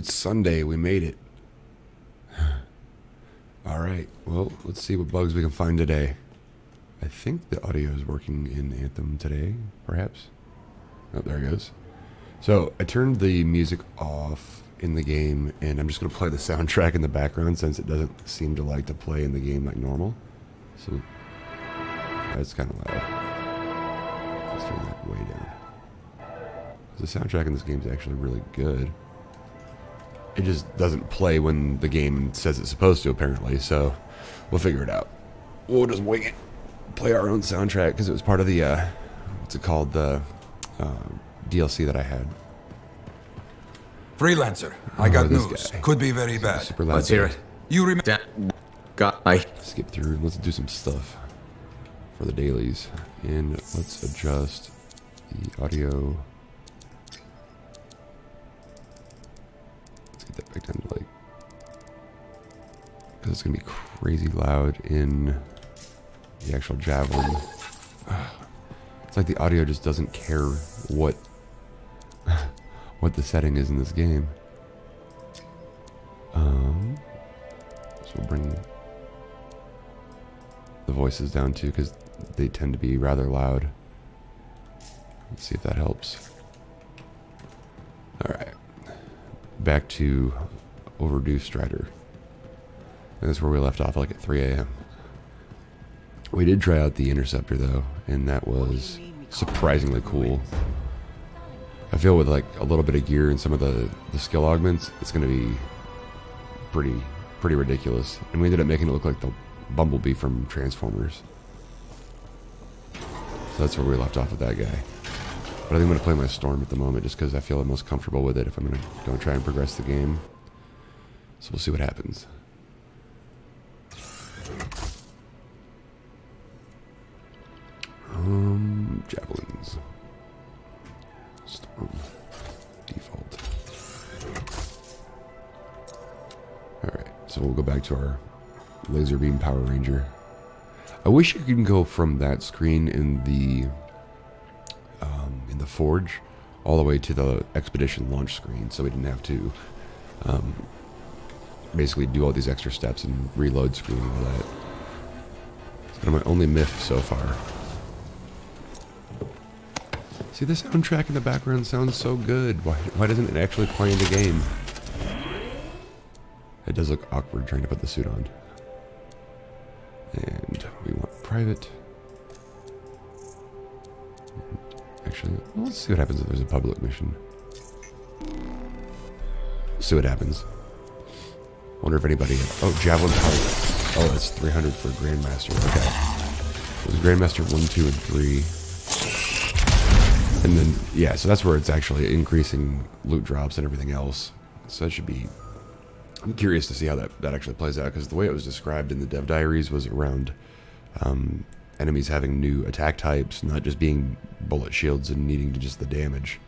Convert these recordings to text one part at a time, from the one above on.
It's Sunday. We made it. Alright, well, let's see what bugs we can find today. I think the audio is working in Anthem today, perhaps. Oh, there it goes. So, I turned the music off in the game, and I'm just going to play the soundtrack in the background since it doesn't seem to like to play in the game like normal. So, that's kind of loud. Let's turn that way down. The soundtrack in this game is actually really good. It just doesn't play when the game says it's supposed to, apparently, so we'll figure it out. We'll just wing it. Play our own soundtrack, because it was part of the, what's it called, the DLC that I had. Freelancer, I got news. Could be very bad. Super loud. Let's hear it. You remember? Skip through and let's do some stuff for the dailies. And let's adjust the audio. Let's get that back down to like, because it's going to be crazy loud in the actual Javelin. It's like the audio just doesn't care what the setting is in this game. So we'll bring the voices down too, because they tend to be rather loud. Let's see if that helps. Alright. Back to Overdue Strider. And that's where we left off, like at 3 a.m. We did try out the Interceptor though, and that was surprisingly cool. I feel with like a little bit of gear and some of the skill augments, it's going to be pretty ridiculous. And we ended up making it look like the Bumblebee from Transformers. So that's where we left off with that guy. But I think I'm going to play my Storm at the moment just because I feel the most comfortable with it if I'm going to go and try and progress the game. So we'll see what happens. Javelins. Storm. Default. Alright, so we'll go back to our laser beam Power Ranger. I wish you could go from that screen in the Forge all the way to the Expedition launch screen, so we didn't have to basically do all these extra steps and reload screen and all that. It's kind of my only myth so far. See, the soundtrack in the background sounds so good. Why doesn't it actually play in the game? It does look awkward trying to put the suit on. And we want private. Actually, well, let's see what happens if there's a public mission. See what happens. Wonder if anybody... Oh, Javelin Power. Oh, that's 300 for Grandmaster. Okay. It was Grandmaster 1, 2, and 3. And then, yeah, so that's where it's actually increasing loot drops and everything else. So that should be... I'm curious to see how that actually plays out, because the way it was described in the dev diaries was around enemies having new attack types, not just being bullet shields and needing to just the damage.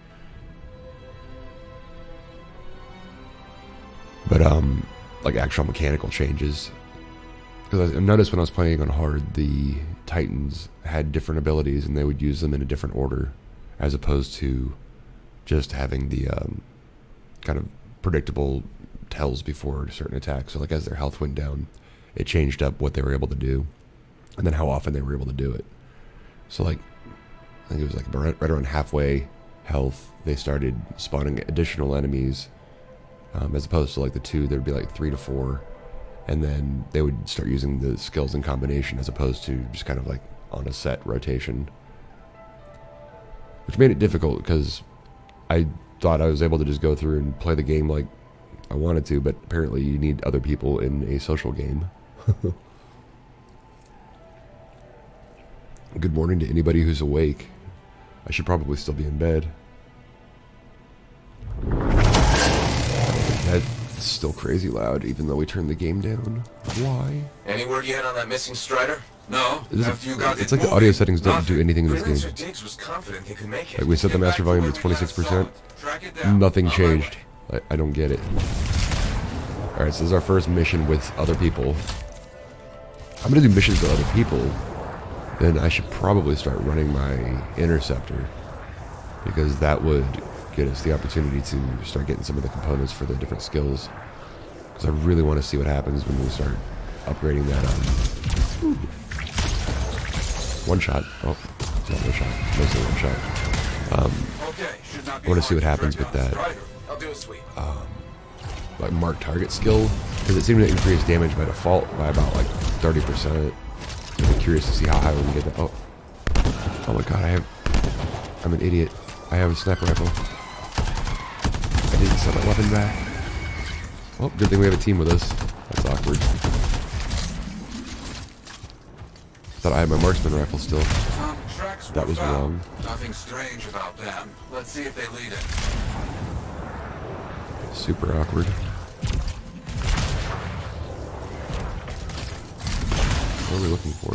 But, like actual mechanical changes. Because I noticed when I was playing on hard, the Titans had different abilities and they would use them in a different order, as opposed to just having the kind of predictable tells before certain attacks. So like as their health went down, it changed up what they were able to do, and then how often they were able to do it. So like, I think it was like right around halfway health, they started spawning additional enemies, as opposed to like the 2, there'd be like 3 to 4, and then they would start using the skills in combination as opposed to just kind of like on a set rotation. Which made it difficult because I thought I was able to just go through and play the game like I wanted to, but apparently you need other people in a social game. Good morning to anybody who's awake. I should probably still be in bed. That's still crazy loud, even though we turned the game down. Why? Any word yet on that missing Strider? No. It's like the audio settings don't do anything in this game. Diggs was confident they could make it. Like we set the master volume to 26%. Nothing changed. I don't get it. Alright, so this is our first mission with other people. I'm gonna do missions with other people. Then I should probably start running my Interceptor, because that would get us the opportunity to start getting some of the components for the different skills. Because I really want to see what happens when we start upgrading that. One shot. Oh, it's not one shot. Mostly one shot. I want to see what happens with that. I'll do a sweep. Like mark target skill, because it seemed to increase damage by default by about like 30%. I'm curious to see how high we can get that. Oh my god, I'm an idiot. I have a sniper rifle. I didn't set my weapon back. Oh, good thing we have a team with us. That's awkward. Thought I had my marksman rifle still. That was wrong. Nothing strange about them. Let's see if they lead it. Super awkward. What are we looking for?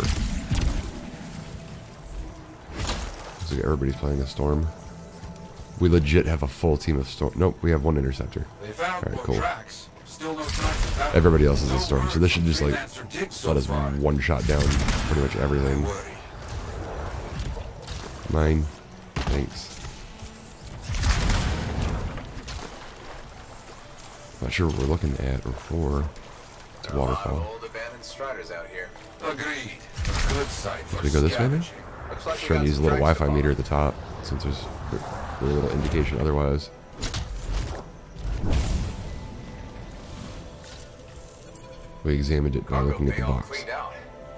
Looks like everybody's playing a storm. We legit have a full team of storm. Nope, we have one interceptor. Alright, cool. Everybody else is a storm, so this should just like let us one shot down pretty much everything. Mine. Thanks. Not sure what we're looking at or for. It's a waterfall. Old abandoned striders out here. Agreed. Good sight for Should we go this way, man? Looks like Trying to use a little Wi-Fi meter at the top, since there's very little indication otherwise. We examined it by looking at the box. Cleaned out.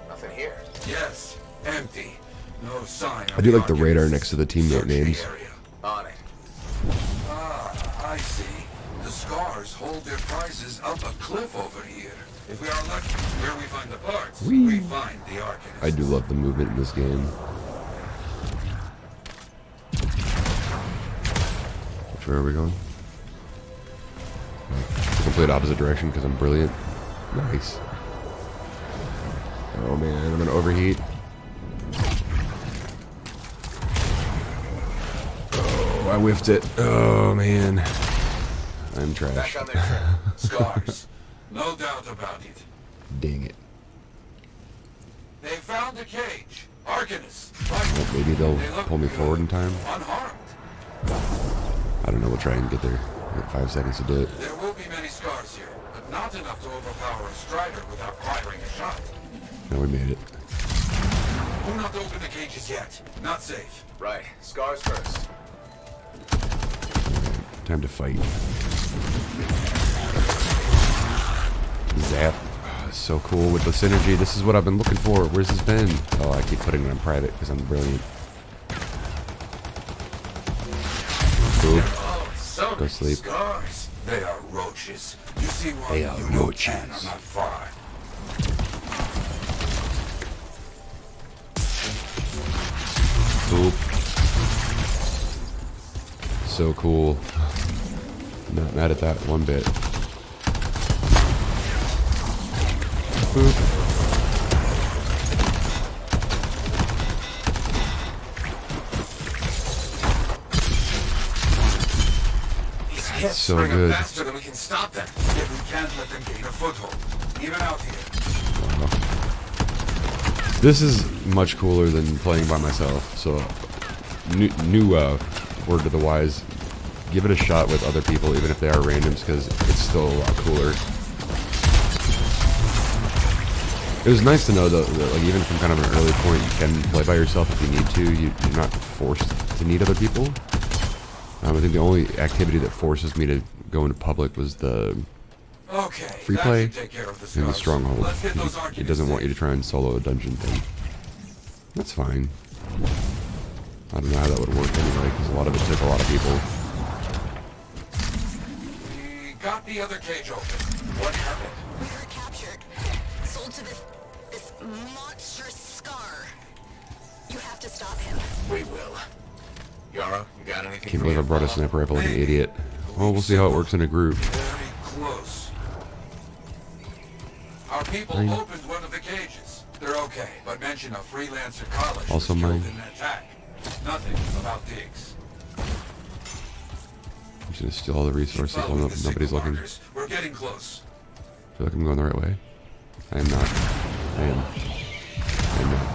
Nothing here. Yes. Empty. No sign. I do like the radar next to the teammate names. On it. Ah, I see. The scars hold their prizes up a cliff over here. If we are lucky, where we find the parts, we find the Arcanist. I do love the movement in this game. Which way are we going? The complete opposite direction because I'm brilliant. Nice. Oh man, I'm gonna overheat. Oh, I whiffed it. Oh man. I'm trash. Back on their trail. Scars. No doubt about it. Dang it. They found the cage. Arcanist. Well, maybe they'll pull me forward in time. Unharmed. I don't know, we'll try and get there. We got 5 seconds to do it. There will be many scars here, but not enough to overpower a strider without firing a shot. No, we made it. Do not open the cages yet. Not safe. Right. Scars first. Time to fight. Zap. Oh, it's so cool with the synergy. This is what I've been looking for. Where's this been? Oh, I keep putting it on private because I'm brilliant. Boop. Oh, so Go sleep. Scars. They are roaches. You see one, They are you know roaches. 10 are not far. Boop. So cool. Not mad at that one bit. Boop. These hits So bring good. up faster than we can stop them. Yet we can't let them gain a foothold. Even out here. This is much cooler than playing by myself. So, new word to the wise: give it a shot with other people, even if they are randoms, because it's still a lot cooler. It was nice to know that like, even from kind of an early point, you can play by yourself if you need to. You're not forced to need other people. I think the only activity that forces me to go into public was the free play in the stronghold. It doesn't want you to try and solo a dungeon thing. That's fine. I don't know how that would work anyway, because a lot of it took a lot of people. We got the other cage open. What happened? We were captured. Sold to this monstrous scar. You have to stop him. We will. Yara, you got anything? Can't believe I brought a sniper rifle like an idiot. Well, we'll see how it works in a group. Very close. Our people Mine. opened one of the cages. They're okay, but mention a freelancer college Also was killed mine. in an attack. Nothing about digs. I'm just gonna steal all the resources while Following the nobody's signal looking. markers. We're getting close. I feel like I'm going the right way. I am not. I am. I am not.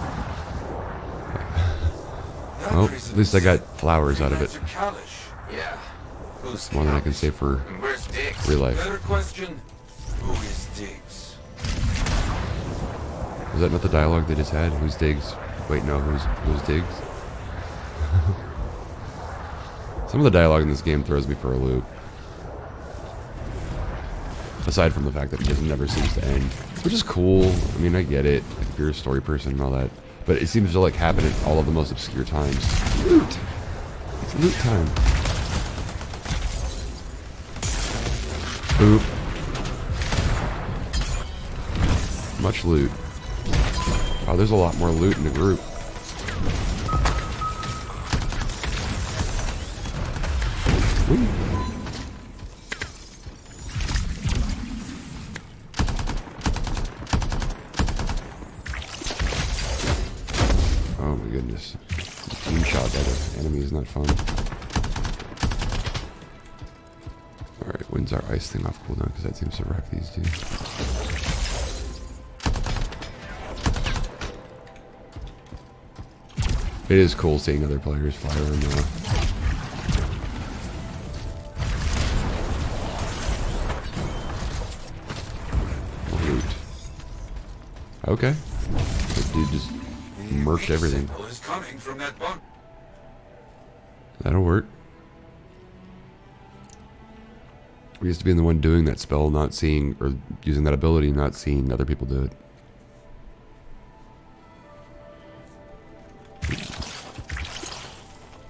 That Well, prison at least I got said flowers out of it. freelancer college. Yeah. Who's More than I can say for And where's Diggs? real life. Better question, who is Diggs? Was that not the dialogue they just had? Who's Diggs? Wait, no, who's Diggs? Some of the dialogue in this game throws me for a loop. Aside from the fact that it just never seems to end. Which is cool. I mean, I get it. Like, if you're a story person and all that. But it seems to like happen at all of the most obscure times. Loot! It's loot time. Boop. Much loot. Oh, there's a lot more loot in the group. Whee. Oh my goodness. Team shot by the enemy is not fun. Alright, when's our ice thing off cooldown? Because that seems to wreck these two. It is cool seeing other players fly around now. Loot. Okay. That dude just merged everything. Signal is coming from that bunk. That'll work. We used to be the one doing that spell, not seeing, or using that ability, not seeing other people do it.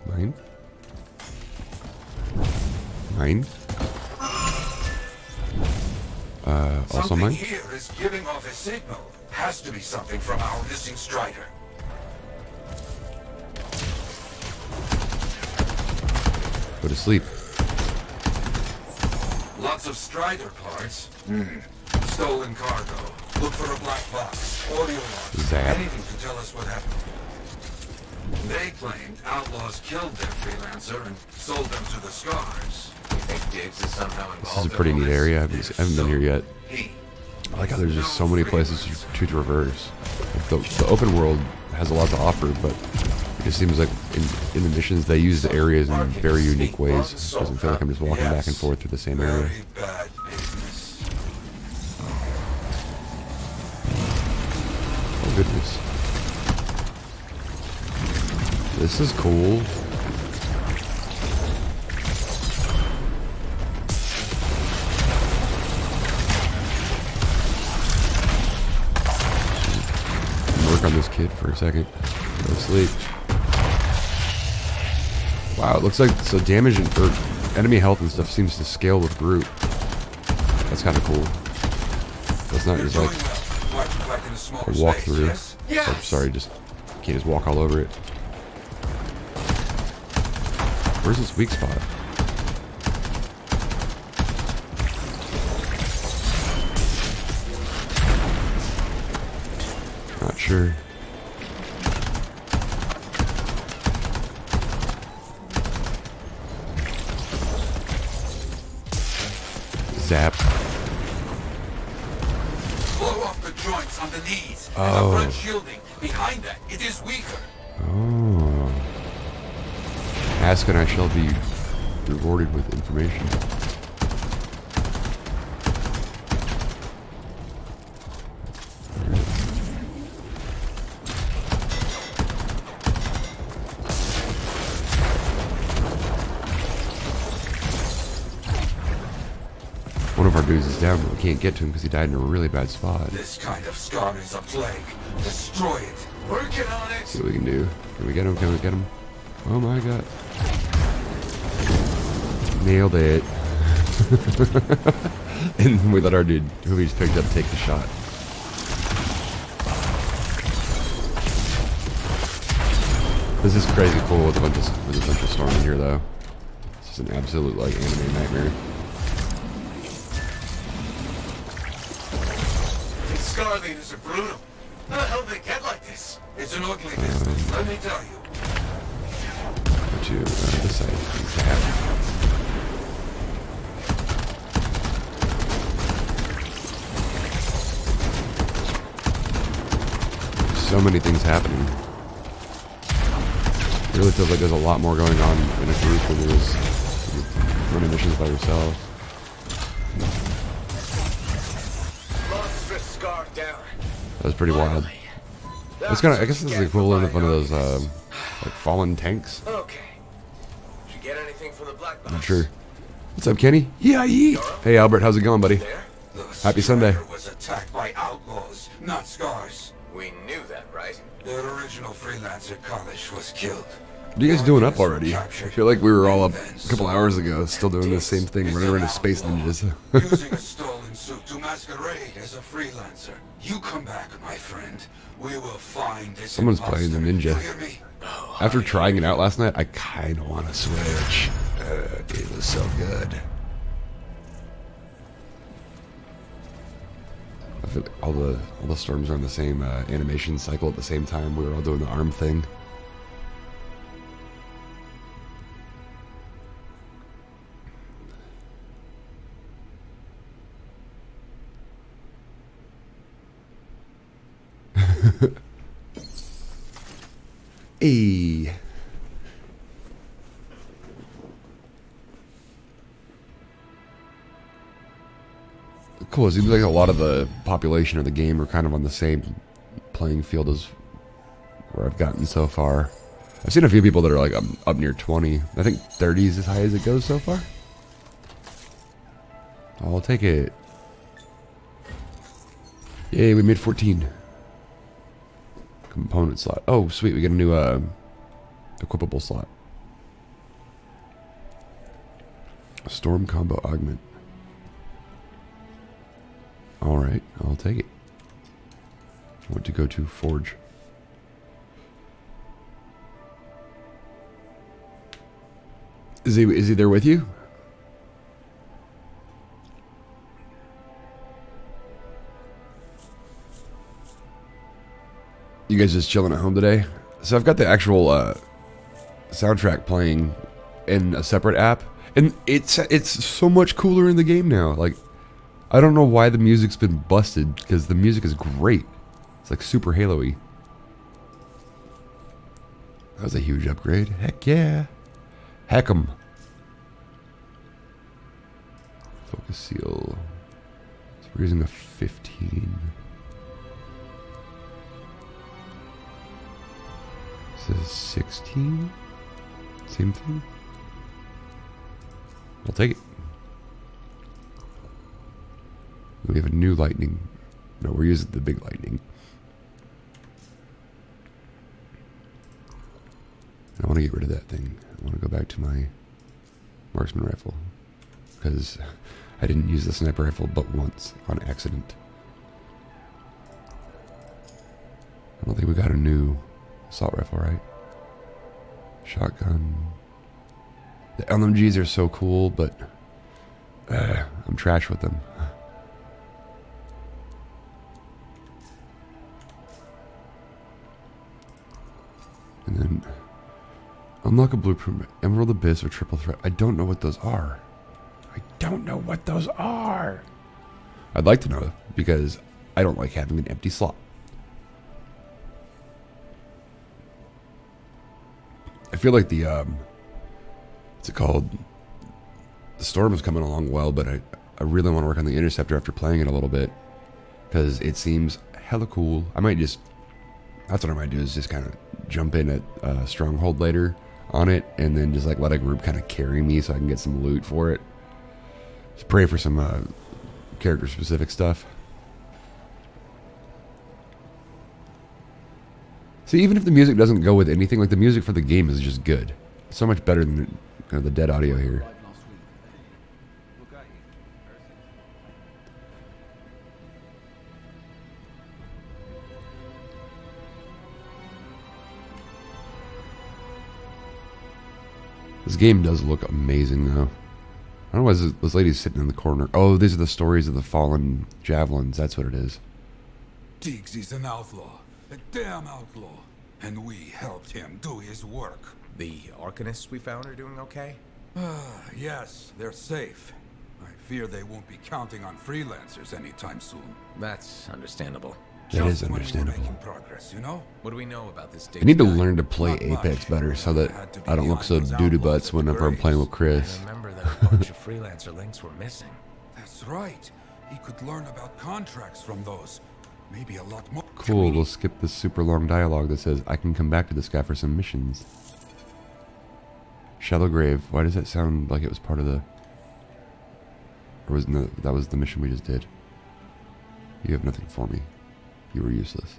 Mine? Mine? Also Something mine? here is giving off a signal. Has to be something from our missing Strider. Go to sleep. Lots of Strider parts. Stolen cargo. Look for a black box. Audio log. Zap. Anything to tell us what happened. They claimed outlaws killed their freelancer and sold them to the Scars. You think Diggs is somehow involved? This is a pretty neat area. I haven't been here yet. He I like how there's just so many places to traverse. Like the open world has a lot to offer, but it just seems like in the missions they use the areas in very unique ways. It doesn't feel like I'm just walking back and forth through the same area. very bad business. Oh goodness. This is cool. Work on this kid for a second. Go to sleep. Wow, it looks like so damage and or enemy health and stuff seems to scale with group. That's kind of cool. That's not You're just doing like well. Marching back in a smaller a walk space, through. yes? Oh, sorry, just can't just walk all over it. Where's this weak spot? Not sure. Zap. Blow off the joints on the knees. Oh. And the front shielding. Behind that, it is weaker. Oh. Ask and I shall be rewarded with information. One of our dudes is down, but we can't get to him because he died in a really bad spot. This kind of scar is a plague. Destroy it. Working on it. See what we can do. Can we get him? Can we get him? Oh my god. Nailed it. And we let our dude, who we just picked up, take the shot. This is crazy cool with a bunch of storm in here though. It's just an absolute like anime nightmare. These scar leaders are brutal. How the hell did they get like this? It's an ugly business, let me tell you. Go to this side. Zap. So many things happening. It really feels like there's a lot more going on in a group than there is running missions by yourself. Monstrous scar down. That was pretty wild. It's kind of, I guess it's the equivalent of one of those like fallen tanks. Okay. Did you get anything from the black box? I'm sure. What's up, Kenny? Yeah. Hey, Albert, how's it going, buddy? There? Happy Sunday. Was attacked by outlaws, not scars. We knew that, right? Their original freelancer college was killed. What are you guys doing up already? I feel like we were all up a couple hours ago, still doing the same thing, running around as space ninjas. Using a stolen suit to masquerade as a freelancer. You come back, my friend. We will find this. Someone's playing the ninja. You hear me? After trying it out last night, I kind of want to switch. It was so good. I feel like all the storms are on the same animation cycle at the same time. We were all doing the arm thing. Hey. Cool. It seems like a lot of the population of the game are kind of on the same playing field as where I've gotten so far. I've seen a few people that are like up near 20. I think 30 is as high as it goes so far. I'll take it. Yay, we made 14. Component slot. Oh, sweet. We get a new equipable slot. Storm combo augment. Alright, I'll take it. What to go to? Forge. Is he there with you? You guys just chilling at home today? So I've got the actual soundtrack playing in a separate app, and it's so much cooler in the game now. Like, I don't know why the music's been busted, because the music is great. It's like super Halo-y. That was a huge upgrade. Heck yeah. Heck 'em. Focus seal. So we're using a 15. This is 16. Same thing. I'll take it. We have a new lightning. No, we're using the big lightning. I want to get rid of that thing. I want to go back to my marksman rifle, because I didn't use the sniper rifle but once on accident. I don't think we got a new assault rifle, right? Shotgun. The LMGs are so cool, but I'm trash with them. And then unlock a blueprint, Emerald Abyss or Triple Threat. I don't know what those are. I don't know what those are. I'd like to know, because I don't like having an empty slot. I feel like the what's it called? The Storm is coming along well, but I really want to work on the Interceptor after playing it a little bit, because it seems hella cool. I might just, that's what I might do, is just kind of jump in at Stronghold later on it, and then just like let a group kind of carry me so I can get some loot for it. Just pray for some character specific stuff. See, even if the music doesn't go with anything, like the music for the game is just good. It's so much better than kind of the dead audio here. This game does look amazing, though. I don't know why this lady's sitting in the corner. Oh, these are the stories of the fallen javelins. That's what it is. Diggs is an outlaw. A damn outlaw. And we helped him do his work. The Arcanists we found are doing okay? Yes, they're safe. I fear they won't be counting on freelancers anytime soon. That's understandable. That is understandable. Making progress, you know? What do we know about this I need to learn to play Apex better so that I don't look so doo-doo butts when I'm playing with Chris. A bunch of freelancer links were missing. That's right. He could learn about contracts from those. Maybe a lot more. Cool, we'll skip this super long dialogue that says, I can come back to this guy for some missions. Shallow Grave. Why does that sound like it was part of the... Or was no, that was the mission we just did. You have nothing for me. You were useless.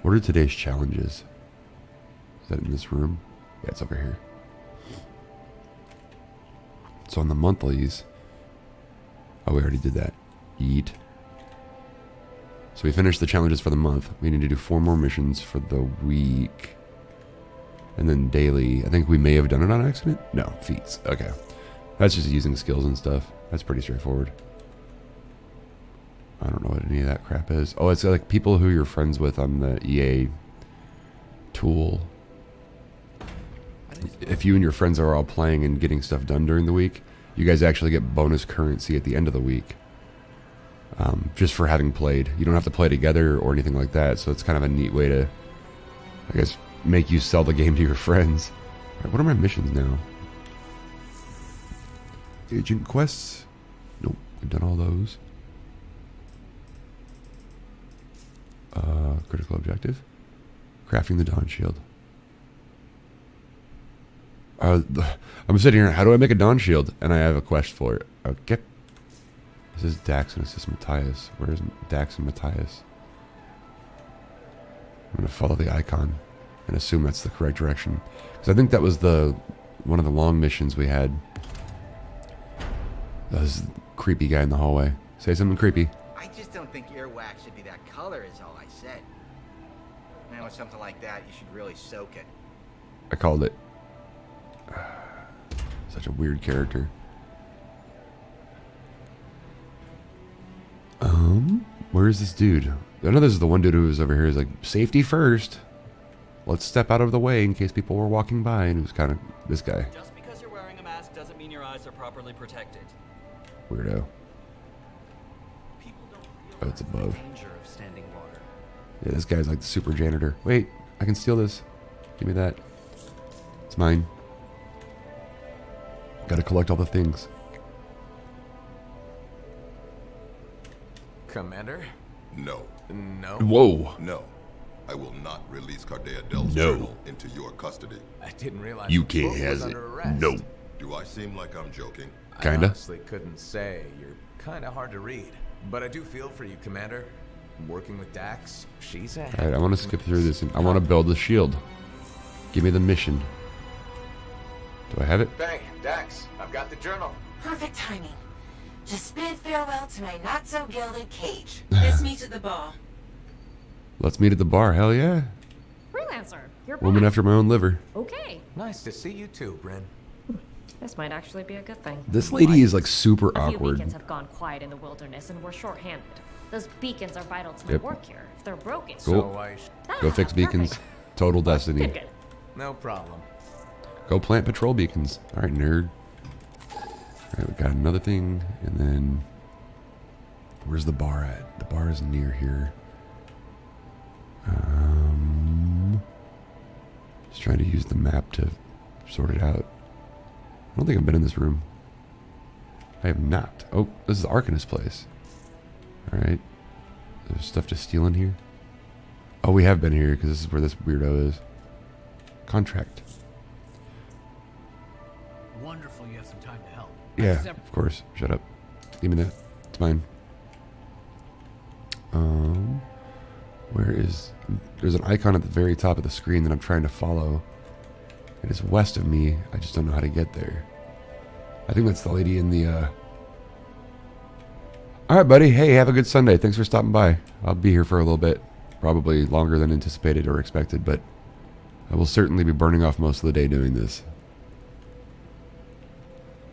What are today's challenges? Is that in this room? Yeah, it's over here. So on the monthlies... Oh, we already did that. Yeet. So we finished the challenges for the month. We need to do 4 more missions for the week. And then daily. I think we may have done it on accident. No, feats. Okay. That's just using skills and stuff. That's pretty straightforward. I don't know what any of that crap is. Oh, it's like people who you're friends with on the EA tool. If you and your friends are all playing and getting stuff done during the week, you guys actually get bonus currency at the end of the week. Just for having played. You don't have to play together or anything like that, so it's kind of a neat way to, I guess, make you sell the game to your friends. All right, what are my missions now? Agent quests? Nope, we've done all those. Critical objective? Crafting the Dawn Shield. I'm sitting here, how do I make a Dawn Shield? And I have a quest for it. Okay. This is Dax and assist Matthias. Where is Dax and Matthias? I'm going to follow the icon and assume that's the correct direction. Because I think that was one of the long missions we had. That was the creepy guy in the hallway. Say something creepy. I just don't think earwax should be that color is all I said. Man, with something like that, you should really soak it. I called it. Such a weird character. Where is this dude? I know this is the one dude who was over here. He's like, safety first. Let's step out of the way in case people were walking by. And it was kind of this guy. Just because you're wearing a mask doesn't mean your eyes are properly protected. Weirdo. People don't Oh, it's above. the danger of standing water. Yeah, this guy's like the super janitor. Wait, I can steal this. Give me that. It's mine. Gotta collect all the things. Commander? No. No. Whoa. No. I will not release Cardea Del's No. journal into your custody. I didn't realize You the can't book have was it. under arrest. No. Do I seem like I'm joking? I Kinda. honestly couldn't say. You're kind of hard to read. But I do feel for you, Commander. Working with Dax, she's a... Alright, I want to skip through this and I want to build the shield. Give me the mission. Do I have it? Hey, Dax, I've got the journal. Perfect timing. Just bid farewell to my not-so-gilded cage. Let's meet at the bar. Let's meet at the bar. Hell yeah. Freelancer, you're Woman back. after my own liver. Okay, Nice to see you too, Bryn. this might actually be a good thing. This lady is like super A few awkward. beacons have gone quiet in the wilderness and we're short-handed. Those beacons are vital to my Yep. work here. If they're broken... Cool. So I... Go fix beacons. Perfect. Total destiny. Good. No problem. Go plant patrol beacons. Alright, nerd. Alright, we got another thing. And then... Where's the bar at? The bar is near here. Just trying to use the map to sort it out. I don't think I've been in this room. I have not. Oh, this is Arcanist's place. Alright. There's stuff to steal in here. Oh, we have been here because this is where this weirdo is. Contract. Wonderful you have some time to help. Yeah, of course. Shut up. Give me that. It's mine. Where is... There's an icon at the very top of the screen that I'm trying to follow. It is west of me. I just don't know how to get there. I think that's the lady in the... Alright, buddy. Hey, have a good Sunday. Thanks for stopping by. I'll be here for a little bit. Probably longer than anticipated or expected, but I will certainly be burning off most of the day doing this.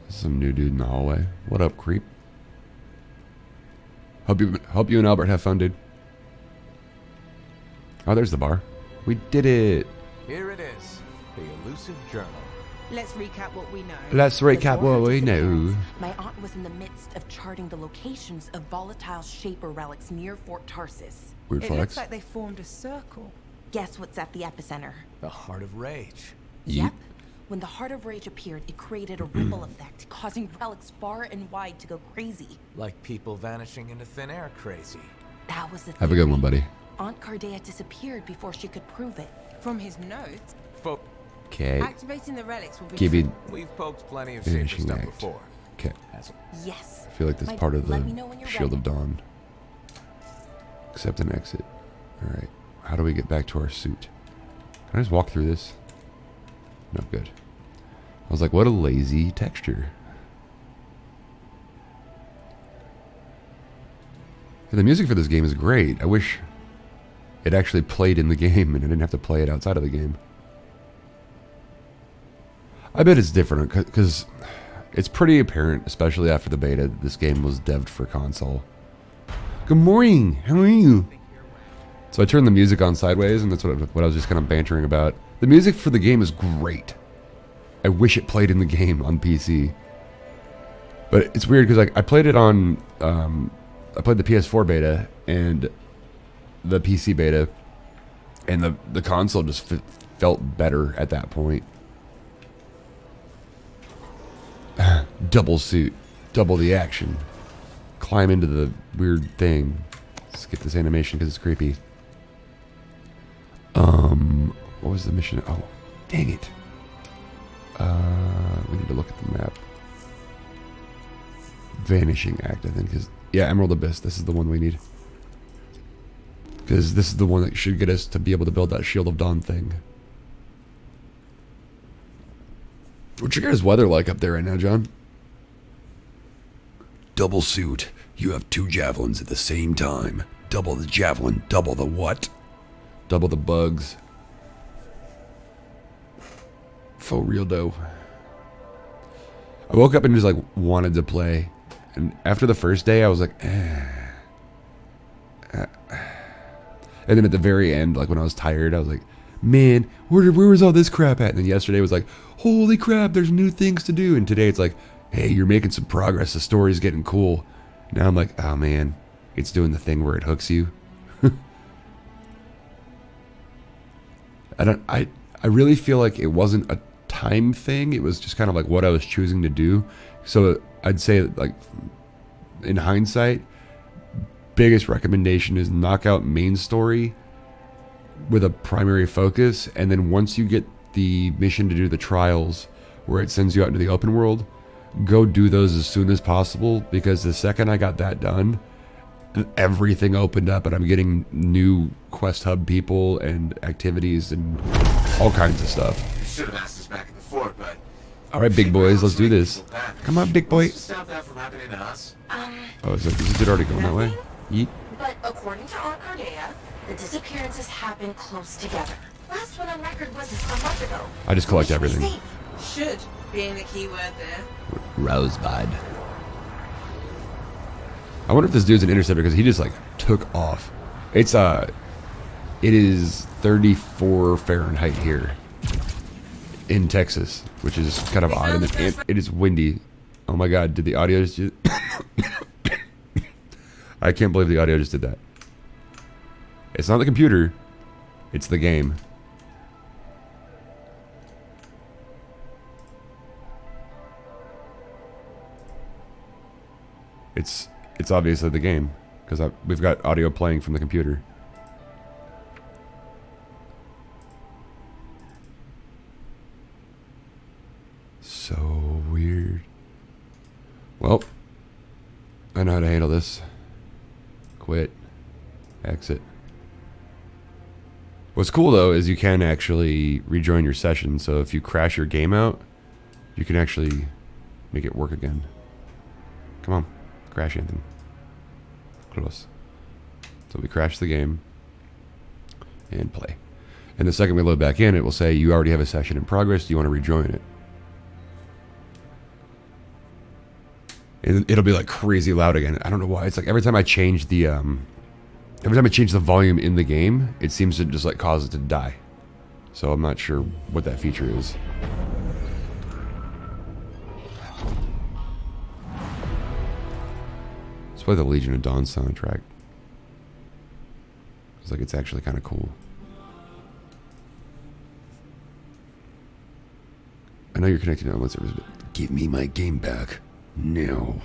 Some new dude in the hallway. What up, creep? Hope you and Albert have fun, dude. Oh, there's the bar. We did it. Here it is. The elusive journal. Let's recap what we know. Let's recap what we know. My aunt was in the midst of charting the locations of volatile shaper relics near Fort Tarsus. Weird It flex. looks like they formed a circle. Guess what's at the epicenter? The Heart of Rage. Yep. When the Heart of Rage appeared, it created a ripple effect, causing relics far and wide to go crazy. Like people vanishing into thin air crazy. That was the Have a good one, buddy. Aunt Cardea disappeared before she could prove it. From his notes, Okay. activating the relics will be... Give you We've poked plenty of safer finishing stuff act. before. Okay. Yes. I feel like that's part of Let the me know when you're Shield ready. of Dawn. Accept and exit. Alright. How do we get back to our suit? Can I just walk through this? No, good. I was like, what a lazy texture. And the music for this game is great. I wish it actually played in the game and I didn't have to play it outside of the game. I bet it's different because it's pretty apparent, especially after the beta, this game was devved for console. Good morning. How are you? So I turned the music on sideways, and that's what I was just kind of bantering about. The music for the game is great. I wish it played in the game on PC. But it's weird because I played it on... I played the PS4 beta and the PC beta, and the console just felt better at that point. Double suit, double the action. Climb into the weird thing. Skip this animation because it's creepy. What was the mission? Oh, dang it. We need to look at the map. Vanishing Act, I think, is... Yeah, Emerald Abyss. This is the one we need. Because this is the one that should get us to be able to build that Shield of Dawn thing. What's your guys' weather like up there right now, John? Double suit. You have 2 javelins at the same time. Double the javelin. Double the what? Double the bugs. For real though. I woke up and just like wanted to play. And after the first day I was like, And then at the very end, like when I was tired, I was like, man, where was all this crap at? And then yesterday was like, holy crap, there's new things to do. And today it's like, hey, you're making some progress. The story's getting cool. Now I'm like, oh man, it's doing the thing where it hooks you. I really feel like it wasn't a time thing. It was just kind of like what I was choosing to do. So I'd say like in hindsight, biggest recommendation is knock out main story with a primary focus, and then once you get the mission to do the trials where it sends you out into the open world, go do those as soon as possible, because the second I got that done, everything opened up and I'm getting new quest hub people and activities and all kinds of stuff. You should have asked us back in the fort, but... Alright, big boys, let's do this. Come on, big boy. Stop that from happening to us. Oh, is it already going that way? Yeet. But according to Aunt Cardea, the disappearances happen close together. Last one on record was a month ago. I just collect We should be everything. safe. Should being the key word there. Rosebud. I wonder if this dude's an interceptor because he just like took off. It is 34 Fahrenheit here in Texas, which is kind of odd, and it is windy. Oh my god, did the audio just I can't believe the audio just did that. It's not the computer, it's the game. It's obviously the game, because we've got audio playing from the computer. So weird. Well, I know how to handle this. Quit. Exit. What's cool though is you can actually rejoin your session, so if you crash your game out, you can actually make it work again. Come on. Crash Anthem. Close. So we crash the game and play. And the second we load back in, it will say you already have a session in progress. Do you want to rejoin it? And it'll be like crazy loud again. I don't know why. It's like every time I change the volume in the game, it seems to just like cause it to die. So I'm not sure what that feature is. Let's play the Legion of Dawn soundtrack. It's like it's actually kind of cool. I know you're connected to online servers, but give me my game back now.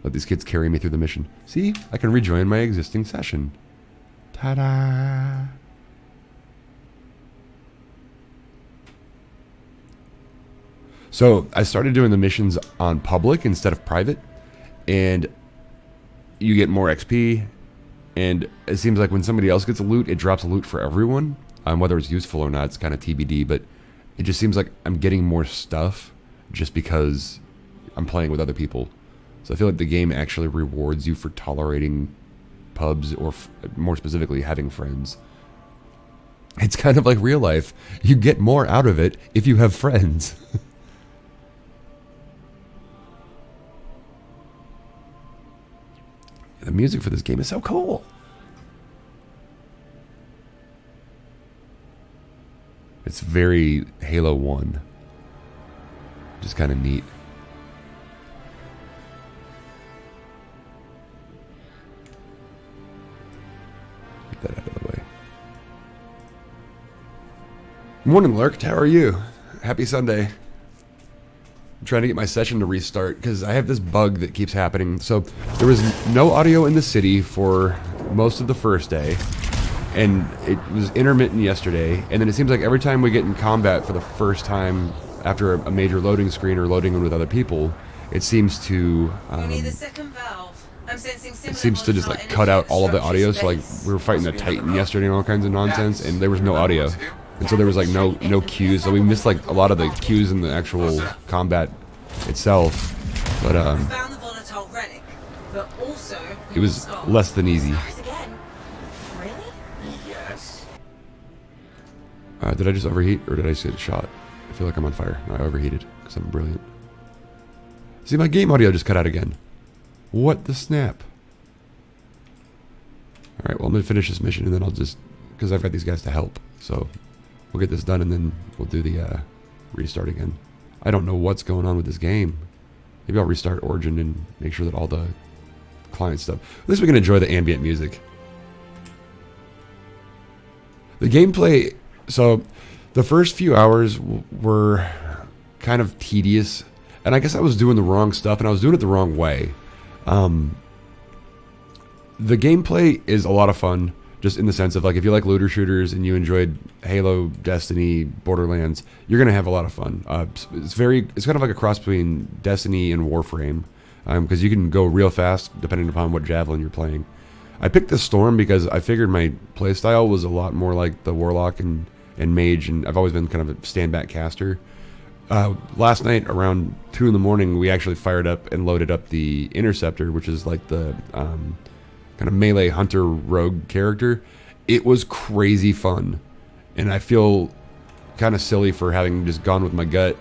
Let these kids carry me through the mission. See? I can rejoin my existing session. Ta-da! So, I started doing the missions on public instead of private. And you get more XP. And it seems like when somebody else gets a loot, it drops a loot for everyone. Whether it's useful or not, it's kind of TBD. But it just seems like I'm getting more stuff just because I'm playing with other people. So I feel like the game actually rewards you for tolerating pubs, or more specifically, having friends. It's kind of like real life. You get more out of it if you have friends. The music for this game is so cool. It's very Halo 1. Just kind of neat. Get that out of the way. Morning, Lurk. How are you? Happy Sunday. I'm trying to get my session to restart because I have this bug that keeps happening. So there was no audio in the city for most of the first day, and it was intermittent yesterday. And then it seems like every time we get in combat for the first time after a major loading screen or loading in with other people, it seems to it seems to just like cut out all of the audio. So like we were fighting a Titan yesterday and all kinds of nonsense, and there was no audio. And so there was like no cues, so we missed like a lot of the cues in the actual combat itself. But it was less than easy. Did I just overheat, or did I just get shot? I feel like I'm on fire. No, I overheated because I'm brilliant. See, my game audio just cut out again. What the snap? All right, well, I'm gonna finish this mission, and then I'll just, because I've got these guys to help, so. We'll get this done and then we'll do the restart again. I don't know what's going on with this game. Maybe I'll restart Origin and make sure that all the client stuff. At least we can enjoy the ambient music. The gameplay, so the first few hours were kind of tedious. And I guess I was doing the wrong stuff and I was doing it the wrong way. The gameplay is a lot of fun. Just in the sense of, like, if you like looter shooters and you enjoyed Halo, Destiny, Borderlands, you're going to have a lot of fun. It's kind of like a cross between Destiny and Warframe, because you can go real fast depending upon what Javelin you're playing. I picked the Storm because I figured my playstyle was a lot more like the Warlock and Mage, and I've always been kind of a stand-back caster. Last night, around 2 in the morning, we actually fired up and loaded up the Interceptor, which is like the kind of melee hunter rogue character. It was crazy fun, and I feel kind of silly for having just gone with my gut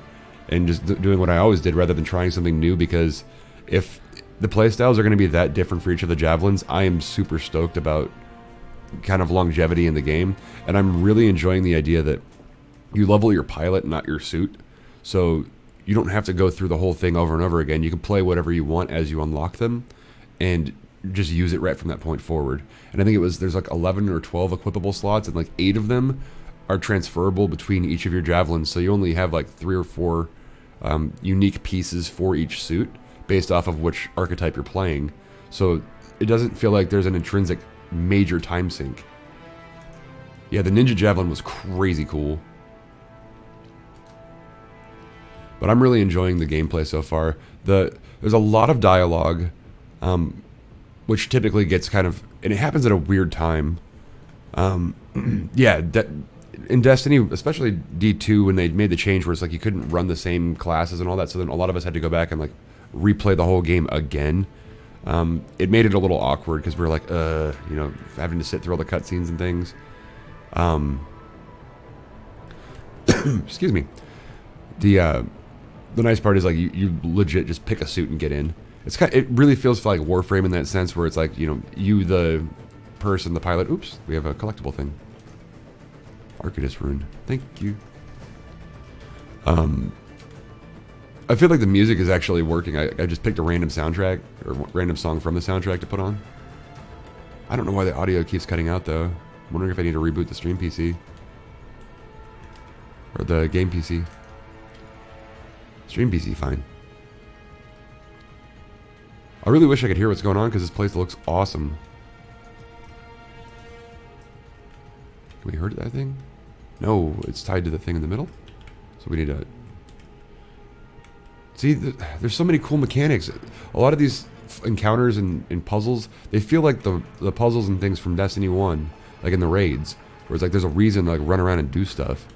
and just doing what I always did rather than trying something new, because if the playstyles are going to be that different for each of the Javelins, I am super stoked about kind of longevity in the game, and I'm really enjoying the idea that you level your pilot, not your suit, so you don't have to go through the whole thing over and over again. You can play whatever you want as you unlock them, and just use it right from that point forward. And I think there's like 11 or 12 equipable slots, and like 8 of them are transferable between each of your Javelins, so you only have like 3 or 4 unique pieces for each suit based off of which archetype you're playing. So it doesn't feel like there's an intrinsic major time sink. Yeah, the Ninja Javelin was crazy cool. But I'm really enjoying the gameplay so far. There's a lot of dialogue, which typically gets kind of, and it happens at a weird time. Yeah, in Destiny, especially D2, when they made the change where it's like you couldn't run the same classes and all that, so then a lot of us had to go back and like replay the whole game again. It made it a little awkward because we were like, you know, having to sit through all the cutscenes and things. Excuse me. The nice part is like you legit just pick a suit and get in. It really feels like Warframe in that sense, where it's like, you know, you the person, the pilot. Oops, we have a collectible thing. Arcadus rune. Thank you. I feel like the music is actually working. I just picked a random soundtrack or random song from the soundtrack to put on. I don't know why the audio keeps cutting out though. I'm wondering if I need to reboot the stream PC or the game PC. Stream PC, fine. I really wish I could hear what's going on because this place looks awesome. Can we hurt that thing? No, it's tied to the thing in the middle. So we need to... See, there's so many cool mechanics. A lot of these encounters and puzzles, they feel like the puzzles and things from Destiny 1, like in the raids, where it's like there's a reason to like run around and do stuff.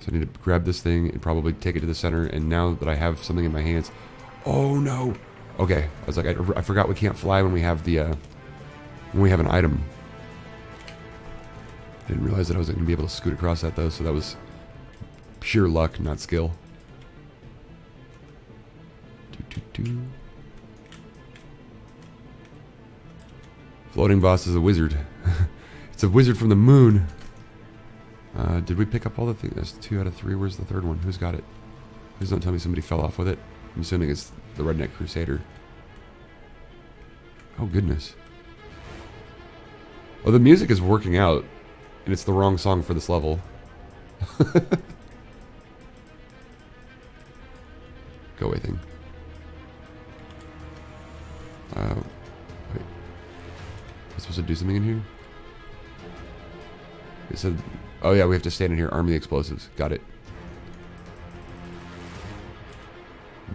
So I need to grab this thing and probably take it to the center, and now that I have something in my hands... Oh no! Okay, I was like, I forgot we can't fly when we have the, when we have an item. I didn't realize that I was going to be able to scoot across that though, so that was pure luck, not skill. Floating boss is a wizard. It's a wizard from the moon. Did we pick up all the things? That's 2 out of 3. Where's the third one? Who's got it? Please don't tell me somebody fell off with it. I'm assuming it's the Redneck Crusader. Oh goodness. Oh, the music is working out, and it's the wrong song for this level. Go away thing. Wait. Am I supposed to do something in here? It said, oh yeah, we have to stand in here, arm the explosives. Got it.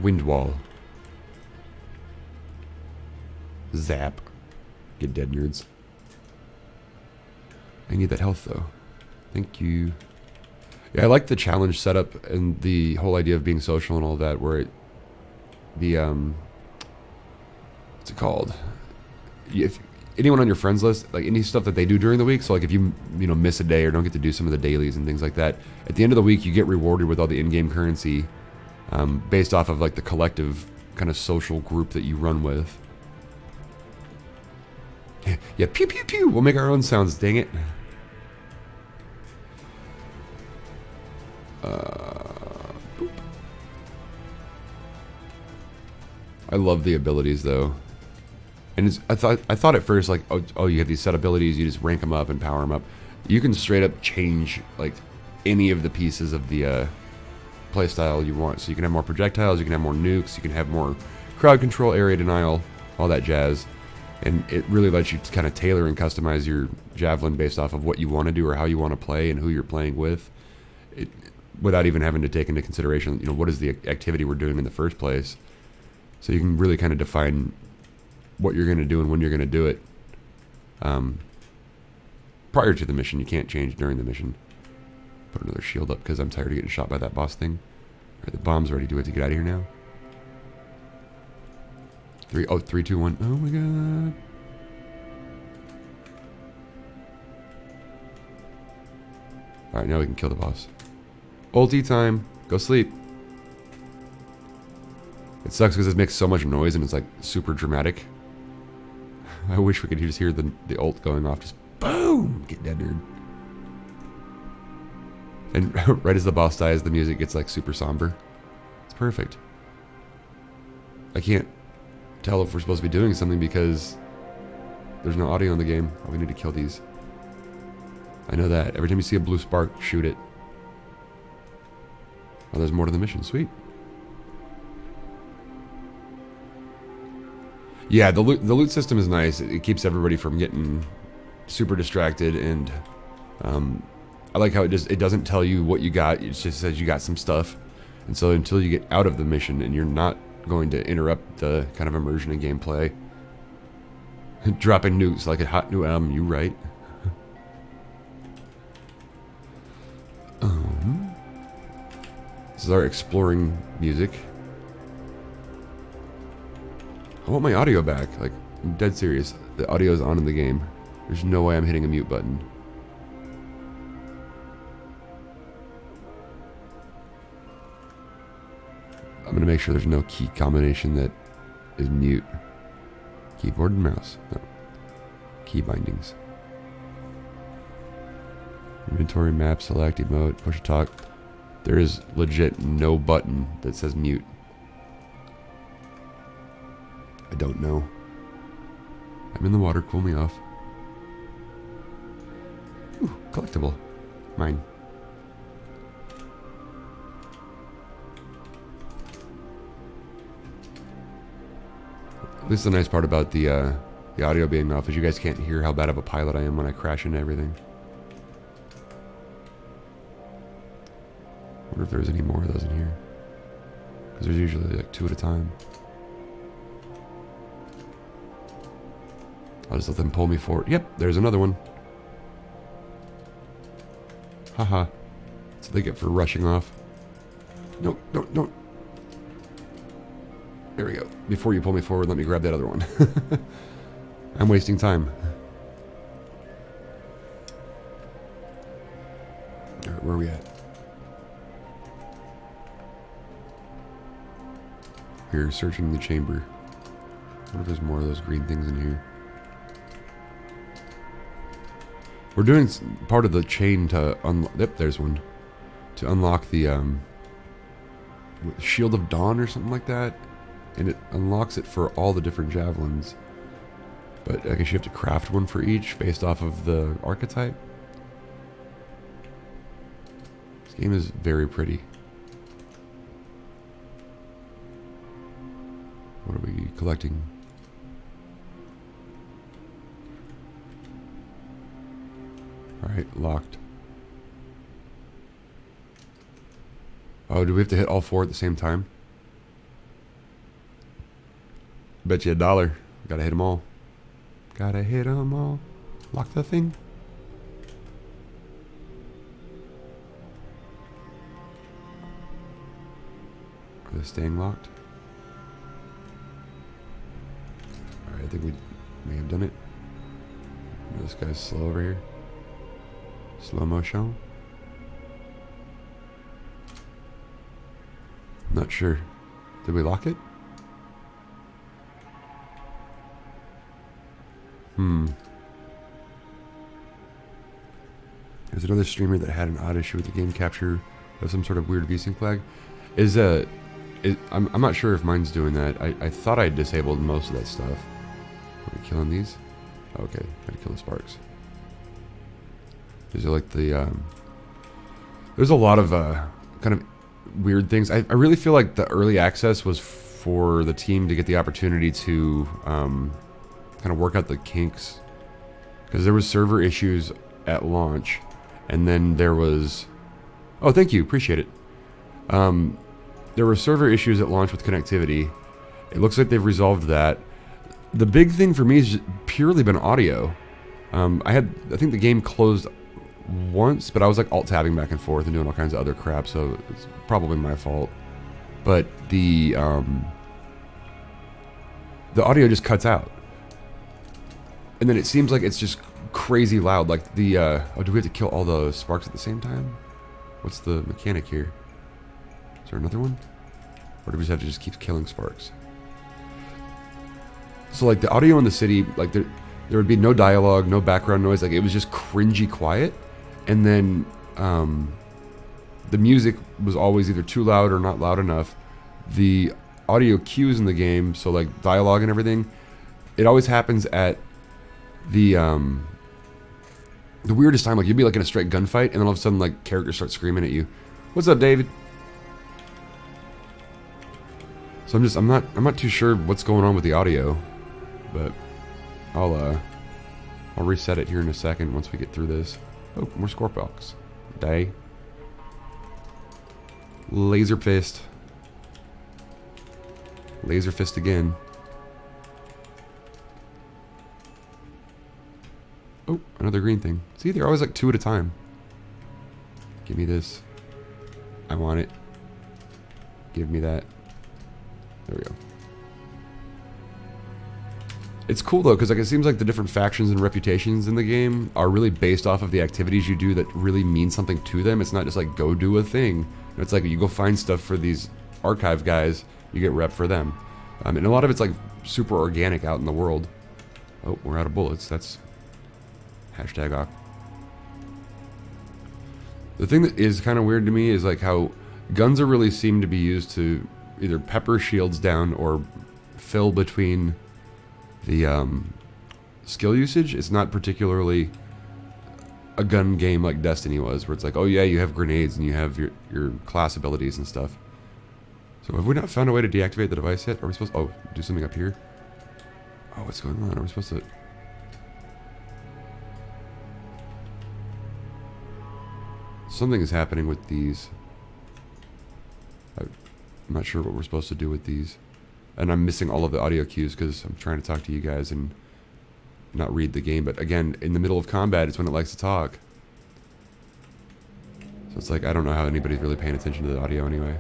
Wind wall. Zap. Get dead, nerds. I need that health though. Thank you. Yeah, I like the challenge setup and the whole idea of being social and all that, where it, the what's it called? If anyone on your friends list, like any stuff that they do during the week, so like if you miss a day or don't get to do some of the dailies and things like that, at the end of the week you get rewarded with all the in-game currency, based off of like the collective kind of social group that you run with. Yeah, pew pew pew. We'll make our own sounds. Dang it. Boop. I love the abilities though, and I thought at first like oh you have these set abilities, you just rank them up and power them up. You can straight up change like any of the pieces of the playstyle you want. So you can have more projectiles, you can have more nukes, you can have more crowd control, area denial, all that jazz. And it really lets you kind of tailor and customize your Javelin based off of what you want to do or how you want to play and who you're playing with, without even having to take into consideration, what is the activity we're doing in the first place. So you can really kind of define what you're going to do and when you're going to do it. Prior to the mission, you can't change during the mission. Put another shield up because I'm tired of getting shot by that boss thing. Are the bombs ready? Do we have to get out of here now? 3, 2, 1. Oh my god. Alright, now we can kill the boss. Ulti time. Go sleep. It sucks because it makes so much noise and it's like super dramatic. I wish we could just hear the ult going off. Just boom! Get dead, dude. And right as the boss dies, the music gets like super somber. It's perfect. I can't tell if we're supposed to be doing something because there's no audio in the game. Oh, we need to kill these. I know that. Every time you see a blue spark, shoot it. Oh, there's more to the mission. Sweet. Yeah, the loot system is nice. It keeps everybody from getting super distracted, and I like how it doesn't tell you what you got. It just says you got some stuff, and so until you get out of the mission and you're not going to interrupt the kind of immersion in gameplay. Dropping nukes like a hot new album, you right? This is our exploring music. I want my audio back. Like, I'm dead serious. The audio is on in the game. There's no way I'm hitting a mute button. I'm gonna make sure there's no key combination that is mute. Keyboard and mouse. No. Key bindings. Inventory, map, select, emote, push to talk. There is legit no button that says mute. I don't know. I'm in the water, cool me off. Ooh, collectible. Mine. This is the nice part about the audio being off, is you guys can't hear how bad of a pilot I am when I crash into everything. I wonder if there's any more of those in here. Because there's usually like 2 at a time. I'll just let them pull me forward. Yep, there's another one. Haha. That's what they get for rushing off. No, don't. There we go. Before you pull me forward, let me grab that other one. I'm wasting time. Alright, where are we at? We're searching the chamber. I wonder if there's more of those green things in here. We're doing part of the chain to unlock. Yep, there's one. To unlock the Shield of Dawn or something like that. And it unlocks it for all the different javelins. But I guess you have to craft one for each based off of the archetype. This game is very pretty. What are we collecting? Alright, locked. Oh, do we have to hit all 4 at the same time? Bet you $1. Gotta hit them all. Gotta hit them all. Lock the thing. Are they staying locked? Alright, I think we may have done it. This guy's slow over here. Slow motion. Not sure. Did we lock it? There's another streamer that had an odd issue with the game capture of some sort of weird VSync lag. I'm not sure if mine's doing that. I thought I disabled most of that stuff. Are we killing these? Okay, gotta kill the sparks. These are like the there's a lot of kind of weird things. I really feel like the early access was for the team to get the opportunity to kind of work out the kinks, because there was server issues at launch, and then there was, oh, thank you, appreciate it. There were server issues at launch with connectivity. It looks like they've resolved that. The big thing for me has purely been audio. I think the game closed once, but I was like alt-tabbing back and forth and doing all kinds of other crap, so it's probably my fault. But the audio just cuts out. And then it seems like it's just crazy loud. Like the, oh, do we have to kill all the sparks at the same time? What's the mechanic here? Is there another one? Or do we just have to just keep killing sparks? So like the audio in the city, like there would be no dialogue, no background noise. Like it was just cringy quiet. And then the music was always either too loud or not loud enough. The audio cues in the game, so like dialogue and everything, it always happens at the weirdest time. Like you'd be like in a straight gunfight, and then all of a sudden like characters start screaming at you. What's up, David? So I'm not too sure what's going on with the audio, but I'll reset it here in a second once we get through this. Oh, more Scorpiox. Die. Laser fist. Laser fist again. Oh, another green thing. See, they're always like 2 at a time. Give me this. I want it. Give me that. There we go. It's cool though, because like it seems like the different factions and reputations in the game are really based off of the activities you do that really mean something to them. It's not just like go do a thing. It's like you go find stuff for these archive guys, you get rep for them. And a lot of it's like super organic out in the world. Oh, we're out of bullets. That's hashtag awk. The thing that is kind of weird to me is like how guns are really seem to be used to either pepper shields down or fill between the skill usage. It's not particularly a gun game like Destiny was, where it's like, oh yeah, you have grenades and you have your class abilities and stuff. So have we not found a way to deactivate the device yet? Are we supposed to, oh, do something up here? Oh, what's going on? Are we supposed to... Something is happening with these. I'm not sure what we're supposed to do with these. And I'm missing all of the audio cues because I'm trying to talk to you guys and not read the game. But again, in the middle of combat is when it likes to talk. So it's like, I don't know how anybody's really paying attention to the audio anyway.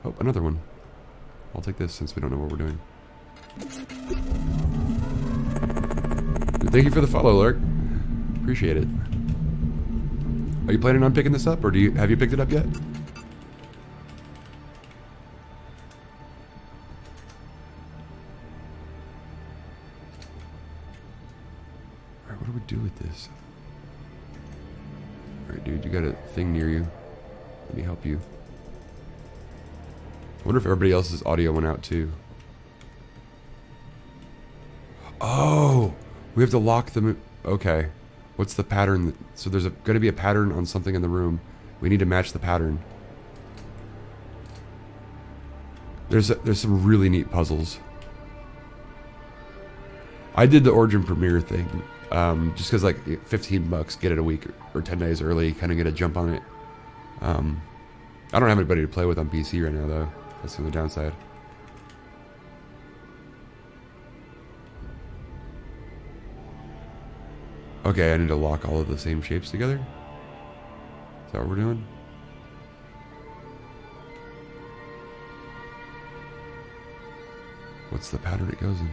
Oh, another one. I'll take this since we don't know what we're doing. Thank you for the follow, Lurk. Appreciate it. Are you planning on picking this up, or have you picked it up yet? Alright, what do we do with this? Alright, dude, you got a thing near you. Let me help you. I wonder if everybody else's audio went out too. Oh! We have to lock the... Okay. What's the pattern? So there's going to be a pattern on something in the room. We need to match the pattern. There's some really neat puzzles. I did the Origin Premiere thing. Just because like $15, get it a week or 10 days early, kind of get a jump on it. I don't have anybody to play with on PC right now though. That's the only downside. Okay, I need to lock all of the same shapes together. Is that what we're doing? What's the pattern it goes in?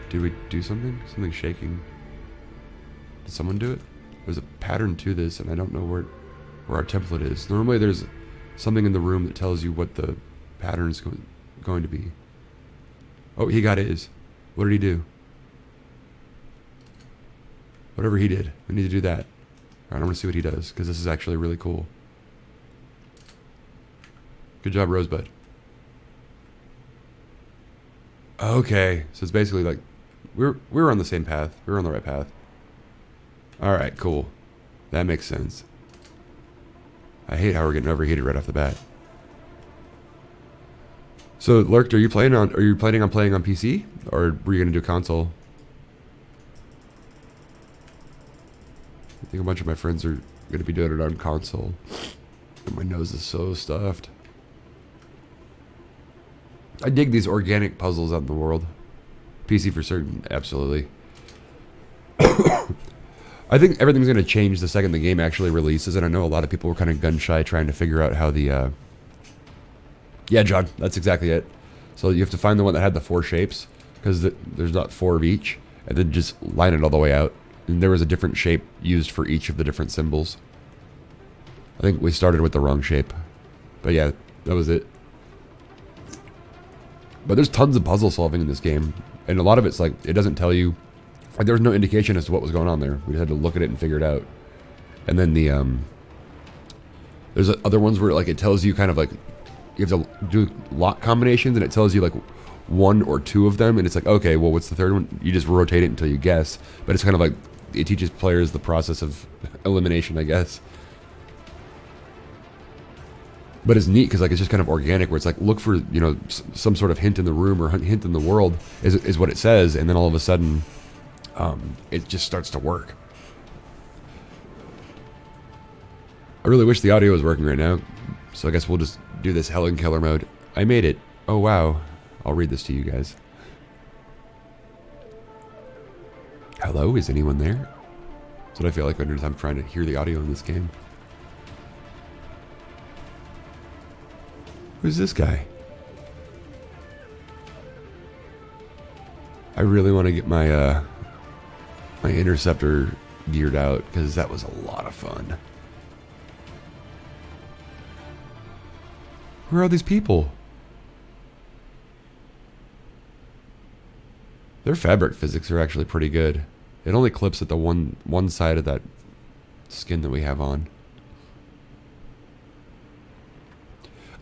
Did we do something? Something's shaking. Did someone do it? There's a pattern to this, and I don't know where our template is. Normally there's something in the room that tells you what the pattern is going to be. Oh, he got his. What did he do? Whatever he did, we need to do that. Alright, I want to see what he does, because this is actually really cool. Good job, Rosebud. Okay, so it's basically like we're on the same path. We're on the right path. Alright, cool. That makes sense. I hate how we're getting overheated right off the bat. So, Lurk, are you planning on playing on PC, or were you gonna do console? I think a bunch of my friends are gonna be doing it on console. And my nose is so stuffed. I dig these organic puzzles out in the world. PC for certain, absolutely. I think everything's gonna change the second the game actually releases, and I know a lot of people were kind of gun shy trying to figure out how the yeah, John, that's exactly it. So you have to find the one that had the 4 shapes, because there's not 4 of each, and then just line it all the way out. And there was a different shape used for each of the different symbols. I think we started with the wrong shape. But yeah, that was it. But there's tons of puzzle solving in this game, and a lot of it's like, it doesn't tell you, like there was no indication as to what was going on there. We just had to look at it and figure it out. And then the, there's other ones where like it tells you kind of like, you have to do lock combinations, and it tells you like 1 or 2 of them, and it's like, okay, well, what's the third one? You just rotate it until you guess. But it's kind of like, it teaches players the process of elimination, I guess. But it's neat because like it's just kind of organic, where it's like, look for, you know, some sort of hint in the room or hint in the world is what it says, and then all of a sudden it just starts to work. I really wish the audio was working right now, so I guess we'll just do this Helen Keller mode. I made it. Oh wow. I'll read this to you guys. Hello, is anyone there? That's what I feel like when I'm trying to hear the audio in this game. Who's this guy? I really want to get my my interceptor geared out, because that was a lot of fun. Where are these people? Their fabric physics are actually pretty good. It only clips at the one side of that skin that we have on.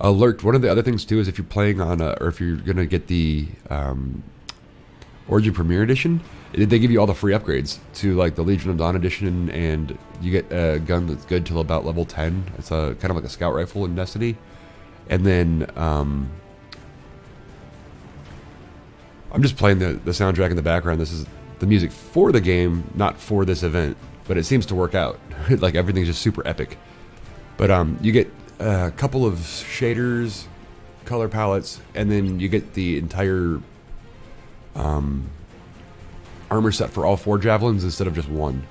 Lurked, one of the other things too is if you're playing on, or if you're gonna get the Origin Premiere Edition, they give you all the free upgrades to like the Legion of Dawn Edition, and you get a gun that's good till about level 10. It's a kind of like a scout rifle in Destiny. And then I'm just playing the soundtrack in the background. This is the music for the game, not for this event, but it seems to work out. Like everything's just super epic. But you get a couple of shaders, color palettes, and then you get the entire armor set for all 4 javelins instead of just 1.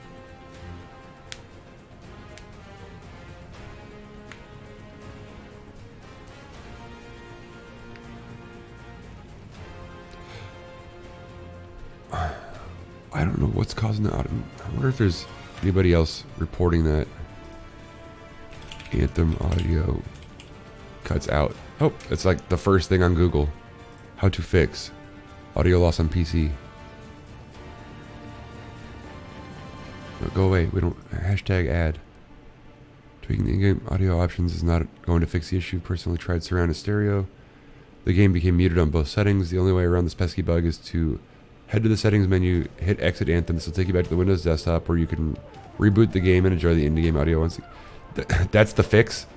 I don't know what's causing the audio. I wonder if there's anybody else reporting that Anthem audio cuts out. Oh, it's like the first thing on Google. How to fix audio loss on PC. No, go away. We don't. Hashtag ad. Tweaking the in-game audio options is not going to fix the issue. Personally tried surround and stereo. The game became muted on both settings. The only way around this pesky bug is to head to the settings menu, hit exit Anthem. This will take you back to the Windows desktop where you can reboot the game and enjoy the in-game audio once. That's the fix?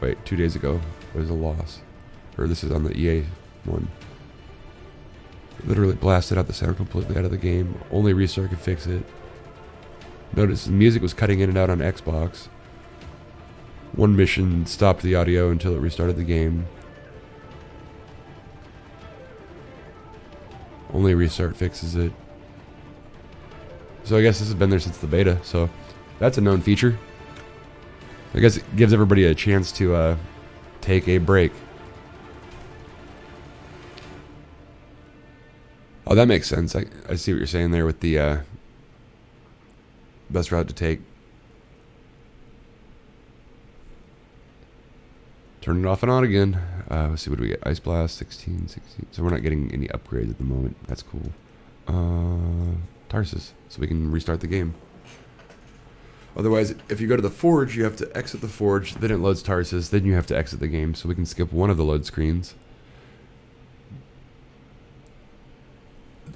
Wait, 2 days ago, there's a loss. Or this is on the EA one. Literally blasted out the sound completely out of the game. Only restart could fix it. Notice the music was cutting in and out on Xbox. One mission stopped the audio until it restarted the game. Only restart fixes it. So I guess this has been there since the beta, so that's a known feature. I guess it gives everybody a chance to take a break. Oh, that makes sense. I see what you're saying there with the best route to take. Turn it off and on again. Let's see, what do we get? Ice Blast, 16. So we're not getting any upgrades at the moment. That's cool. Tarsus, so we can restart the game. Otherwise, if you go to the Forge, you have to exit the Forge, then it loads Tarsus, then you have to exit the game, so we can skip one of the load screens.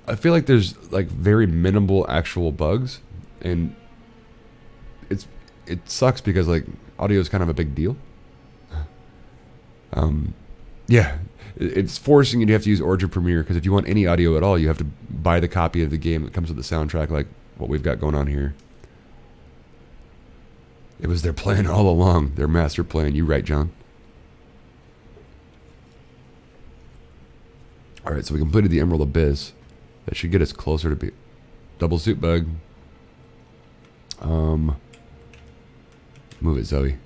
I feel like there's like very minimal actual bugs, and it sucks because like audio is kind of a big deal. Yeah, it's forcing you to have to use Origin Premiere, because if you want any audio at all, you have to buy the copy of the game that comes with the soundtrack, like what we've got going on here. It was their plan all along, their master plan. You right, John? Alright, so we completed the Emerald Abyss. That should get us closer to be double suit bug. Move it, Zoe.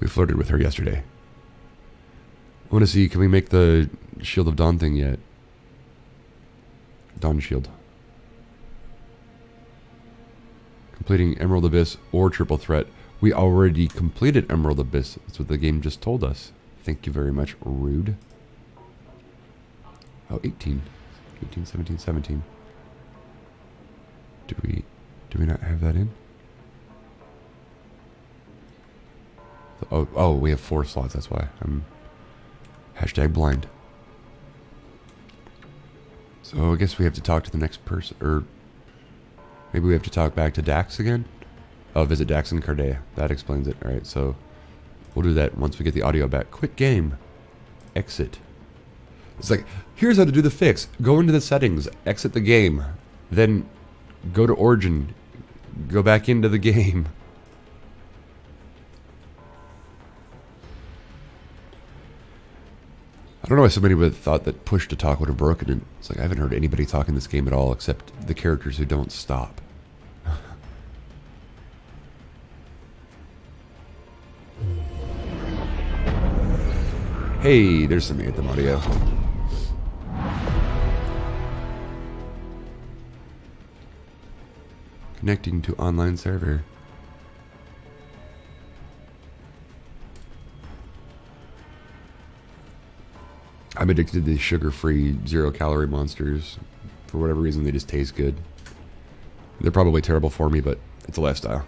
We flirted with her yesterday. I want to see, can we make the Shield of Dawn thing yet? Dawn Shield. Completing Emerald Abyss or Triple Threat. We already completed Emerald Abyss. That's what the game just told us. Thank you very much, rude. Oh, 18. 18, 17, 17. Do we not have that in? Oh, we have 4 slots, that's why. I'm hashtag blind. So I guess we have to talk to the next person, or maybe we have to talk back to Dax again? Oh, visit Dax and Cardea. That explains it. Alright, so we'll do that once we get the audio back. Quit game. Exit. It's like, here's how to do the fix. Go into the settings, exit the game, then go to Origin, go back into the game. I don't know why so many would have thought that push to talk would have broken it. It's like, I haven't heard anybody talk in this game at all except the characters who don't stop. Hey, there's some Anthem audio. Connecting to online server. I'm addicted to these sugar-free, zero-calorie monsters. For whatever reason, they just taste good. They're probably terrible for me, but it's a lifestyle.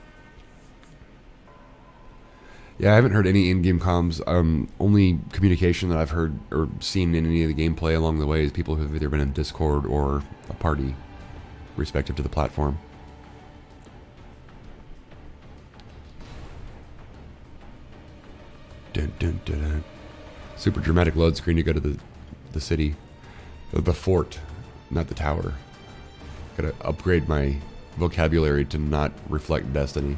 Yeah, I haven't heard any in-game comms. Only communication that I've heard or seen in any of the gameplay along the way is people who've either been in Discord or a party, respective to the platform. dun, dun, dun. Super dramatic load screen to go to the city. The fort, not the tower. Gotta upgrade my vocabulary to not reflect Destiny.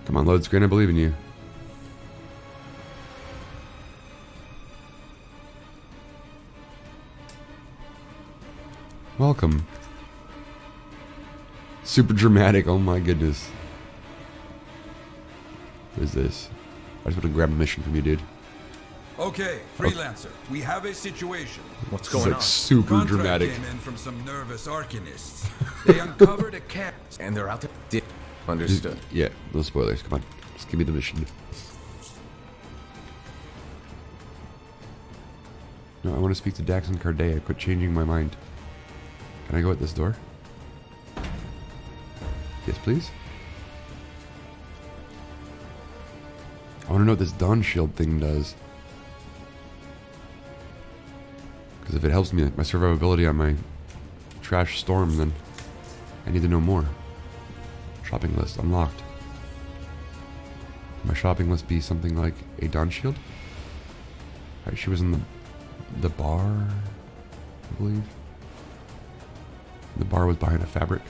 Come on, load screen, I believe in you. Welcome. Super dramatic, oh my goodness. What is this? I just want to grab a mission from you, dude. Okay, Freelancer, we have a situation. What's This is going like on? super Contract dramatic. came in from some nervous arcanists. They uncovered a cat. And they're out there. Understood. Yeah, no spoilers. Come on, just give me the mission. No, I want to speak to Dax and Cardea. Quit changing my mind. Can I go at this door? Yes, please. I want to know what this Dawn Shield thing does. Because if it helps me, my survivability on my trash storm, then I need to know more. Shopping list unlocked. My shopping list be something like a Dawn Shield? Alright, she was in the bar, I believe. The bar was behind a fabric.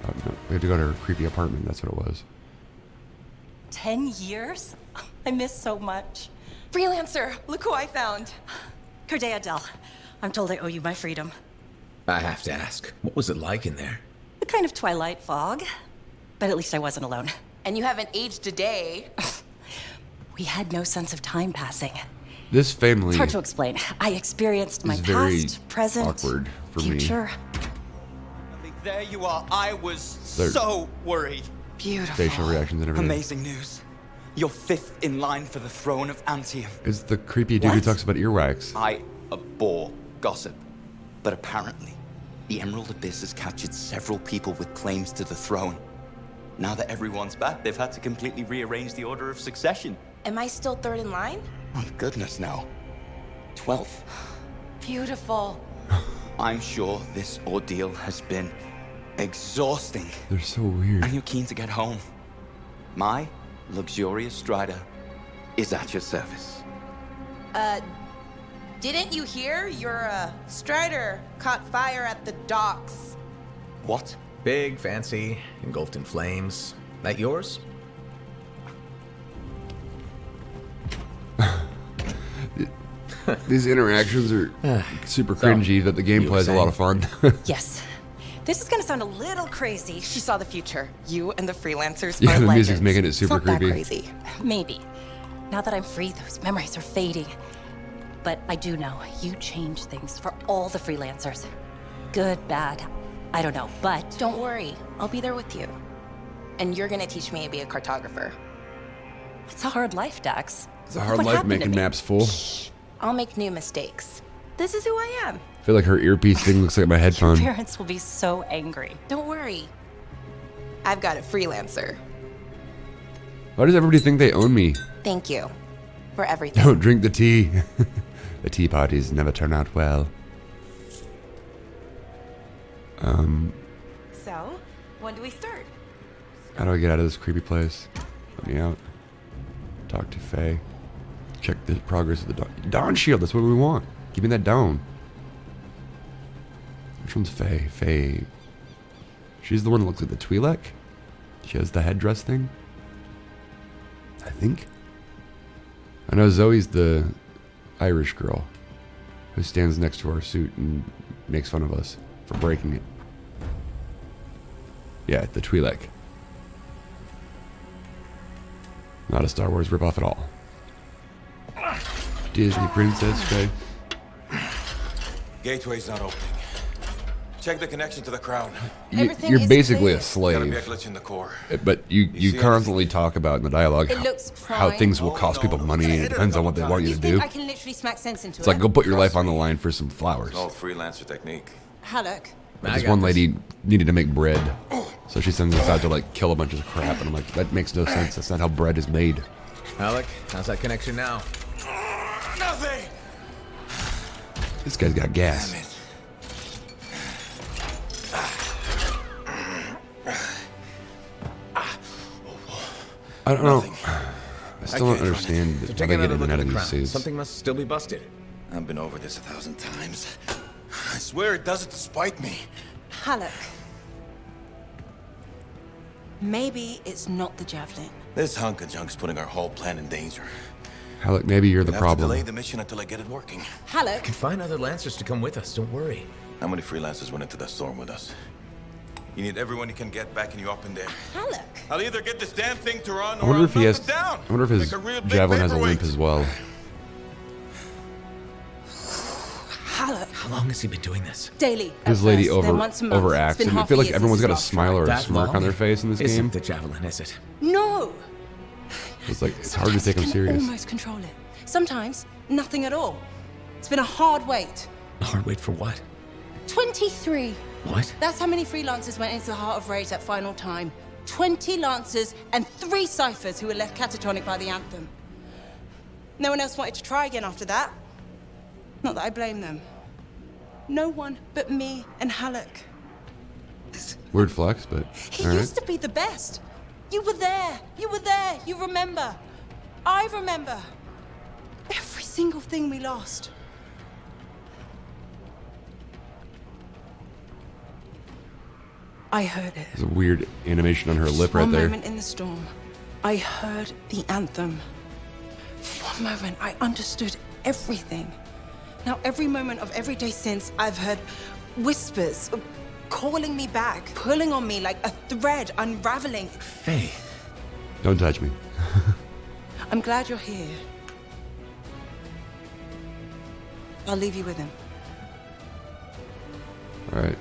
Oh, no, we had to go to her creepy apartment, that's what it was. 10 years? I miss so much. Freelancer, look who I found. Cardea Del. I'm told I owe you my freedom. I have to ask, what was it like in there? A kind of twilight fog. But at least I wasn't alone. And you haven't aged a day. We had no sense of time passing. This family It's hard to explain. I experienced my is very past, present, awkward for me. future. There you are. I was They're- so worried. Beautiful. Facial reactions and everything. Amazing news. You're 5th in line for the throne of Anthem. It's the creepy dude who What? talks about earwax. I abhor gossip. But apparently, the Emerald Abyss has captured several people with claims to the throne. Now that everyone's back, they've had to completely rearrange the order of succession. Am I still third in line? Oh, goodness, no. 12th. Beautiful. I'm sure this ordeal has been exhausting. They're so weird. And you're keen to get home. My luxurious strider is at your service. Didn't you hear? Your, Strider caught fire at the docks. What? Big, fancy, engulfed in flames. That yours? These interactions are super cringy, but the gameplay is a lot of fun. Yes. This is gonna sound a little crazy. She saw the future. You and the freelancers Yeah, are the music's legends. making it It's super not that creepy. crazy. Maybe. Now that I'm free, those memories are fading. But I do know you change things for all the freelancers. Good, bad, I don't know, but Don't worry. I'll be there with you. And you're gonna teach me to be a cartographer. it's a hard life, Dax. It's a hard What life happened to making me? maps full. I'll make new mistakes. This is who I am. I feel like her earpiece thing looks like my headphone. Parents will be so angry. Don't worry. I've got a freelancer. Why does everybody think they own me? Thank you for everything. Don't drink the tea. The tea parties never turn out well. So, when do we start? How do I get out of this creepy place? Let me out. Talk to Faye. Check the progress of the Dawn Shield. That's what we want. Give me that down. Which one's Faye? Faye. She's the one that looks like the Twi'lek. She has the headdress thing. I think. I know Zoe's the Irish girl who stands next to our suit and makes fun of us for breaking it. Yeah, the Twi'lek. Not a Star Wars ripoff at all. Disney princess, Faye. Gateway's not opening. Check the connection to the crown. You're basically a Gotta be a slave. glitch in the core. But you constantly talk about in the dialogue It looks how fine. things will cost people money, and it depends on what they want you to do. I can literally smack sense into It's like, go put your life on the line for some flowers. Old freelancer technique. Halleck. But this one lady needed to make bread. So she sends us out to like kill a bunch of crap, and I'm like, that makes no sense. That's not how bread is made. Alec, how's that connection now? Nothing! This guy's got gas. Damn it. I don't know. I still don't understand how Take they get another in look and out at of the these crown. suits. Something must still be busted. I've been over this 1,000 times. I swear it does it to spite me. Halleck. Maybe it's not the Javelin. This hunk of junk's putting our whole plan in danger. Halleck, maybe you're the We'll have to delay problem. the mission until I get it working. Halleck. I can find other Lancers to come with us, don't worry. How many freelancers went into that storm with us? You need everyone you can get backing you up in there. Halleck. I'll either get this damn thing to run I or wonder I'll if he melt has. it down. I wonder if his Like a real big javelin has a paperweight. limp as well. Halleck. How long has he been doing this? Daily. This at lady first, then once a month. overacts, It's been and I half feel a like year everyone's since got a his last smile or a That smirk on long? their face in this Isn't game. the Javelin, is it? No. It's like it's hard to take him I can serious. almost control it. Sometimes, nothing at all. It's been a hard wait. A hard wait for what? 23. What? That's how many freelancers went into the heart of rage that final time. 20 Lancers and 3 Ciphers who were left catatonic by the Anthem. No one else wanted to try again after that. Not that I blame them. No one but me and Halleck. Weird flex, but He all right. used to be the best. You were there. You were there. You remember. I remember. Every single thing we lost. I heard it. There's a weird animation on her lip right One there. moment in the storm, I heard the anthem. For one moment, I understood everything. Now, every moment of every day since, I've heard whispers calling me back, pulling on me like a thread unraveling. Faye. Don't touch me. I'm glad you're here. I'll leave you with him. All right,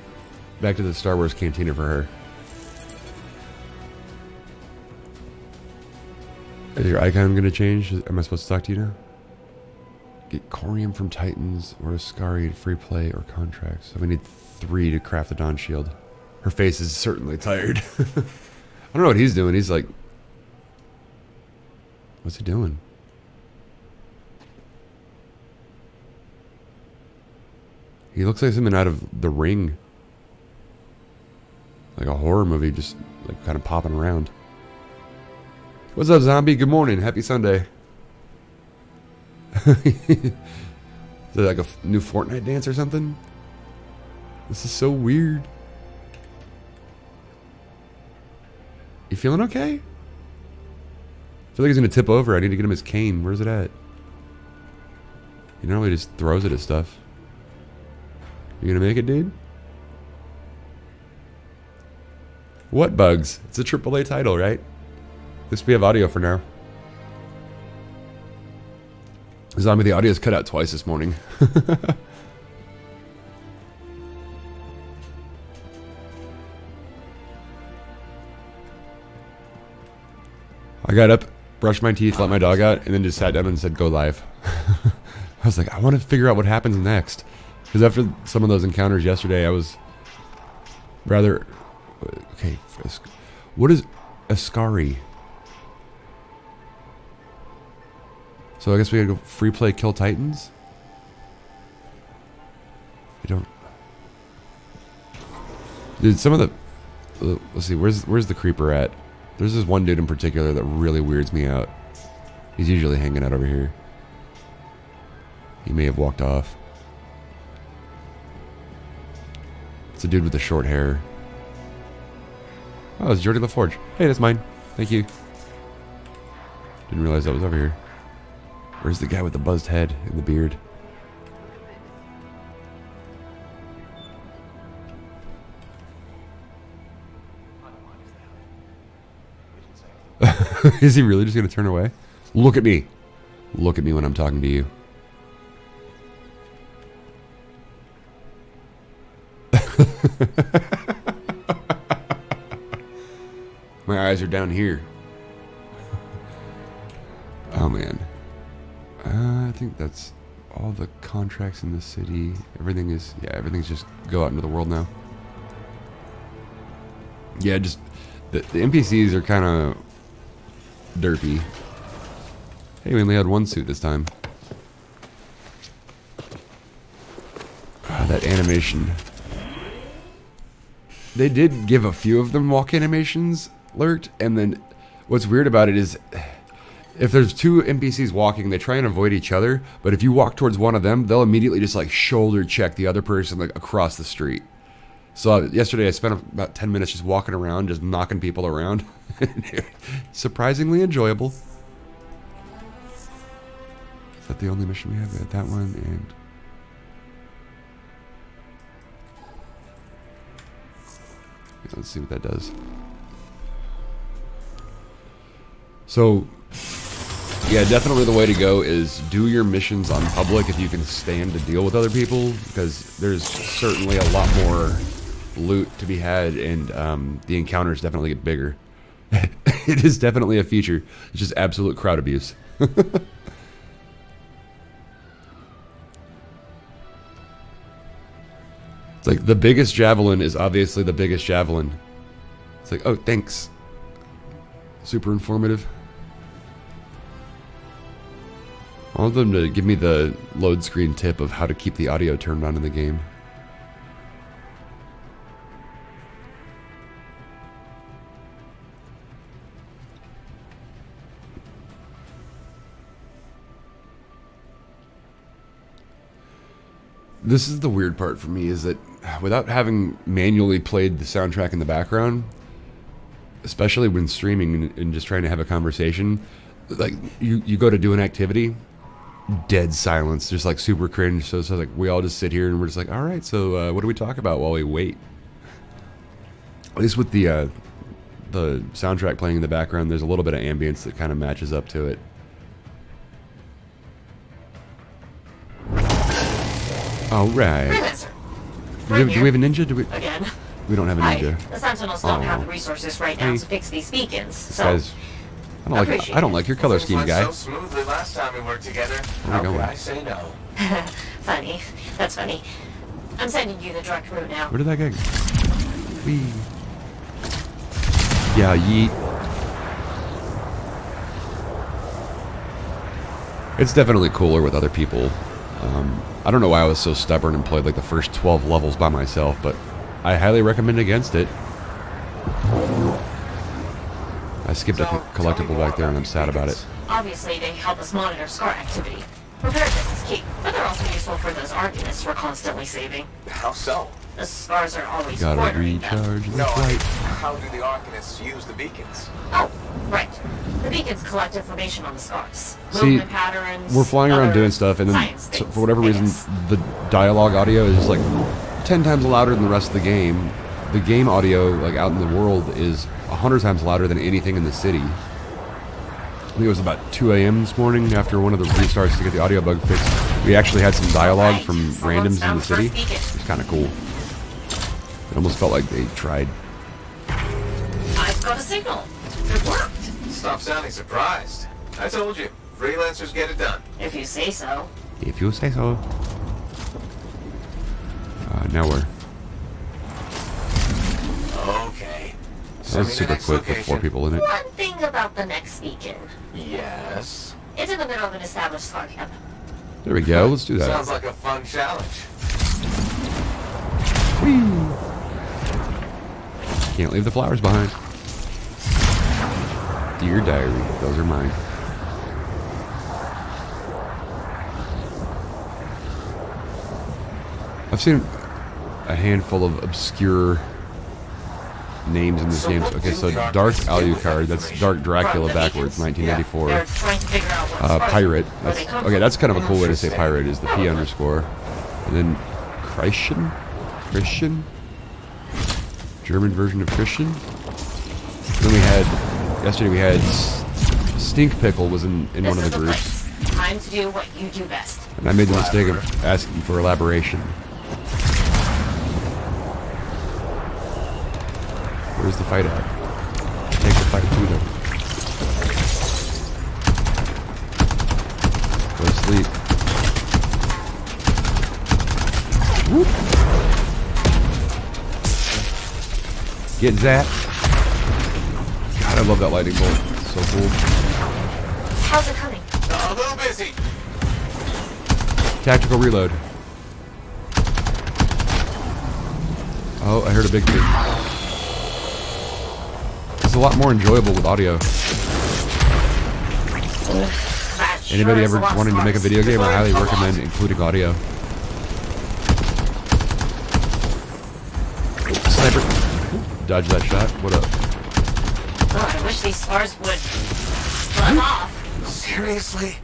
back to the Star Wars cantina for her. Is your icon going to change? Am I supposed to talk to you now? Get Corium from Titans or Ascari free play or contracts. So we need 3 to craft the Dawn Shield. Her face is certainly tired. I don't know what he's doing. He's like, what's he doing? He looks like something out of The Ring. Like a horror movie, just like kind of popping around. What's up, zombie? Good morning. Happy Sunday. Is it like a new Fortnite dance or something? This is so weird. You feeling okay? I feel like he's gonna tip over. I need to get him his cane. Where's it at? He normally just throws it at stuff. You gonna make it, dude? What bugs? It's a AAA title, right? At least we have audio for now. Zombie, the audio's cut out twice this morning. I got up, brushed my teeth, let my dog out, and then just sat down and said, go live. I was like, I want to figure out what happens next. Because after some of those encounters yesterday, I was rather... Okay, what is Ascari? So I guess we gotta go free play Kill Titans? I don't... Dude, some of the... let's see, where's the creeper at? There's this one dude in particular that really weirds me out. He's usually hanging out over here. He may have walked off. It's a dude with the short hair. Oh, it's Jordy LaForge. Hey, that's mine. Thank you. Didn't realize that was over here. Where's the guy with the buzzed head and the beard? Is he really just going to turn away? Look at me. Look at me when I'm talking to you. My eyes are down here. Oh man. I think that's all the contracts in the city. Everything is, yeah, everything's just go out into the world now. Yeah, just the NPCs are kind of derpy. Hey, we only had one suit this time. That animation. They did give a few of them walk animations lurked, and then what's weird about it is if there's two NPCs walking, they try and avoid each other, but if you walk towards one of them, they'll immediately just like shoulder check the other person like across the street. So yesterday I spent about 10 minutes just walking around, just knocking people around. Surprisingly enjoyable. Is that the only mission we have? We had that one and... yeah, let's see what that does. So, yeah, definitely the way to go is do your missions on public if you can stand to deal with other people, because there's certainly a lot more loot to be had, and the encounters definitely get bigger. It is definitely a feature. It's just absolute crowd abuse. It's like the biggest javelin is obviously the biggest javelin. It's like, oh, thanks. Super informative. I want them to give me the load screen tip of how to keep the audio turned on in the game. This is the weird part for me, is that without having manually played the soundtrack in the background, especially when streaming and just trying to have a conversation, like you go to do an activity, dead silence, just like super cringe. So like we all just sit here and we're just like, all right, so what do we talk about while we wait? At least with the soundtrack playing in the background, there's a little bit of ambience that kind of matches up to it. All right. Do we have a ninja? Again. We don't have a ninja. The Sentinels don't have the resources right now to fix these beacons. So guys, I don't like your color scheme, guy. So smoothly last time we worked together. Where are we going? I say no? Funny. That's funny. I'm sending you the direct route now. Where did that guy go? Whee. Yeah, yeet. It's definitely cooler with other people. I don't know why I was so stubborn and played like the first 12 levels by myself, but I highly recommend against it. I skipped a collectible back there and I'm sad about it. Obviously, they help us monitor scar activity. Preparedness is key, but they're also useful for those arguments we're constantly saving. How so? The scars are always Gotta monitoring recharge them. the flight. How do the Arcanists use the beacons? Oh, right. The beacons collect information on the scars. See, Movement patterns, we're flying around doing stuff, and then for whatever reason, the dialogue audio is just like 10 times louder than the rest of the game. The game audio, like out in the world, is 100 times louder than anything in the city. I think it was about 2 a.m. this morning after one of the restarts to get the audio bug fixed. We actually had some dialogue from randoms in the city. It was kind of cool. It almost felt like they tried. I've got a signal. It worked. Stop sounding surprised. I told you, freelancers get it done. If you say so. If you say so. Now we're... Okay. That was super quick with 4 people in it. One thing about the next beacon. Yes? It's in the middle of an established scar camp. There we go, let's do that. Sounds like a fun challenge. Whee! Can't leave the flowers behind. Dear diary, those are mine. I've seen a handful of obscure names in this game. Okay, so Dark Alucard, that's Dark Dracula backwards, 1994. Pirate, that's, okay, that's kind of a cool way to say pirate, is the P underscore. And then Christian? German version of Christian. Then we had, yesterday we had Stink Pickle was in one of the groups. Time to do what you do best. And I made the mistake of asking for elaboration. Where's the fight at? Take the fight to them. Go to sleep. Whoop. Get zapped. God, I love that lightning bolt. It's so cool. How's it coming? A little busy. Tactical reload. Oh, I heard a big thing. It's a lot more enjoyable with audio. Anybody ever wanting to make a video game, I highly recommend including audio. Sniper. Dodge that shot. What up? Oh, I wish these scars would run off. Seriously?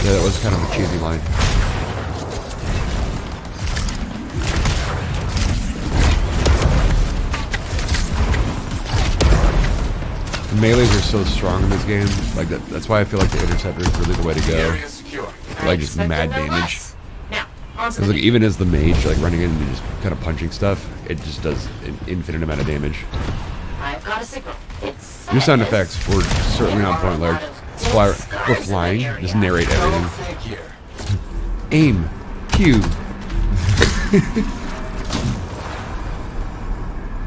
Yeah, that was kind of a cheesy line. Melees are so strong in this game. Like that's why I feel like the Interceptor is really the way to go. Like just mad damage. Because like even as the mage, like running in and just kind of punching stuff, it just does an infinite amount of damage. I've got a signal. It's Your sound effects were certainly on point, Larry. We're flying. Just narrate everything. Aim. Q.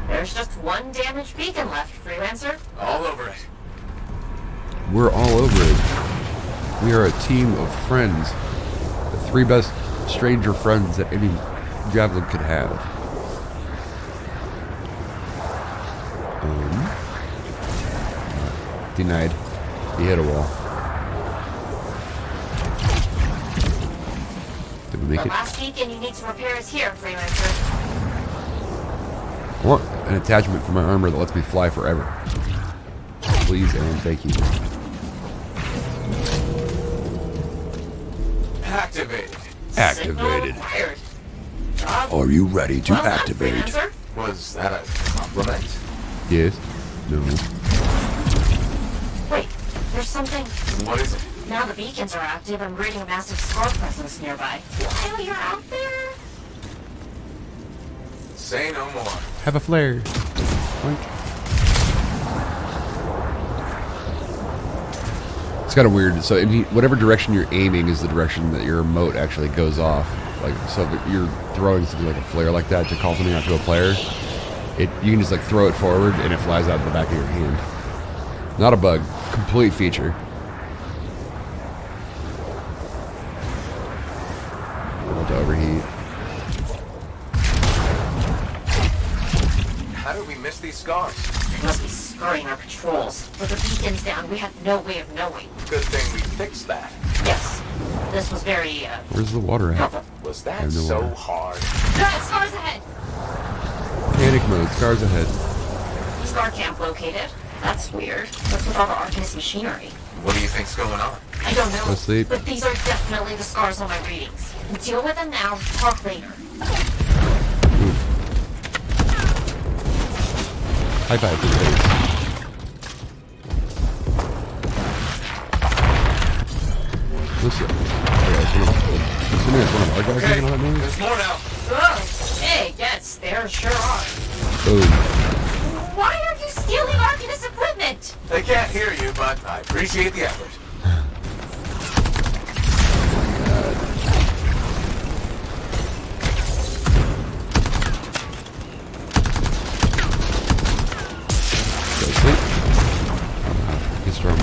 There's just one damaged beacon left, Freelancer. All over it. We're all over it. We are a team of friends. The 3 best stranger friends that any Javelin could have. Denied. He hit a wall. Did we make The it? last beacon you need to repair is here, Freelancer. I want an attachment for my armor that lets me fly forever. Please and thank you. Activated. Activated. Acquired. Are you ready to Well done, activate? Freelancer. Was that a compliment? Yes. No. Wait, there's something. What is it? Now the beacons are active, I'm reading a massive scar presence nearby. While you're out there? Say no more. Have a flare. Oink. It's kind of weird. So, whatever direction you're aiming is the direction that your emote actually goes off. Like, so if you're throwing something like a flare like that to call something out to a player, you can just like throw it forward and it flies out of the back of your hand. Not a bug, complete feature. About to overheat. How did we miss these scars? They must be scurrying our patrols. With the beacons down, we had no way of knowing. Good thing we fixed that. Yes. This was very, Where's the water at? Was I that have no so water. hard? Scars ahead! Panic mode, scars ahead. Scar camp located. That's weird. What's with all the Arcanist machinery? What do you think's going on? I don't know. Go sleep. But these are definitely the scars on my readings. Deal with them now, talk later. High five for the face. Listen. Assuming that's one of our guys making all that noise? There's more now. Oh, hey, yes, there sure are. Boom. Why are you stealing Arcanist equipment? They can't hear you, but I appreciate the effort. Go to sleep. Get strong.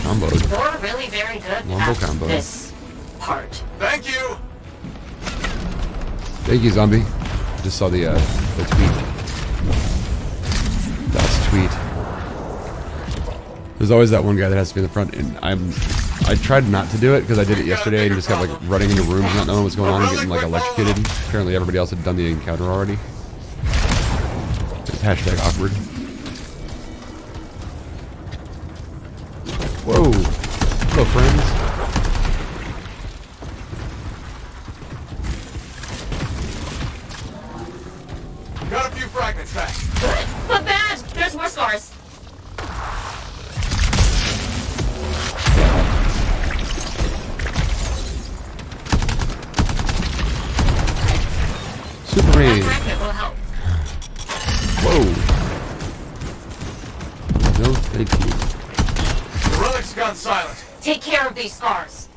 Comboed. You're really very good Wombo at combo. this part. Thank you. Thank you, zombie. Just saw the tweet. That's tweet. There's always that one guy that has to be in the front, and I tried not to do it because I did it yesterday and just kept like running into rooms, not knowing what's going on, and getting like electrocuted. Apparently, everybody else had done the encounter already. It's hashtag awkward. Whoa! Hello, friends. Got a few fragments back. Good, but bad. There's more scars. Super That raid. fragment will help. Whoa. No, thank you. The relic's gone silent. Take care of these scars.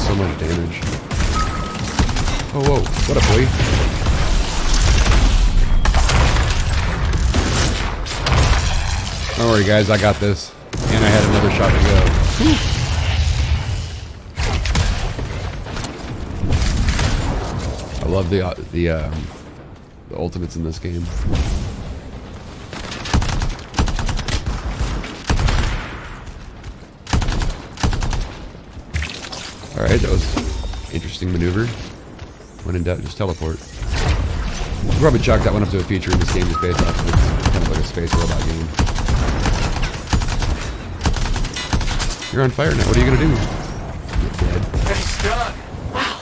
so much damage. Oh, whoa. What up, boy? Don't worry, guys. I got this. And I had another shot to go. I love the ultimates in this game. Alright, that was interesting maneuver. When in doubt, just teleport. We'll probably chalk that one up to a feature in this game just based off of it's kind of like a space robot game. You're on fire now. What are you gonna do? Get dead. Nice done. Wow,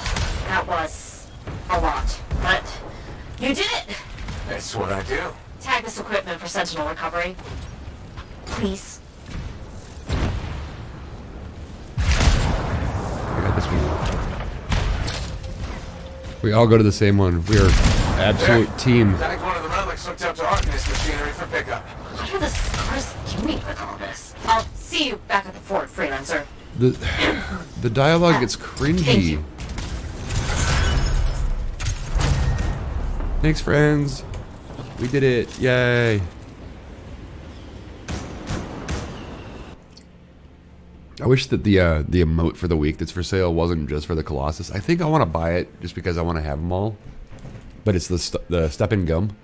that was a lot, but you did it. That's what I do. Tag this equipment for Sentinel recovery, please. I got this one. We all go to the same one. We are absolute team. Tag one of the relics hooked up to Arcanist machinery for pickup. What are the scars doing with all this? I'll see you back at the fort, freelancer. The dialogue gets cringy. Thanks, friends. We did it. Yay. I wish that the emote for the week that's for sale wasn't just for the Colossus. I think I want to buy it just because I want to have them all. But it's the step in gum.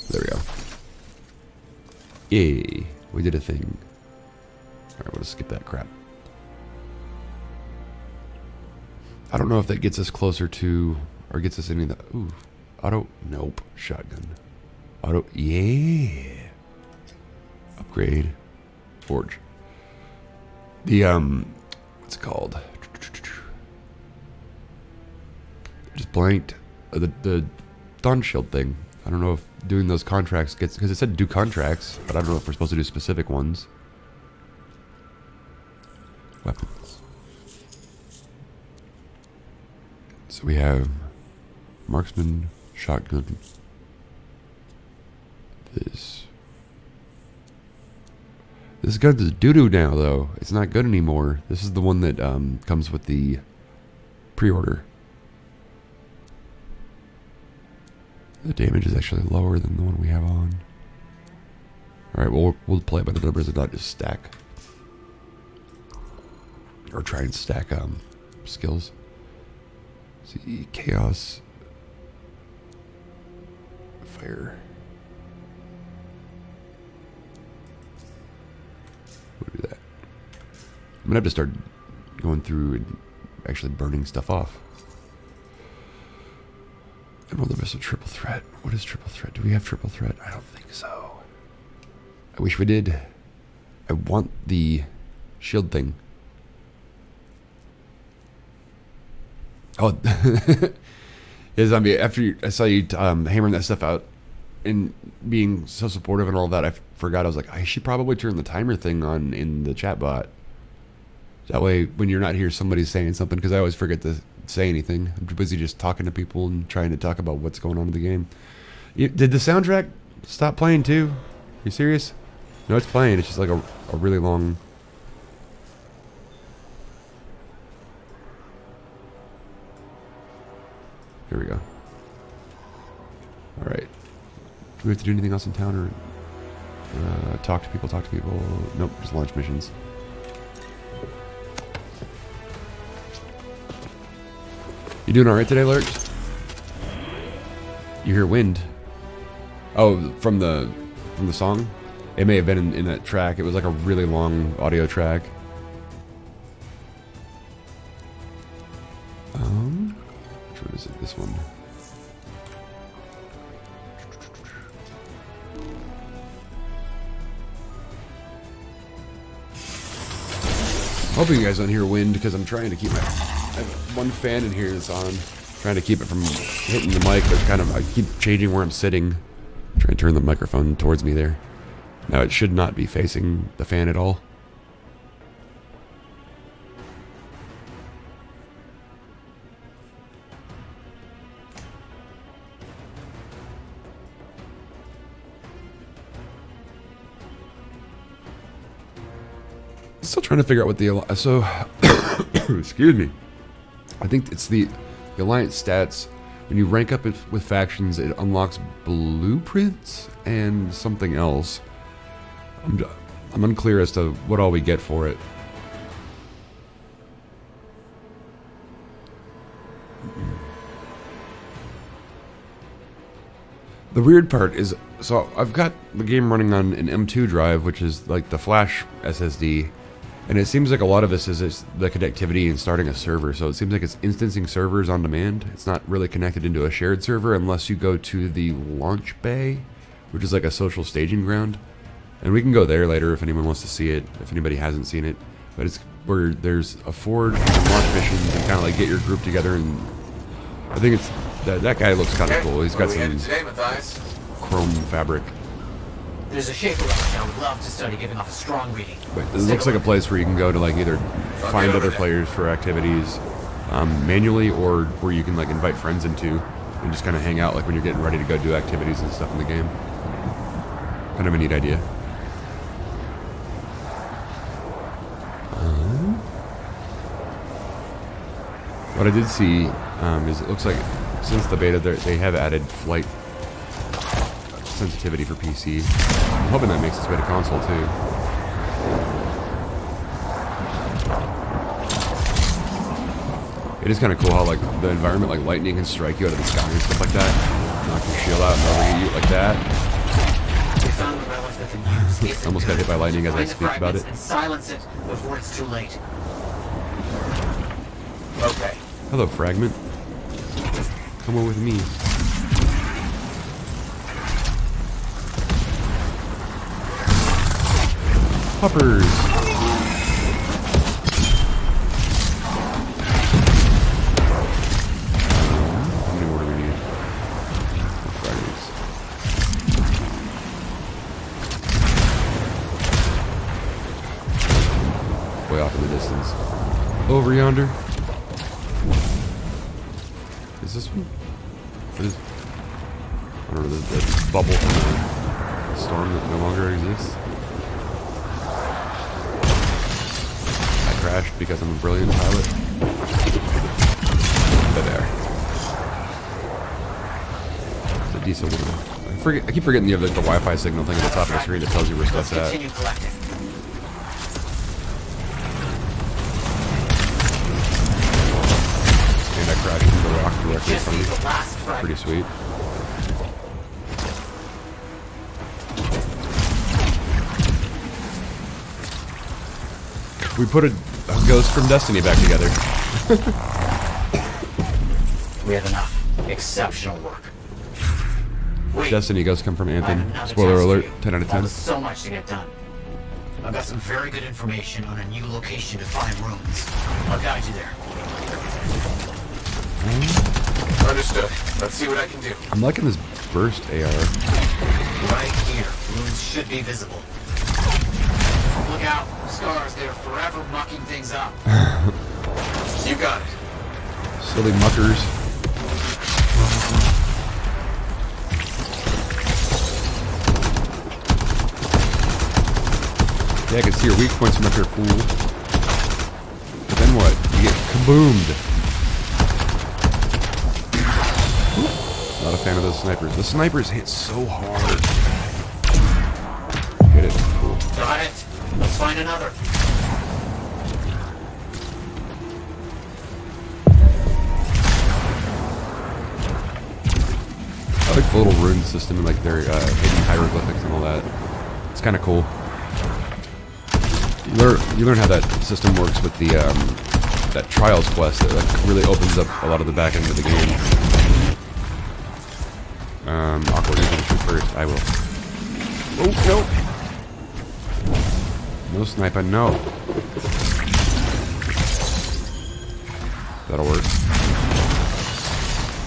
There we go. Yay. We did a thing. Alright, we'll just skip that crap. I don't know if that gets us closer to, or gets us any of the, ooh, auto, nope, shotgun. Auto, yeah. Upgrade. Forge. The, what's it called? Just blanked. The Dawn Shield thing. I don't know if doing those contracts gets, because it said do contracts, but I don't know if we're supposed to do specific ones. Weapons. So we have marksman, shotgun. This gun is doo-doo now, though. It's not good anymore. This is the one that comes with the pre-order. The damage is actually lower than the one we have on. Alright, well, we'll play by the numbers and not just stack. Or try and stack skills. See, chaos. Fire. We'll do that. I'm gonna have to start going through and actually burning stuff off. Emerald Abyss, triple threat. What is triple threat? Do we have triple threat? I don't think so. I wish we did. I want the shield thing. Oh, yeah, Zombie. After I saw you hammering that stuff out and being so supportive and all that, I forgot. I was like, I should probably turn the timer thing on in the chat bot. That way, when you're not here, somebody's saying something. Because I always forget to say anything. I'm too busy just talking to people and trying to talk about what's going on in the game. Did the soundtrack stop playing too? You serious? No, it's playing. It's just like a really long. Here we go. All right. Do we have to do anything else in town, or talk to people? Talk to people. Nope, just launch missions. You doing all right today, Lurch? You hear wind? Oh, from the song? It may have been in that track. It was like a really long audio track. Which one is it? This one. Hoping you guys don't hear wind because I'm trying to keep I have one fan in here that's on. Trying to keep it from hitting the mic, but I keep changing where I'm sitting. Trying to turn the microphone towards me there. Now it should not be facing the fan at all. Still trying to figure out what the excuse me. I think it's the Alliance stats. When you rank up with factions, it unlocks blueprints and something else. I'm unclear as to what all we get for it. The weird part is, so I've got the game running on an M2 drive, which is like the flash SSD, and it seems like a lot of this is the connectivity and starting a server, so it seems like it's instancing servers on demand. It's not really connected into a shared server unless you go to the launch bay, which is like a social staging ground. And we can go there later if anyone wants to see it, if anybody hasn't seen it. But it's where there's a forge and launch missions and kind of like get your group together, and I think it's that guy looks kind of cool. He's got some chrome fabric. There's a shape around. I would love to study giving off a strong reading. But it looks like a place where you can go to like either find other players for activities manually, or where you can like invite friends into and just kind of hang out like when you're getting ready to go do activities and stuff in the game. Kind of a neat idea. What I did see is it looks like since the beta they have added flight sensitivity for PC. I'm hoping that makes its way to console too. It is kind of cool how like the environment, like lightning can strike you out of the sky and stuff like that. Knock your shield out and overheat you like that. Almost got hit by lightning as I speak about it. And silence it before it's too late. Okay. Hello, Fragment. Come on with me. Hoppers. How many more do we need? Fragments. Way off in the distance. Over yonder. Is this one? What is? I don't know. The bubble from the storm that no longer exists. I crashed because I'm a brilliant pilot. But there. It's a diesel one. I keep forgetting you have like the Wi-Fi signal thing at the top of the screen that tells you where stuff's at. Continue collecting. And I crashed into the rock directly in front of me. Pretty sweet. We put a ghost from Destiny back together. We had enough. Exceptional work. Wait. Destiny ghosts come from Anthem. Spoiler alert, 10 out of 10. There's so much to get done. I've got some very good information on a new location to find ruins. I'll guide you there. Understood. Let's see what I can do. I'm liking this burst AR. Right here. Ruins should be visible. Look out. Scars, they're forever mucking things up. You got it. Silly muckers. Yeah, I can see your weak points from up here, fool. But then what? You get kaboomed. Not a fan of those snipers. The snipers hit so hard. Get it? Cool. Got it. Let's find another. I like the little rune system and like their hidden hieroglyphics and all that. It's kind of cool. You learn how that system works with the that Trials quest that like really opens up a lot of the back end of the game. Awkward is gonna shoot first. I will. Oh no! No sniper, no. That'll work.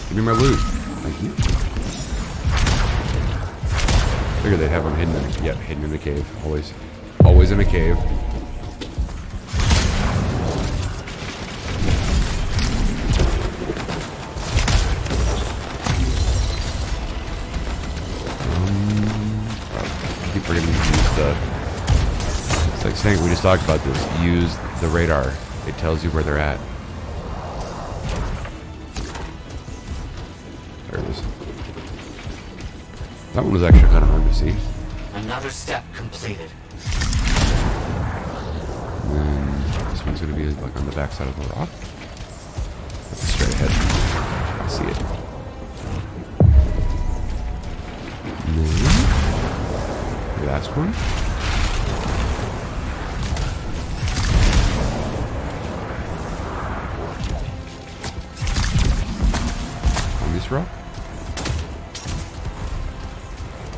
Give me my loot. Thank you. Figured they'd have them hidden. Yep, hidden in a cave. Always in a cave. I keep forgetting to use the like saying, we just talked about this. Use the radar. It tells you where they're at. There it is. That one was actually kind of hard to see. Another step completed. And then this one's going to be like on the back side of the rock. That's straight ahead. I see it. And then the last one. On this rock.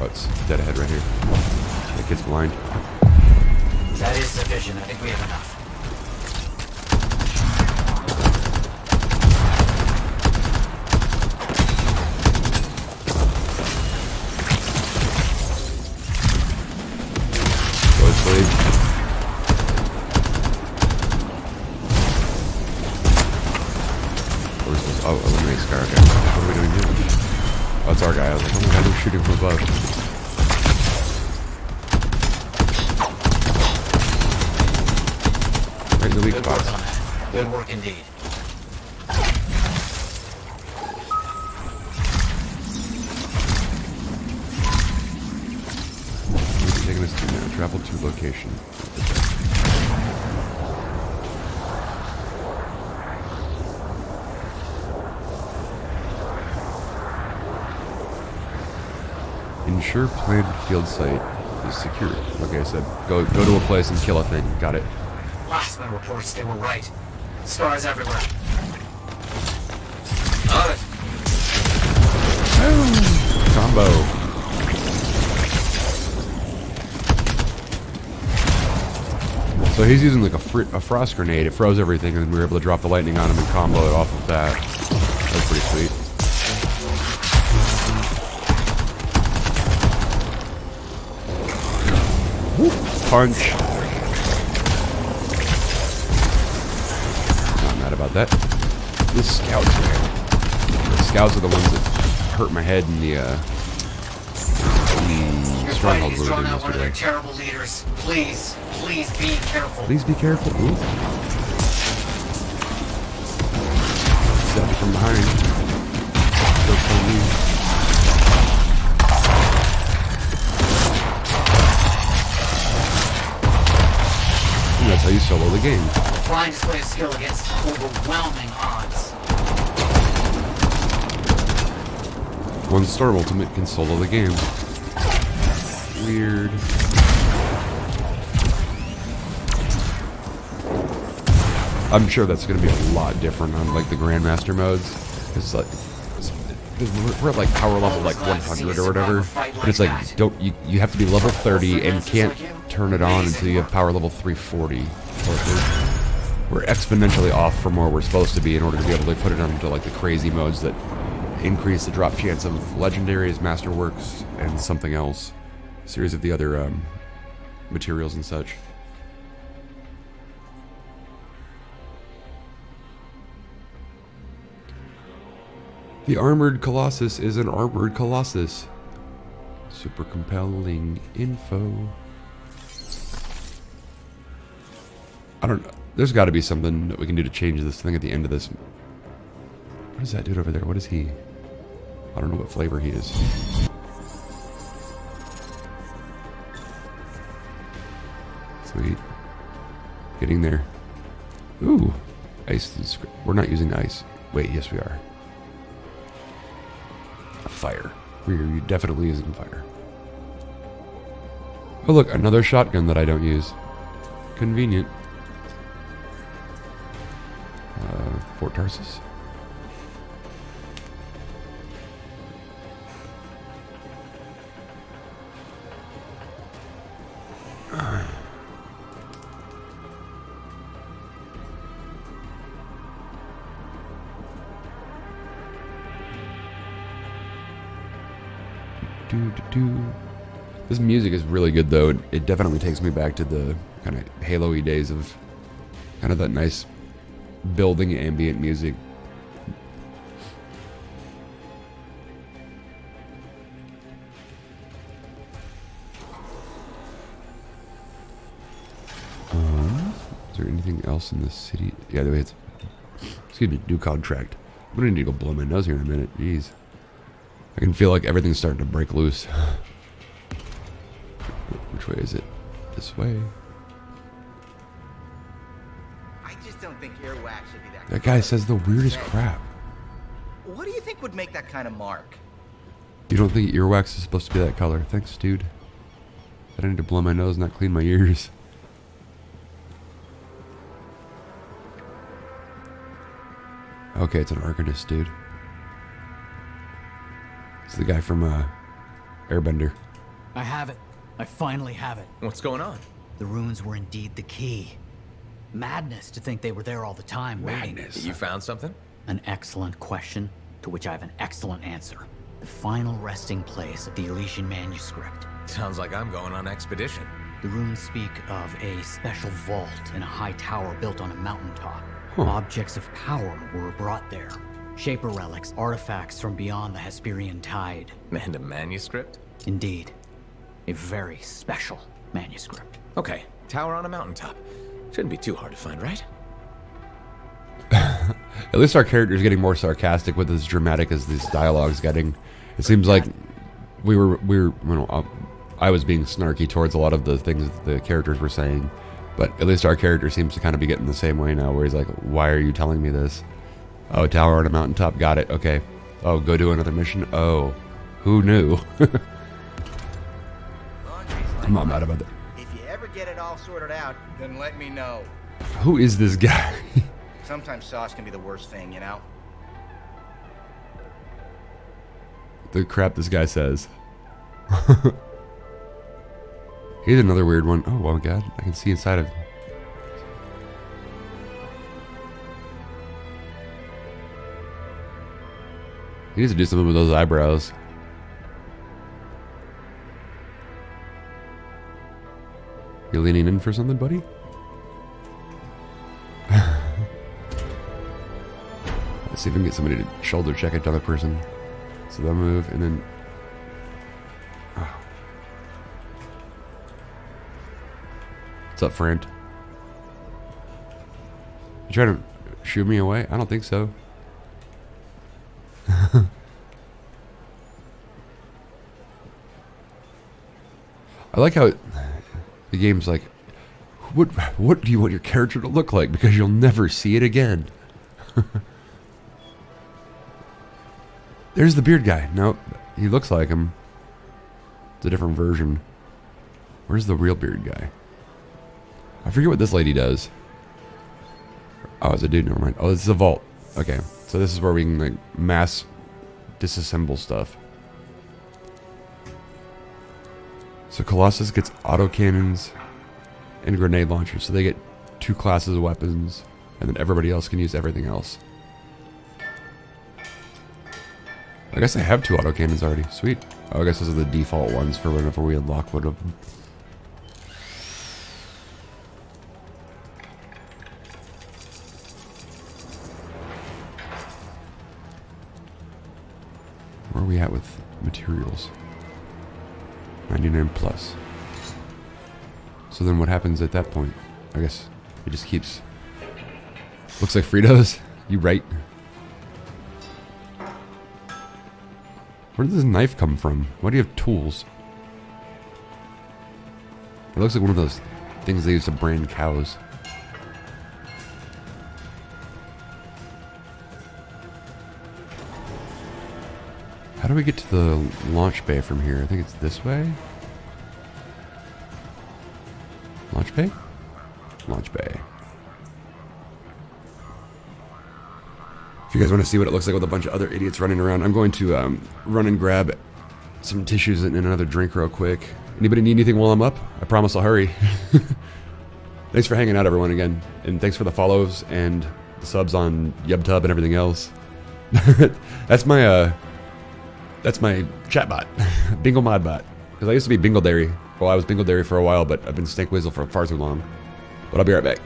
Oh, it's dead ahead right here. That kid's blind. That is sufficient. I think we have enough. Go slave. Where's this? Oh, eliminate Scar. Okay. What are we doing here? Oh, it's our guy. I was like, oh my god, they're shooting from above. Right in the weak spot. Good work indeed. It's taking us to now. Travel to location. Ensure planned field site is secure. Okay, so go to a place and kill a thing. Got it. Last reports they were right. Scars everywhere. Got it. Combo. So he's using like a frost grenade. It froze everything, and we were able to drop the lightning on him and combo it off of that. That's pretty sweet. Woo. Punch. Not mad about that. The scouts, man. The scouts are the ones that hurt my head in the stronghold we were doing one of their yesterday. terrible leaders. Please be careful. Please be careful. Ooh. Step from behind. Go from you. And that's how you solo the game. Fine display of skill against overwhelming odds. One Storm Ultimate can solo the game. Weird. I'm sure that's going to be a lot different on like the Grandmaster modes. It's like we're at like power level like 100 or whatever. But it's like you have to be level 30 and can't turn it on until you have power level 340. We're exponentially off from where we're supposed to be in order to be able to put it onto like the crazy modes that increase the drop chance of legendaries, masterworks, and something else. A series of the other materials and such. The Armored Colossus is an Armored Colossus. Super compelling info. I don't know. There's got to be something that we can do to change this thing at the end of this. What is that dude over there? What is he? I don't know what flavor he is. Sweet. Getting there. Ooh. Ice. We're not using ice. Wait, yes we are. Fire. We're definitely using fire. Oh look, another shotgun that I don't use. Convenient. Fort Tarsus. This music is really good though. It definitely takes me back to the kind of Halo-y days of kind of that nice building ambient music. Is there anything else in the city? Yeah, the way it's... Excuse me, new contract. I'm gonna need to go blow my nose here in a minute. Jeez. I can feel like everything's starting to break loose. Which way is it? This way. I just don't think earwax should be that. That guy says the weirdest crap. What do you think would make that kind of mark? You don't think earwax is supposed to be that color? Thanks, dude. I need to blow my nose, not clean my ears. Okay, it's an Arcanist, dude. It's the guy from Airbender. I have it. I finally have it. What's going on? The runes were indeed the key. Madness to think they were there all the time. Madness. You found something? An excellent question, to which I have an excellent answer. The final resting place of the Elysian manuscript. Sounds like I'm going on expedition. The runes speak of a special vault in a high tower built on a mountaintop. Huh. Objects of power were brought there. Shaper relics, artifacts from beyond the Hesperian tide. And a manuscript? Indeed. A very special manuscript. Okay, tower on a mountaintop. Shouldn't be too hard to find, right? At least our character's getting more sarcastic with as dramatic as these dialogue's getting. It seems like we were you know, I was being snarky towards a lot of the things that the characters were saying, but at least our character seems to kind of be getting the same way now, where he's like, why are you telling me this? Oh, tower on a mountaintop, got it, okay. Oh, go do another mission? Oh, who knew? I'm not mad about that. If you ever get it all sorted out, then let me know. Who is this guy? Sometimes sauce can be the worst thing, you know? The crap this guy says. Here's another weird one. Oh, well, God, I can see inside of... He needs to do something with those eyebrows. You leaning in for something, buddy? Let's see if we can get somebody to shoulder check another person. So they'll move, and then... Oh. What's up, friend? You trying to shoo me away? I don't think so. I like how the game's like, what do you want your character to look like? Because you'll never see it again. There's the beard guy. No, he looks like him. It's a different version. Where's the real beard guy? I forget what this lady does. Oh, it's a dude. Never mind. Oh, this is a vault. Okay, so this is where we can like mass disassemble stuff. So Colossus gets autocannons and grenade launchers, so they get 2 classes of weapons, and then everybody else can use everything else. I guess I have 2 autocannons already. Sweet. Oh, I guess those are the default ones for whenever we unlock one of them. Where are we at with materials? 99 plus. So then what happens at that point? I guess it just keeps... Looks like Fritos. You right. Where did this knife come from? Why do you have tools? It looks like one of those things they use to brand cows. How do we get to the launch bay from here? I think it's this way? Launch bay? Launch bay. If you guys want to see what it looks like with a bunch of other idiots running around, I'm going to run and grab some tissues and another drink real quick. Anybody need anything while I'm up? I promise I'll hurry. Thanks for hanging out, everyone, again. And thanks for the follows and the subs on YubTub and everything else. That's my chatbot, Bingo Modbot. Because I used to be Bingledary. Well, I was Bingledary for a while, but I've been Snake Weasel for far too long. But I'll be right back.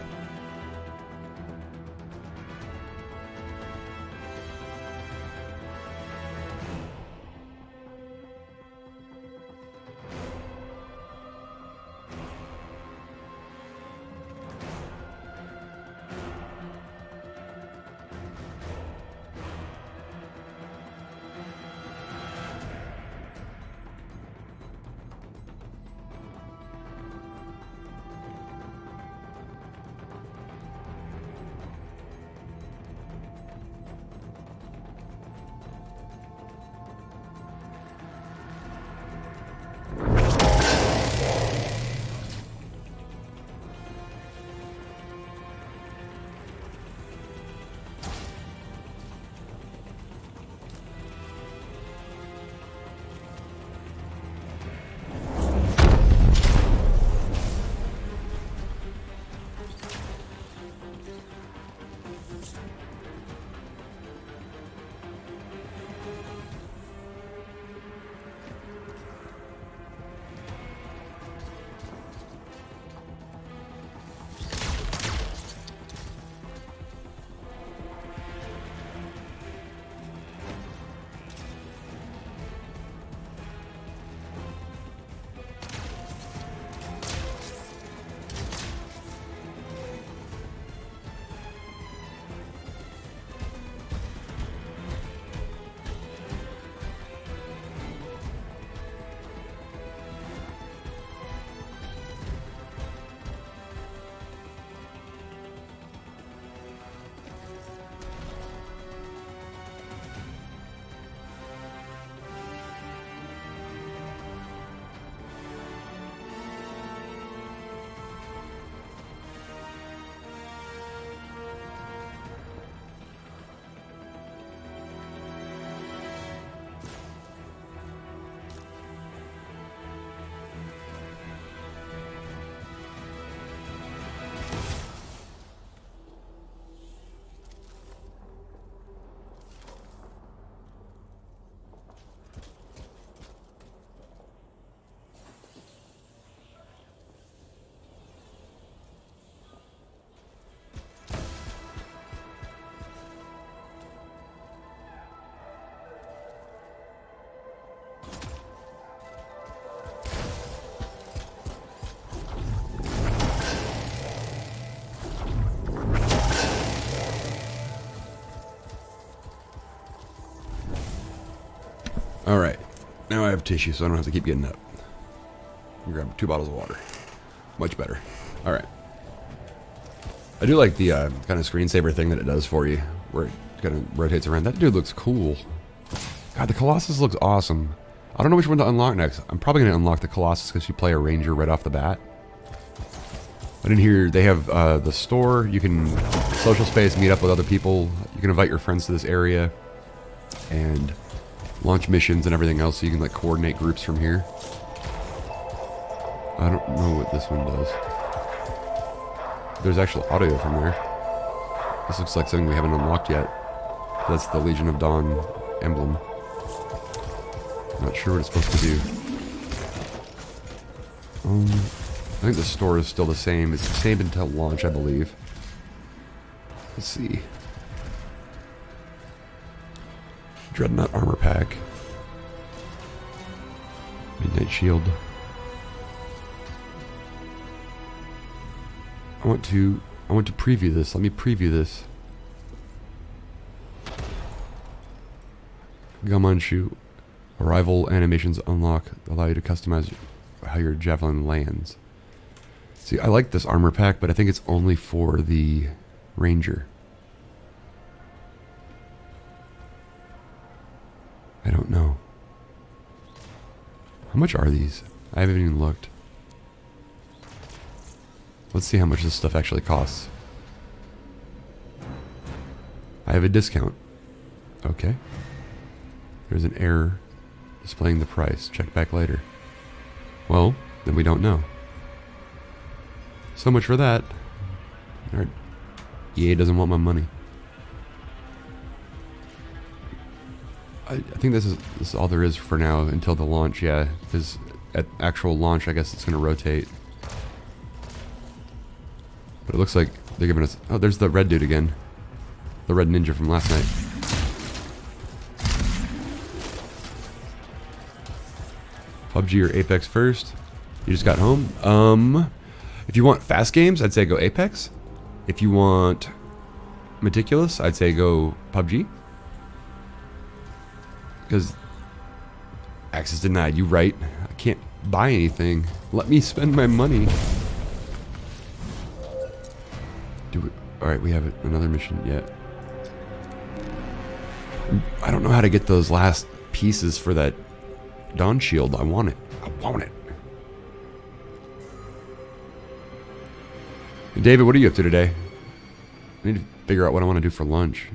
Alright. Now I have tissue, so I don't have to keep getting up. Grab 2 bottles of water. Much better. Alright. I do like the kind of screensaver thing that it does for you, where it kind of rotates around. That dude looks cool. God, the Colossus looks awesome. I don't know which one to unlock next. I'm probably going to unlock the Colossus because you play a ranger right off the bat. But in here, they have the store. You can social space, meet up with other people. You can invite your friends to this area. And launch missions and everything else, so you can like coordinate groups from here. I don't know what this one does. There's actual audio from there. This looks like something we haven't unlocked yet. That's the Legion of Dawn emblem. Not sure what it's supposed to do. I think the store is still the same. It's the same until launch, I believe. Let's see. Dreadnought armor pack. Midnight shield. I want to preview this. Let me preview this. Gumanshu. Arrival animations unlock. Allow you to customize how your javelin lands. See, I like this armor pack, but I think it's only for the ranger. I don't know. How much are these? I haven't even looked. Let's see how much this stuff actually costs. I have a discount. Okay. There's an error displaying the price. Check back later. Well, then we don't know. So much for that. Alright. EA doesn't want my money. I think this is all there is for now until the launch, yeah. Because at actual launch, I guess it's going to rotate. But it looks like they're giving us... Oh, there's the red dude again. The red ninja from last night. PUBG or Apex first? You just got home? If you want fast games, I'd say go Apex. If you want meticulous, I'd say go PUBG. Because access denied. You right. I can't buy anything. Let me spend my money. Do it. Alright, we have another mission yet. I don't know how to get those last pieces for that Dawn shield. I want it. I want it. Hey, David, what are you up to today? I need to figure out what I want to do for lunch.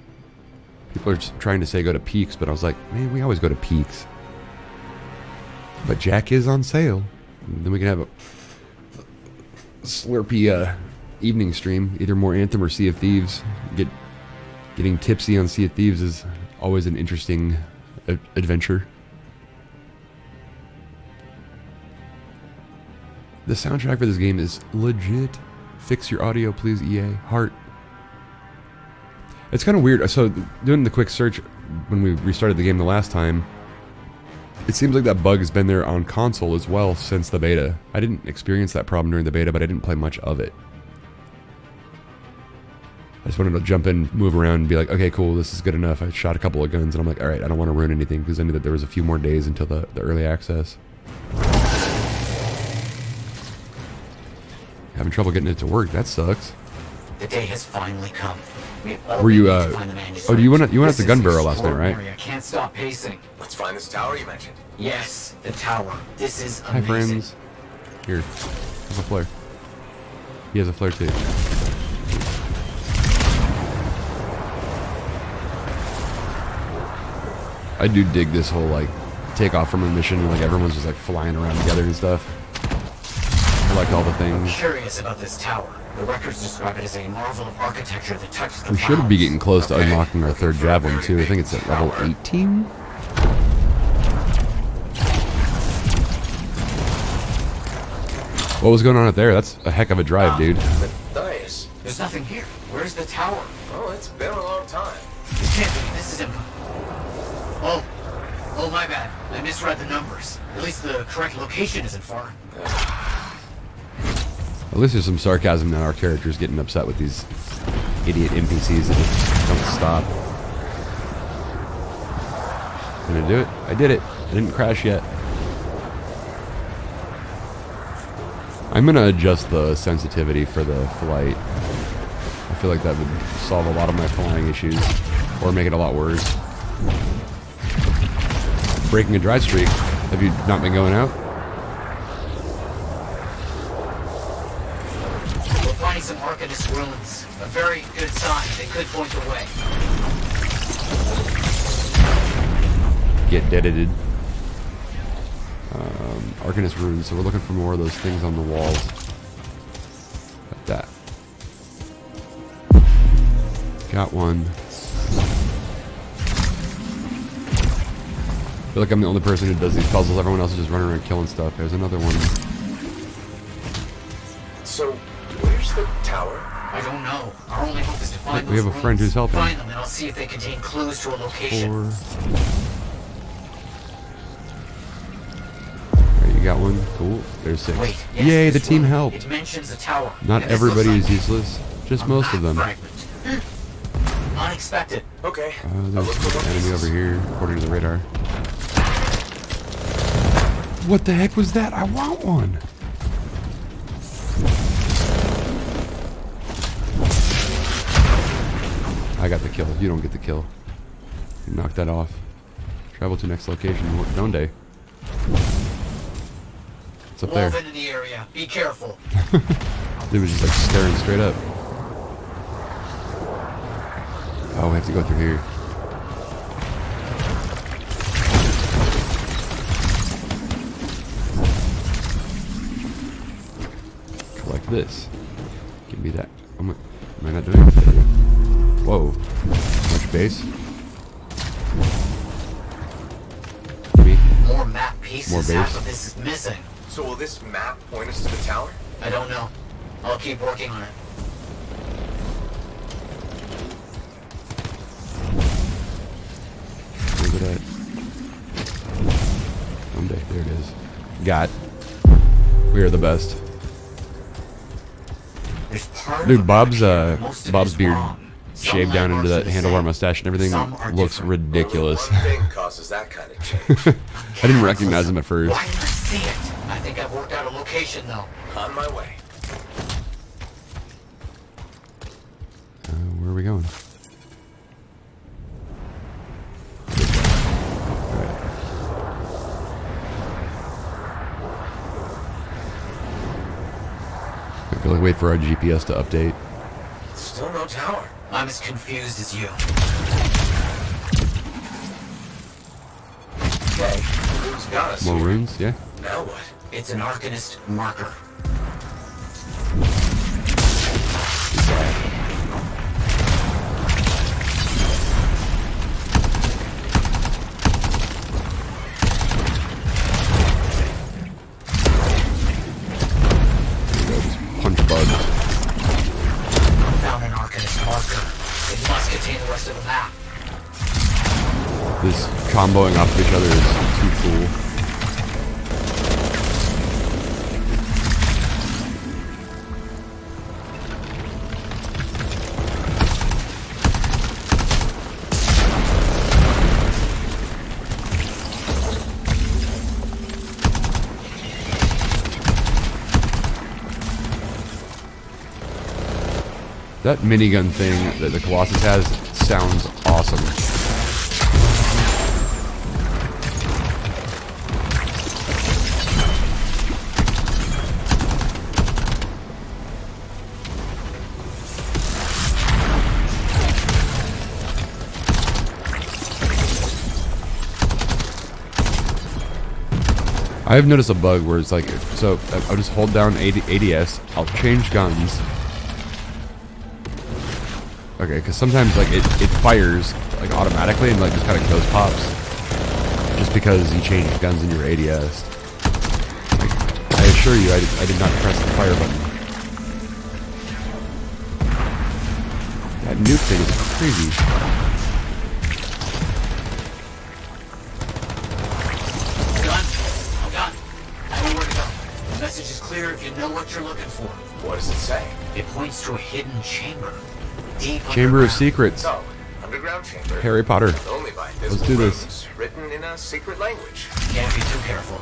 People are just trying to say go to Peaks, but I was like, man, we always go to Peaks. But Jack is on sale. And then we can have a slurpy evening stream. Either more Anthem or Sea of Thieves. Getting tipsy on Sea of Thieves is always an interesting adventure. The soundtrack for this game is legit. Fix your audio, please, EA. Heart. It's kind of weird. So, doing the quick search when we restarted the game the last time, it seems like that bug has been there on console as well since the beta. I didn't experience that problem during the beta, but I didn't play much of it. I just wanted to jump in, move around, and be like, okay, cool, this is good enough. I shot a couple of guns, and I'm like, alright, I don't want to ruin anything, because I knew that there was a few more days until the early access. Having trouble getting it to work. That sucks. The day has finally come. Were you oh, you went at the gun barrel last night, right? I can't stop pacing. Let's find this tower you mentioned. Yes, the tower. This is amazing. Hi, friends. Here, have a flare. He has a flare too. I do dig this whole like take off from a mission and like everyone's just like flying around together and stuff. I like all the things. I'm curious about this tower. The records describe it as a marvel of architecture that touches the We should be getting close to unlocking our third javelin too. I think it's at level 18. What was going on out there? That's a heck of a drive, dude. Nice. There's nothing here. Where's the tower? Oh, it's been a long time. This can't be. This is impossible. Oh, my bad. I misread the numbers. At least the correct location isn't far. At least there's some sarcasm now. Our character's getting upset with these idiot NPCs that just don't stop. Gonna do it. I did it. I didn't crash yet. I'm gonna adjust the sensitivity for the flight. I feel like that would solve a lot of my flying issues, or make it a lot worse. Breaking a dry streak. Have you not been going out? We're finding some Arcanist ruins. A very good sign. They could point the way. Get deaded. Arcanist runes, so we're looking for more of those things on the walls. Like that. Got one. I feel like I'm the only person who does these puzzles. Everyone else is just running around killing stuff. There's another one. So, where's the tower? I don't know. Our only hope is to find We have a friend who's helping. Find them and I'll see if they contain clues to a location. 4. Alright, you got one. Cool. There's 6. Wait, yes, yay, the this team room. helped. It mentions a tower. Not And this everybody looks is useless. Just most of them. Unexpected. Okay. There's an enemy over here, according to the radar. What the heck was that? I want one! I got the kill. You don't get the kill. You knocked that off. Travel to next location. Sunday. It's up there. Move into the area. Be careful. They was just like staring straight up. Oh, we have to go through here. Collect this. Give me that. Am I not doing it? There we go. Whoa. Much base. Me. More map pieces. More base. Half of this is missing. So will this map point us to the tower? I don't know. I'll keep working on it. Where's it at? Someday. There it is. Got. We are the best. Dude, Bob's beard shaved down into that handlebar mustache and everything looks ridiculous. One thing causes that kind of change. I didn't recognize him at first. Why didn't I see it? I think I've worked out a location though. On my way. Where are we going? I feel like wait for our GPS to update. Still no tower. I'm as confused as you. Okay, who's got us? More runes, yeah. Now what? It's an Arcanist marker. Punch bugs. Found an Arcanist marker. It must contain the rest of the map. This comboing off of each other is too cool. That minigun thing that the Colossus has sounds awesome. I've noticed a bug where it's like, so I'll just hold down ADS, I'll change guns. Okay, because sometimes like it fires like automatically and like just kind of ghost pops, just because you changed guns in your ADS. Like, I assure you, I did not press the fire button. That nuke thing is crazy. I'm done. I know where to go. The message is clear if you know what you're looking for. What does it say? It points to a hidden chamber. Deep Chamber of Secrets. So, underground chamber. Harry Potter. Only by Let's do this. runes, written in a secret language. Can't be too careful.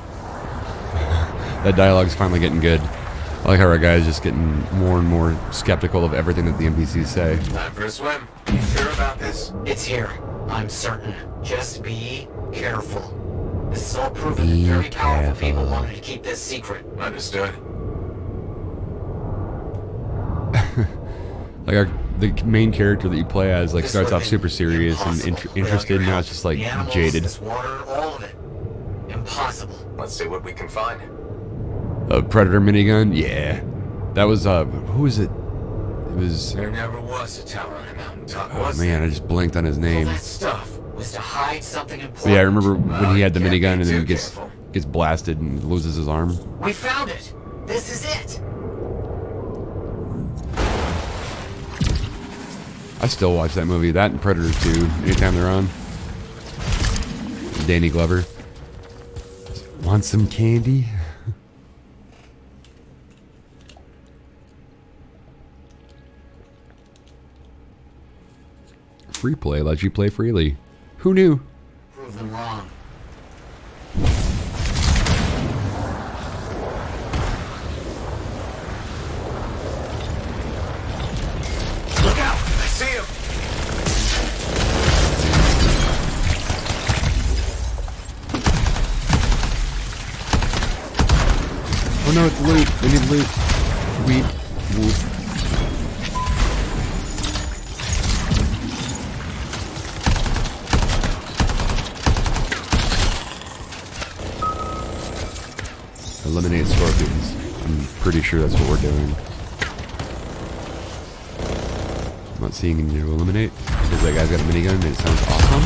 That dialogue's finally getting good. I like how our guys just getting more and more skeptical of everything that the NPCs say. Time for a swim. You sure about this? It's here. I'm certain. Just be careful. This is all proven that very powerful people wanted to keep this secret. Understood. Like the main character that you play as like starts off super serious and interested, and now it's just like jaded. This water, all of it. Impossible. Let's see what we can find. A Predator minigun? Yeah. That was, who was it? It was... There never was a tower on a mountaintop, Oh was man, I just blinked on his name. That stuff was to hide something important. But yeah, I remember when he had the minigun and then he gets blasted and loses his arm. We found it. This is it. I still watch that movie. That and Predator 2, anytime they're on. Danny Glover. Want some candy? Free play lets you play freely. Who knew? Prove them wrong. Look out! I see him! Oh no, it's loot. They need loot. Weed. Whoop. Eliminate scorpions. I'm pretty sure that's what we're doing. I'm not seeing any to eliminate because that guy's got a minigun and it sounds awesome.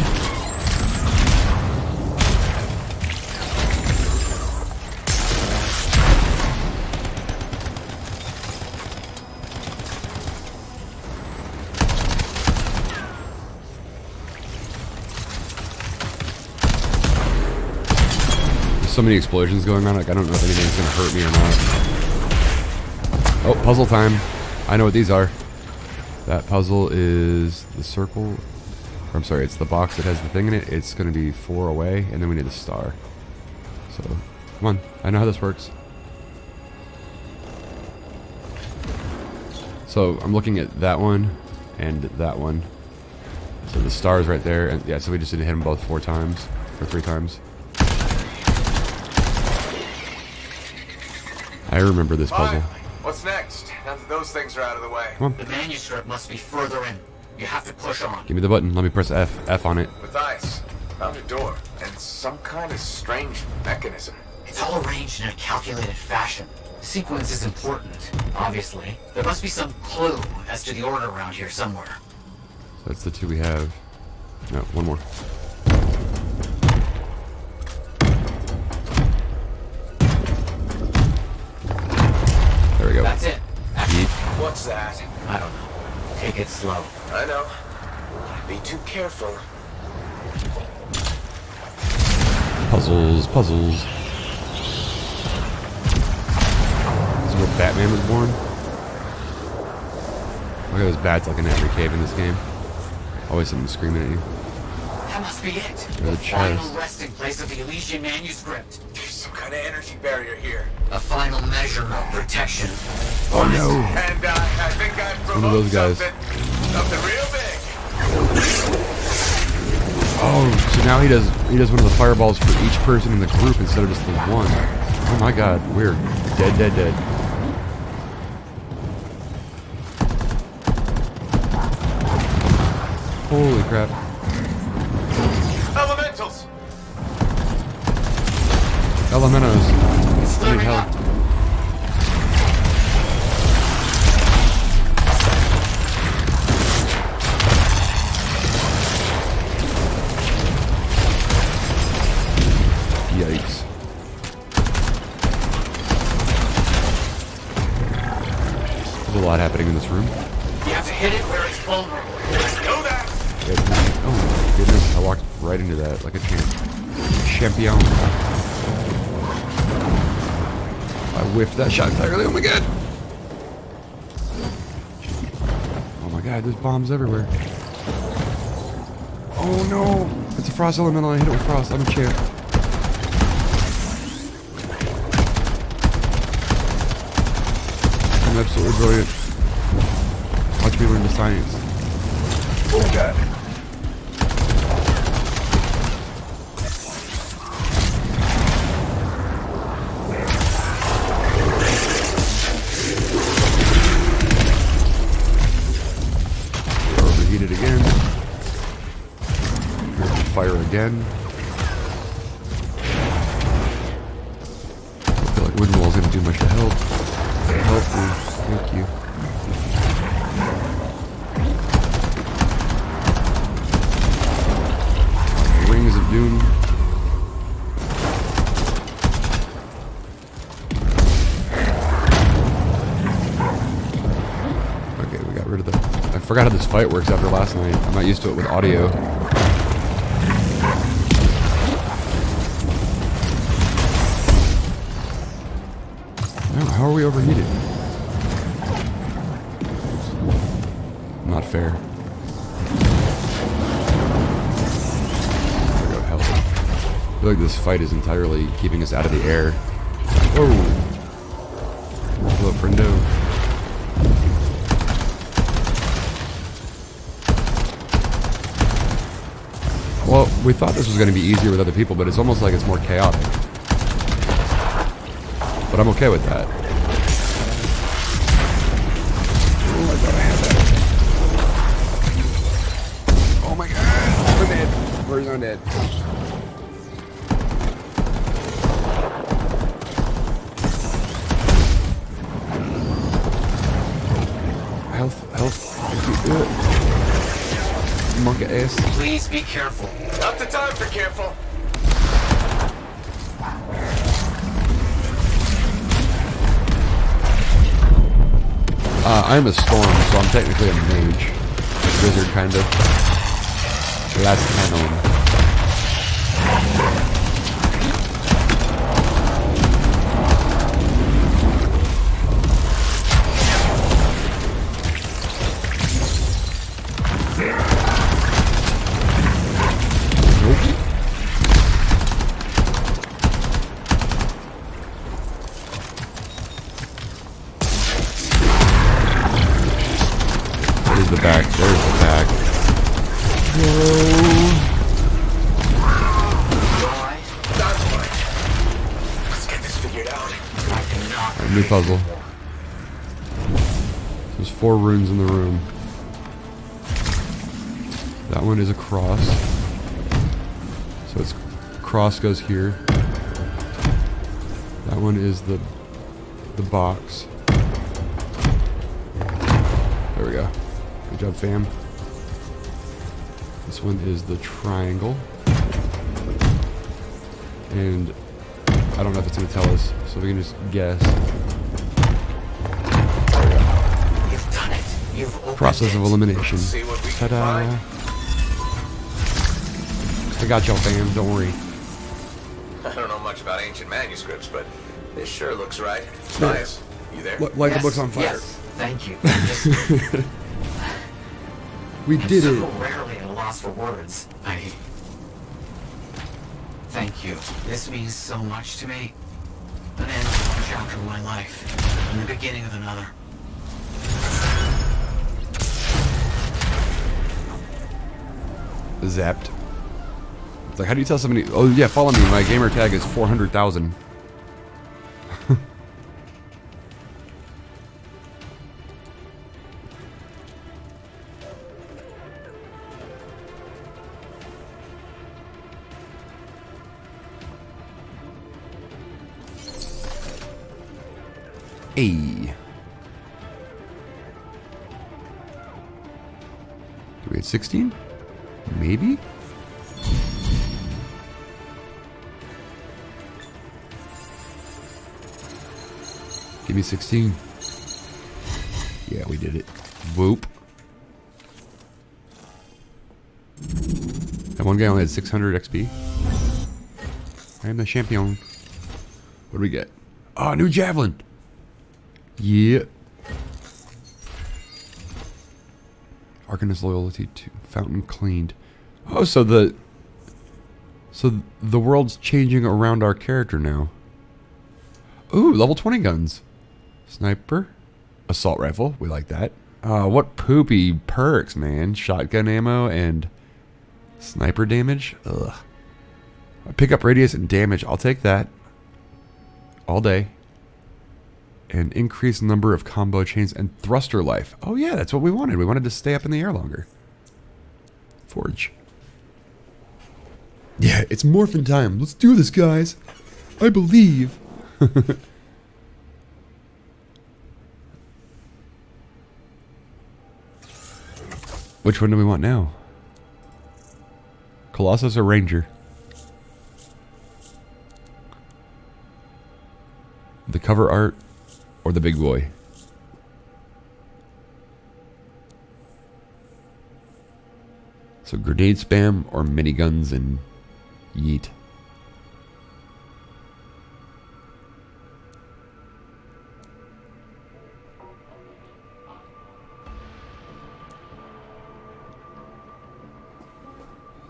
So many explosions going on, like I don't know if anything's gonna hurt me or not. Oh, puzzle time. I know what these are. That puzzle is the circle. Or, I'm sorry, it's the box that has the thing in it. It's gonna be 4 away, and then we need the star. So, come on. I know how this works. So, I'm looking at that one and that one. So the star is right there, and yeah, so we just need to hit them both 4 times, or 3 times. I remember this puzzle. What's next? Now that those things are out of the way. Come on. The manuscript must be further in. You have to push on. Give me the button. Let me press F. F on it. Matthias, found a door and some kind of strange mechanism. It's all arranged in a calculated fashion. Sequence is important, obviously. There must be some clue as to the order around here somewhere. So that's the 2 we have. No, 1 more. There we go. That's it. What's that? I don't know. Take it slow. I know. Be too careful. Puzzles, puzzles. This is where Batman was born. Look at those bats like in every cave in this game. Always something screaming at you. That must be it. Or the final chest. resting place of the Elysian manuscript. There's some kind of energy barrier here. A final measure of protection. Oh no! And I think I've One of those guys. something real big. Oh, so now he does one of the fireballs for each person in the group instead of just the one. Oh my god, we're dead, dead, dead. Holy crap. Elementals! Elementos. I need help. Yikes. There's a lot happening in this room. You have to hit it where it's vulnerable. Know that! Oh my goodness, I walked right into that like a champion. I whiffed that shot entirely. Oh my god! Oh my god, there's bombs everywhere. Oh no! It's a frost elemental. I hit it with frost. I'm a champ. I'm absolutely brilliant. Watch me learn the science. Oh god. Overheated again. Fire again. I feel like wind wall's gonna do much to help. Help me. Thank you. Rings of Doom. Okay, we got rid of the... I forgot how this fight works after last night. I'm not used to it with audio. How are we overheated? Not fair. There we go, health. I feel like this fight is entirely keeping us out of the air. Whoa! Hello, friendo. Well, we thought this was going to be easier with other people, but it's almost like it's more chaotic. But I'm okay with that. Oh, I thought I had that. Oh my god! We're dead. We're not dead. Health. Monkey ass. Please be careful. Not the time for careful. I'm a storm, so I'm technically a mage. Wizard, kind of. That's canon. There's the back. There's the back. Whoa. Let's get this figured out. Right, new puzzle. There's 4 runes in the room. That one is a cross. So it's cross goes here. That one is the box. There we go. Good job, fam. This one is the triangle. And I don't know if it's going to tell us, so we can just guess. You've done it. You've opened Process of elimination. See what we can Ta-da! I got y'all, fam. Don't worry. I don't know much about ancient manuscripts, but this sure looks right. Nice. You there? Like the book's on fire. Yes, thank you. We did I'm it. so rarely at a loss for words. Thank you. This means so much to me. An end to one chapter of my life, and the beginning of another. Zapped. It's like, how do you tell somebody? Oh yeah, follow me. My gamer tag is 400,000. Hey. Do we have 16? Maybe? Give me 16. Yeah, we did it. Whoop. That one guy only had 600 XP. I am the champion. What do we get? Oh, new Javelin. Yeah. Arcanist loyalty to fountain cleaned. Oh, so the world's changing around our character now. Ooh, level 20 guns. Sniper. Assault rifle. We like that. What poopy perks, man. Shotgun ammo and sniper damage. Ugh. Pickup radius and damage. I'll take that. All day. And increased number of combo chains and thruster life. Oh yeah, that's what we wanted. We wanted to stay up in the air longer. Forge. Yeah, it's morphin' time. Let's do this, guys. I believe. Which one do we want now? Colossus or Ranger? The cover art or the big boy? So grenade spam or miniguns and yeet.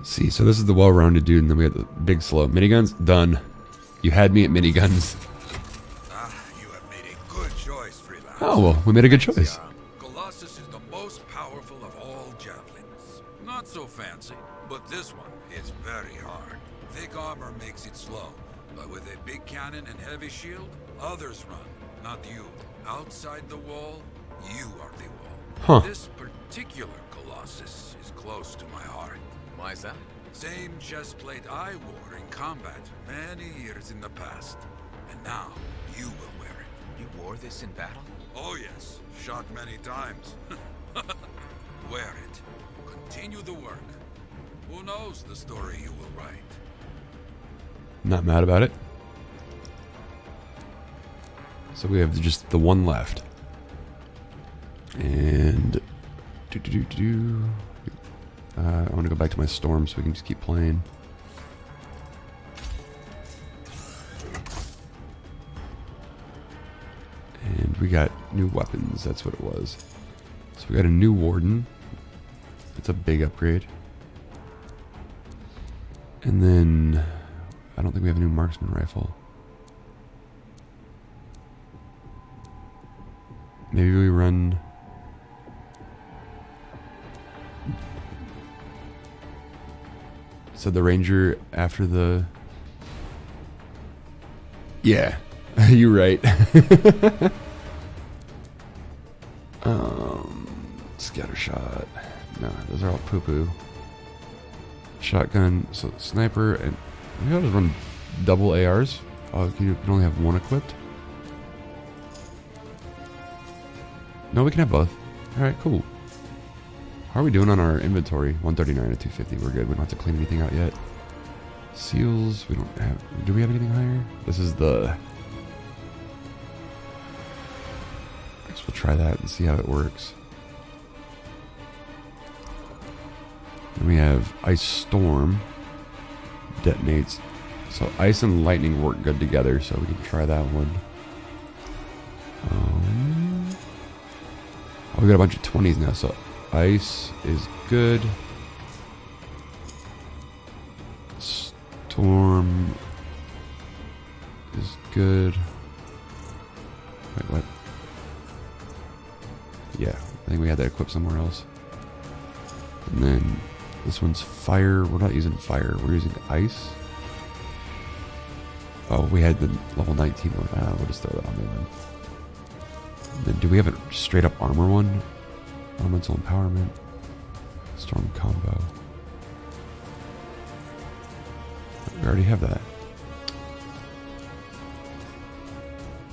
See, so this is the well-rounded dude, and then we got the big slow. Miniguns, done. You had me at miniguns. You have made a good choice, Freelance. Oh, well, we made a good choice. Colossus is the most powerful of all javelins. Not so fancy, but this one is very hard. Thick armor makes it slow, but with a big cannon and heavy shield, others run, not you. Outside the wall, you are the wall. Huh. This particular Colossus is close to my heart. Why is that? Same chest plate I wore in combat many years in the past. And now, you will wear it. You wore this in battle? Oh yes, shot many times. Wear it. Continue the work. Who knows the story you will write? Not mad about it. So we have just the one left. And... I want to go back to my storm so we can just keep playing. And we got new weapons. That's what it was. So we got a new warden. That's a big upgrade. And then I don't think we have a new marksman rifle. Maybe we run... So the Ranger after the... Yeah, you're right. Scatter shot. No, those are all poo-poo. Shotgun, so sniper, and maybe I'll just run double ARs. You can only have one equipped. No, we can have both. Alright, cool. How are we doing on our inventory? 139 to 250. We're good. We don't have to clean anything out yet. Seals. We don't have... Do we have anything higher? This is the... I guess we'll try that and see how it works. Then we have Ice Storm. Detonates. So ice and lightning work good together, so we can try that one. Oh, we got a bunch of 20s now, so... Ice is good. Storm is good. Wait, what? Yeah, I think we had that equipped somewhere else. And then this one's fire. We're not using fire. We're using ice. Oh, we had the level 19 one. We'll just throw that on there then. And then do we have a straight up armor one? Elemental Empowerment. Storm Combo. We already have that.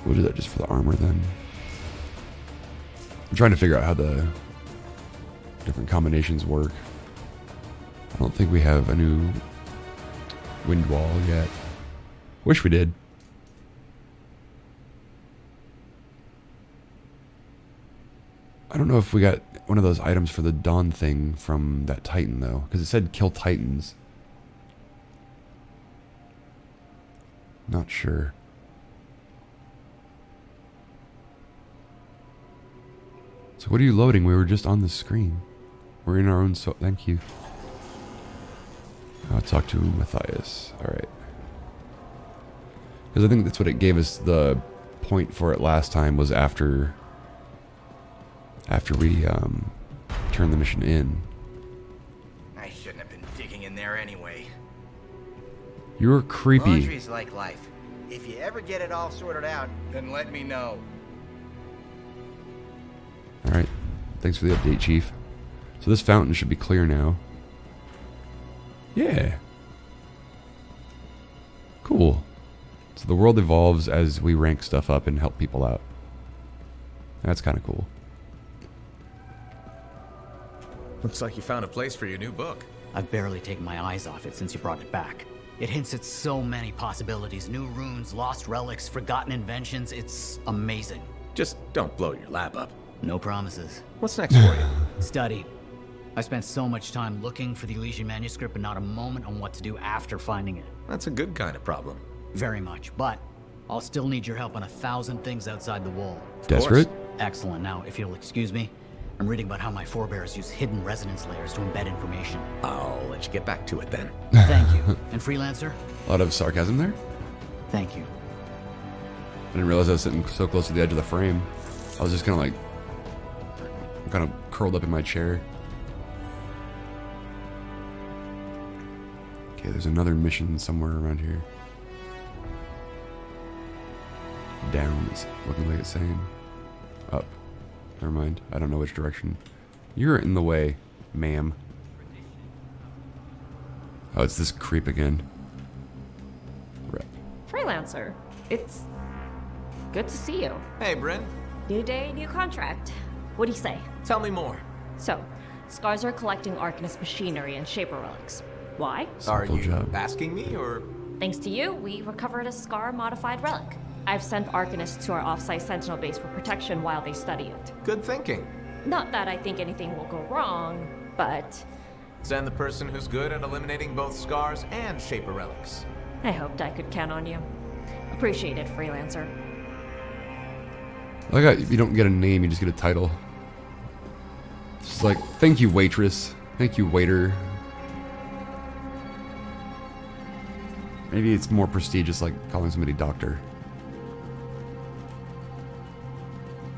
We'll do that just for the armor then. I'm trying to figure out how the different combinations work. I don't think we have a new wind wall yet. Wish we did. I don't know if we got one of those items for the Dawn thing from that Titan, though. Because it said kill Titans. Not sure. So what are you loading? We were just on the screen. We're in our own... Thank you. I'll talk to Matthias. Alright. Because I think that's what it gave us the point for it last time, was after we turned the mission in. I shouldn't have been digging in there anyway. You're creepy. Laundry's like life. If you ever get it all sorted out, then let me know. Alright. Thanks for the update, Chief. So this fountain should be clear now. Yeah. Cool. So the world evolves as we rank stuff up and help people out. That's kind of cool. Looks like you found a place for your new book. I've barely taken my eyes off it since you brought it back. It hints at so many possibilities. New runes, lost relics, forgotten inventions. It's amazing. Just don't blow your lab up. No promises. What's next for you? Study. I spent so much time looking for the Elysian manuscript, but not a moment on what to do after finding it. That's a good kind of problem. Very much, but I'll still need your help on 1,000 things outside the wall. Desperate? Excellent. Now, if you'll excuse me, I'm reading about how my forebears use hidden resonance layers to embed information. I'll let you get back to it then. Thank you. And Freelancer? A lot of sarcasm there. Thank you. I didn't realize I was sitting so close to the edge of the frame. I was just kind of like, kind of curled up in my chair. Okay, there's another mission somewhere around here. Down is looking like it's saying. Up. Never mind. I don't know which direction. You're in the way, ma'am. Oh, it's this creep again. Rep. Freelancer, it's good to see you. Hey, Bryn. New day, new contract. What do you say? Tell me more. So, Scars are collecting Arcanist machinery and Shaper relics. Why? Are you asking me, or...? Thanks to you, we recovered a Scar-modified relic. I've sent Arcanists to our off-site Sentinel base for protection while they study it. Good thinking. Not that I think anything will go wrong, but... Send the person who's good at eliminating both Scars and Shaper relics. I hoped I could count on you. Appreciate it, Freelancer. I got, you don't get a name, you just get a title. It's like, thank you, waitress. Thank you, waiter. Maybe it's more prestigious, like calling somebody doctor.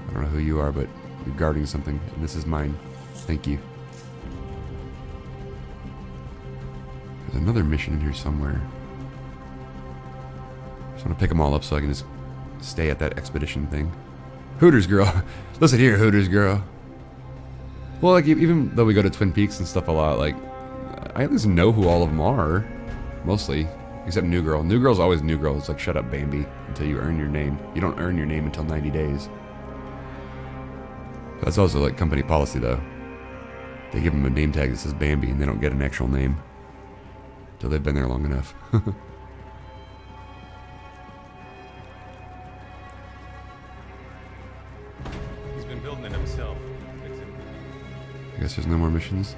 I don't know who you are, but you're guarding something, and this is mine. Thank you. There's another mission in here somewhere. Just want to pick them all up so I can just stay at that expedition thing. Hooters girl. Listen here, Hooters girl. Well, like, even though we go to Twin Peaks and stuff a lot, like, I at least know who all of them are. Mostly. Except New Girl. New Girl's always New Girl. It's like, shut up, Bambi, until you earn your name. You don't earn your name until 90 days. That's also, like, company policy, though. They give them a name tag that says Bambi, and they don't get an actual name. Until they've been there long enough. He's been building it himself. I guess there's no more missions.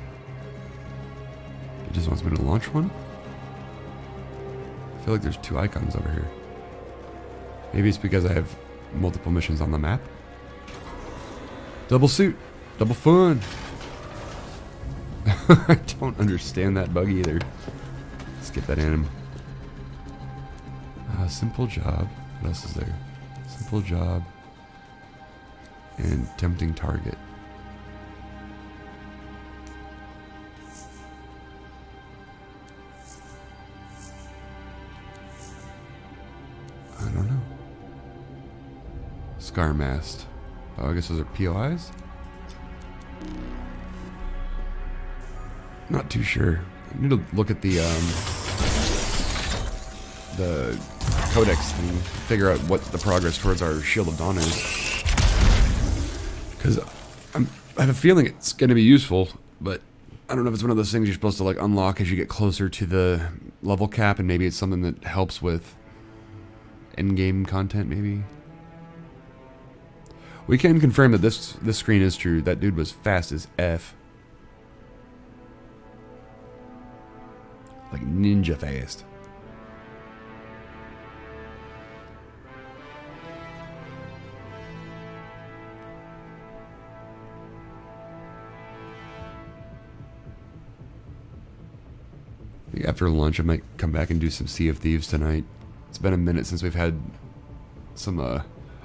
He just wants me to launch one? I feel like there's two icons over here. Maybe it's because I have multiple missions on the map. Double suit. Double fun. I don't understand that bug either. Let's get that in. Simple job. What else is there? Simple job. And tempting target. I don't know. Scar mast. Oh, I guess those are POIs? Not too sure. I need to look at the codex thing, figure out what the progress towards our Shield of Dawn is. Because I have a feeling it's going to be useful, but I don't know if it's one of those things you're supposed to like unlock as you get closer to the level cap, and maybe it's something that helps with in-game content, maybe. We can confirm that this screen is true. That dude was fast as F. Like ninja fast. After lunch, I might come back and do some Sea of Thieves tonight. It's been a minute since we've had some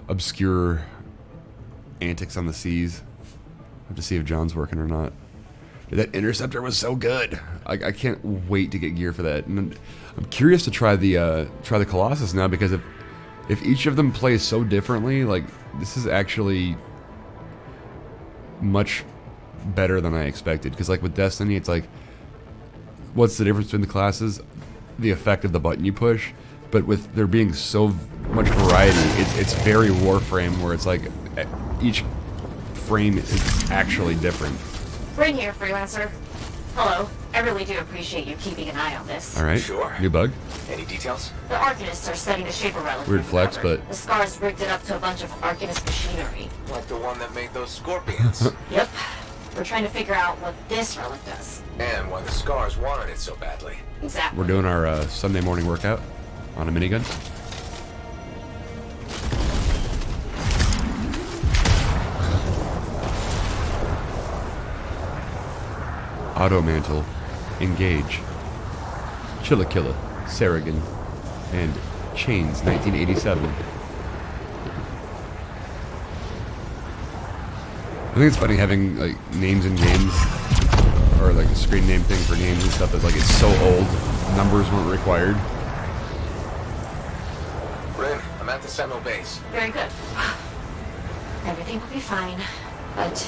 obscure antics on the seas. I have to see if John's working or not. That interceptor was so good. I can't wait to get gear for that. And I'm curious to try the Colossus now, because if each of them plays so differently, like, this is actually much better than I expected. Because like with Destiny, it's like, what's the difference between the classes? The effect of the button you push. But with there being so much variety, it's very Warframe, where it's like each frame is actually different. Bryn here, freelancer. Hello. I really do appreciate you keeping an eye on this. All right. Sure. New bug. Any details? The Arcanists are studying the Shaper relic. Weird flex, but The Scars rigged it up to a bunch of Arcanist machinery. Like the one that made those scorpions. Yep. We're trying to figure out what this relic does. And why the Scars wanted it so badly. Exactly. We're doing our Sunday morning workout on a minigun. Auto Mantle, Engage, Chillakilla, Sarragon, and Chains 1987. I think it's funny having like names in games, or like a screen name thing for names and stuff that's like it's so old, numbers weren't required. Bryn, I'm at the Sentinel base. Very good. Everything will be fine, but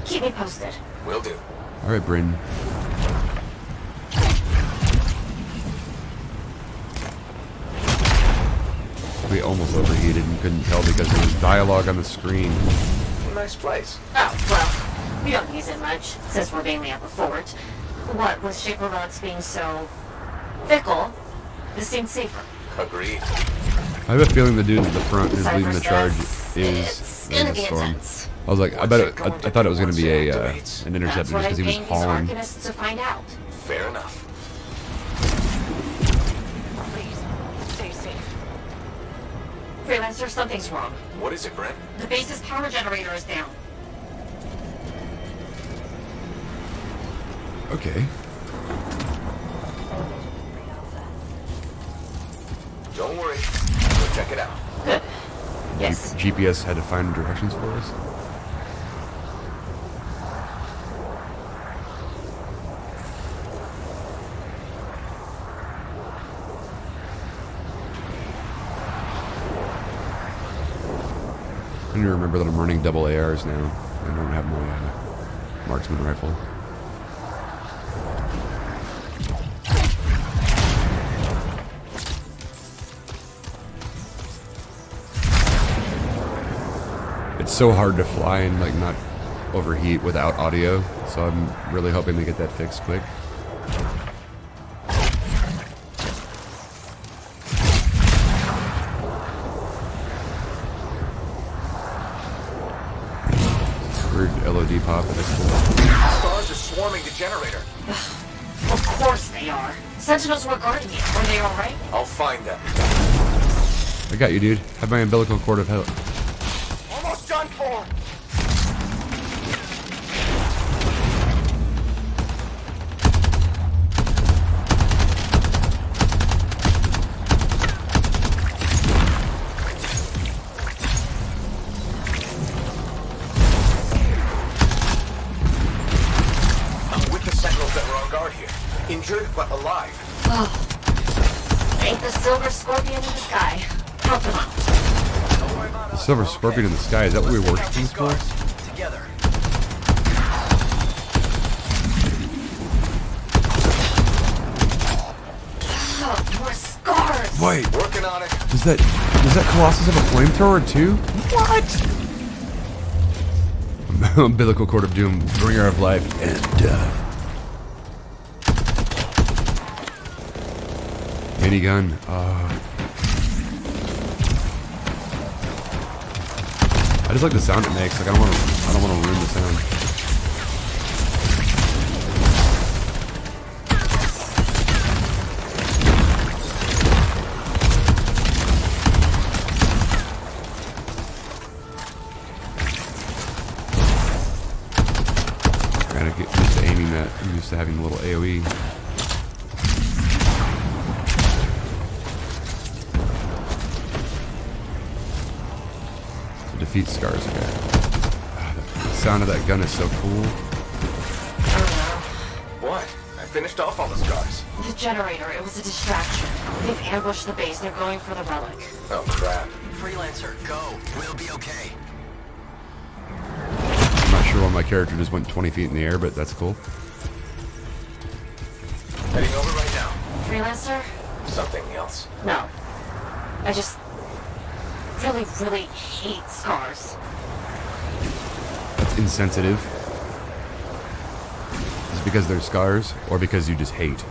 keep me posted. Will do. All right, Bryn. We almost overheated and couldn't tell because there was dialogue on the screen. Nice place. Oh, well, we don't use it much, since we're mainly at the fort. What with Shaper relics being so fickle, this seems safer. Agreed. I have a feeling the dude at the front who's leading the charge it's is gonna the be storm. intense. I was like, I thought it was going to be an interceptor just because he was hauling. To find out. Fair enough. Please, stay safe. Freelancer, something's wrong. What is it, Brent? The base's power generator is down. Okay. Don't worry. We'll check it out. Good. Yes. GPS had to find directions for us. I need to remember that I'm running double ARs now. I don't have my marksman rifle. It's so hard to fly and like not overheat without audio, so I'm really hoping to get that fixed quick. Weird LOD pop. Stars are swarming the generator. Of course they are. Sentinels were guarding it. Were they alright? I'll find them. I got you, dude. Have my umbilical cord of help. Almost done for. I'm with the Sentinels that were on guard here. Injured but alive. Oh. Ain't the silver scorpion in the sky. Help them out. The silver scorpion in the sky. Is that what we were working for? Together. Oh, more scars. Wait. Working on it. Does that Colossus have a flamethrower too? What? Umbilical cord of doom, bringer of life and death. Minigun. I just like the sound it makes. Like I don't want to ruin the sound. Gotta get used to aiming that. I'm used to having a little AoE. Defeat scars, okay. The sound of that gun is so cool. What? I finished off all the scars. The generator, it was a distraction. They've ambushed the base. They're going for the relic. Oh, crap. Freelancer, go. We'll be okay. I'm not sure why my character just went 20 feet in the air, but that's cool. Heading over right now. Freelancer? Something else. No. I just really, really hate scars. That's insensitive. Is it because they're scars, or because you just hate?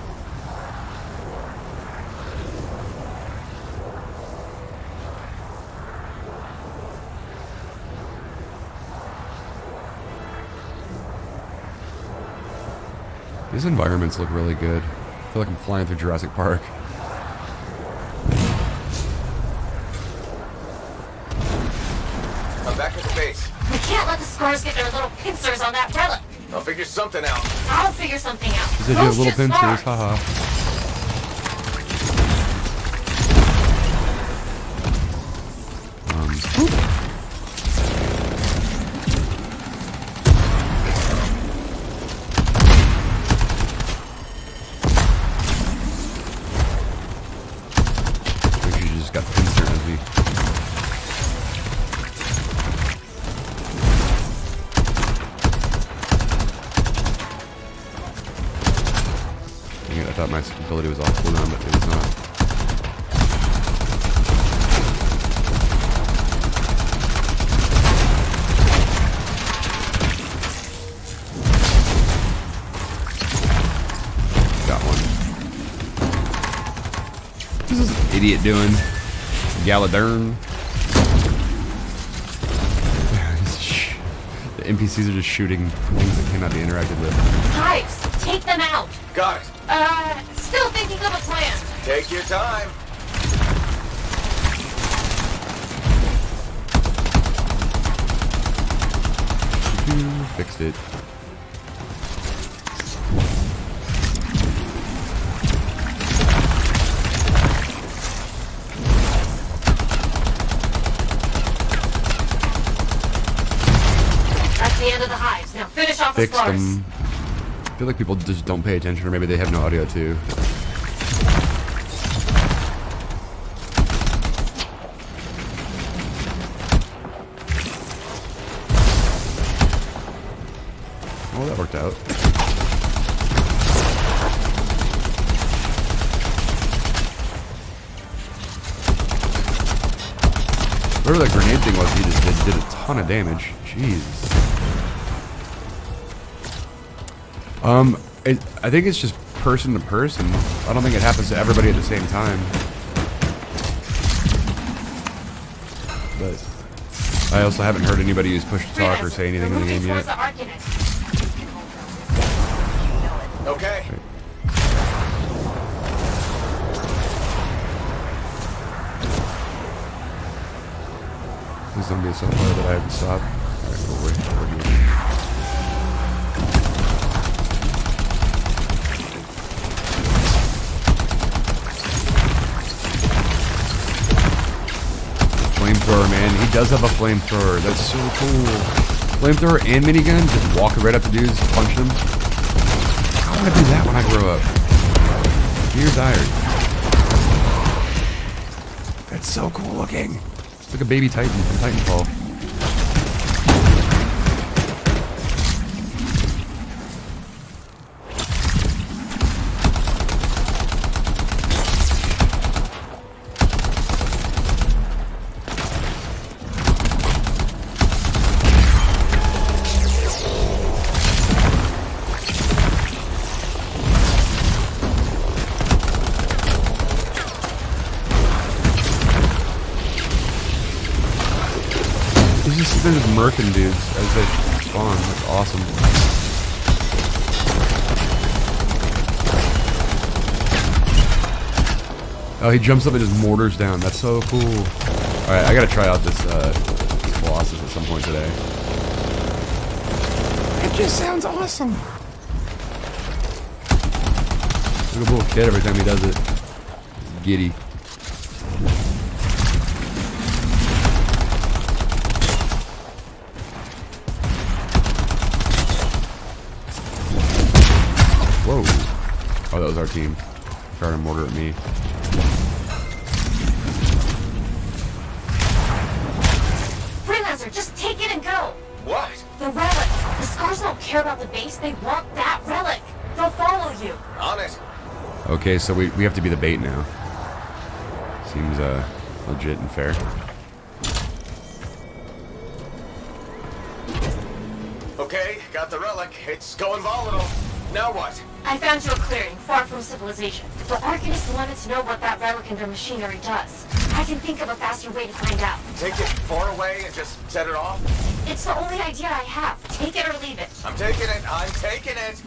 These environments look really good. I feel like I'm flying through Jurassic Park. I'm back at the base. We can't let the scars get their little pincers on that relic. I'll figure something out. I'll figure something out. He said you have little pincers, haha. I thought my ability was off cooldown, but it was not. Got one. What's this idiot doing? Galadern. The NPCs are just shooting things that cannot be interacted with. Hives, take them out. Got it. Still thinking of a plan. Take your time. Fixed it. That's the end of the hives. Now finish off the Fixed scars. them. I feel like people just don't pay attention, or maybe they have no audio too. Oh, that worked out. Whatever that grenade thing was, he just did a ton of damage. Jeez. I think it's just person to person. I don't think it happens to everybody at the same time. But I also haven't heard anybody use push to talk or say anything in the game yet. Okay. Please don't be so far that I have to stop. Alright, we're here. Flamethrower, man. He does have a flamethrower. That's so cool. Flamethrower and minigun. Just walk right up to dudes, punch them. I want to do that when I grow up. You're tired. That's so cool looking. It's like a baby Titan from Titanfall. They're just murking dudes as they spawn. That's awesome. Oh, he jumps up and just mortars down. That's so cool. Alright, I gotta try out this Colossus at some point today. It just sounds awesome. Look at a little kid every time he does it. Giddy. Oh, that was our team. Fired a mortar at me. Freelancer, just take it and go. What? The relic. The Scars don't care about the base. They want that relic. They'll follow you. On it. Okay, so we have to be the bait now. Seems legit and fair. Okay, got the relic. It's going volatile. Now what? I found you a clearing far from civilization. The Arcanist wanted to know what that relic and their machinery does. I can think of a faster way to find out. Take it far away and just set it off? It's the only idea I have. Take it or leave it. I'm taking it. I'm taking it.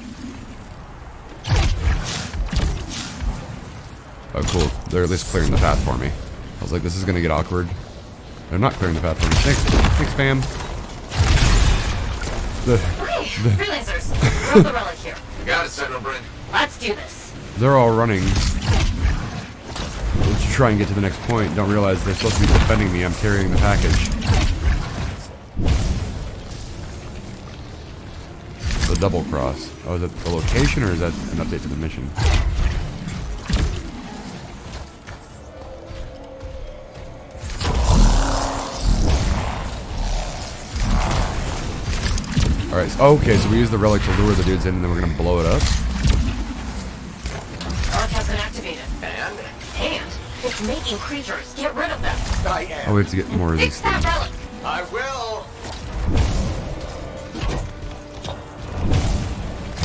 Oh, cool. They're at least clearing the path for me. I was like, this is gonna get awkward. They're not clearing the path for me. Thanks, fam. Okay, freelancers. Throw the relic here. Got it, Sentinel Bryn. Let's do this. They're all running. Let's try and get to the next point. Don't realize they're supposed to be defending me. I'm carrying the package. The double cross. Oh, is that the location or is that an update to the mission? Alright, okay, so we use the relic to lure the dudes in and then we're gonna blow it up. Relic has been activated. And it's making creatures. Get rid of them. I am. Oh, we have to get more of these Fix that things. relic. I will.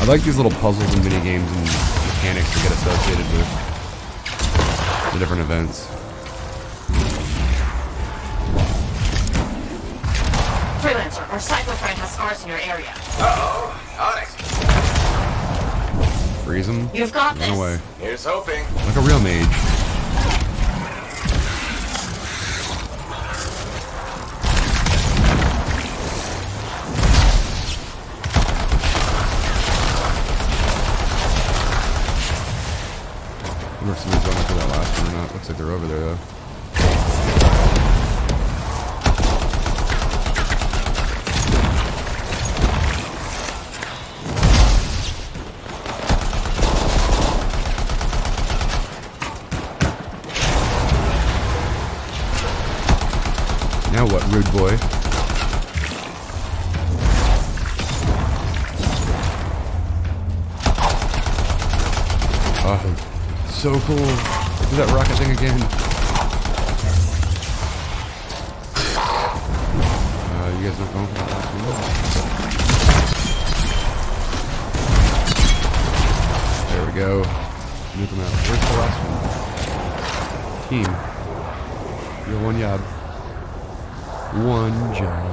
I like these little puzzles and mini games and mechanics that get associated with the different events. Freelancer, our psycho friend has scars in your area. Uh-oh. On it. Freeze them. You've got Run this. away. Here's hoping. Like a real mage. I wonder if somebody's going after that last one or not. Looks like they're over there though. Now what, rude boy? Oh, so cool. Do that rocket thing again. You guys not going for that last one? There we go. Nuke them out. Where's the last one? Team. You have one job. One job.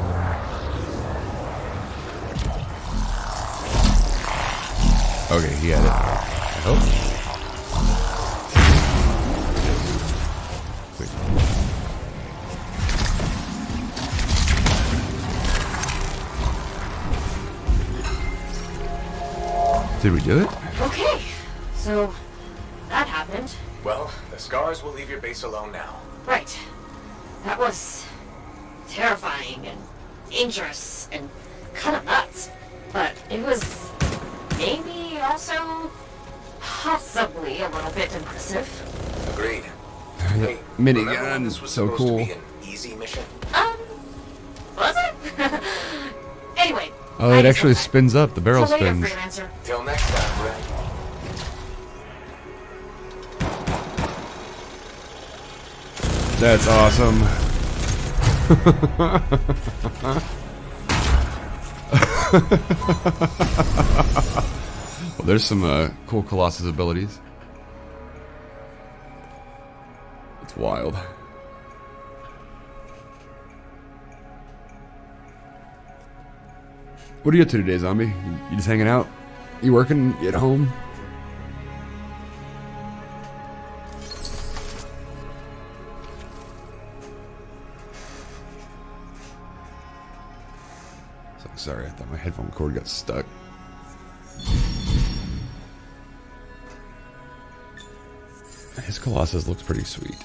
Okay, he had it. Oh. Wait. Did we do it? Okay, so that happened. Well, the Scars will leave your base alone now. Right. That was terrifying and dangerous and kind of nuts. But it was maybe also possibly a little bit impressive. Agreed. Hey, minigun, this was so supposed cool. to be an easy mission? Was it? Anyway. Oh, it actually spins up. The barrel Till later, spins. freelancer. Till next time, Brett. That's awesome. Well, there's some cool Colossus abilities. It's wild. What are you up to today, zombie? You just hanging out? You working? You at home? Sorry, I thought my headphone cord got stuck. His Colossus looks pretty sweet.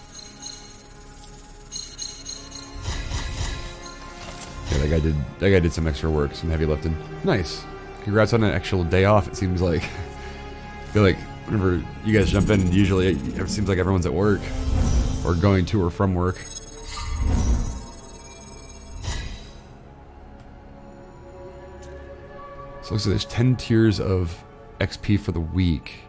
Yeah, that guy did some extra work, some heavy lifting. Nice. Congrats on an actual day off, it seems like. I feel like Whenever you guys jump in, usually it seems like everyone's at work or going to or from work. So it looks like there's 10 tiers of XP for the week.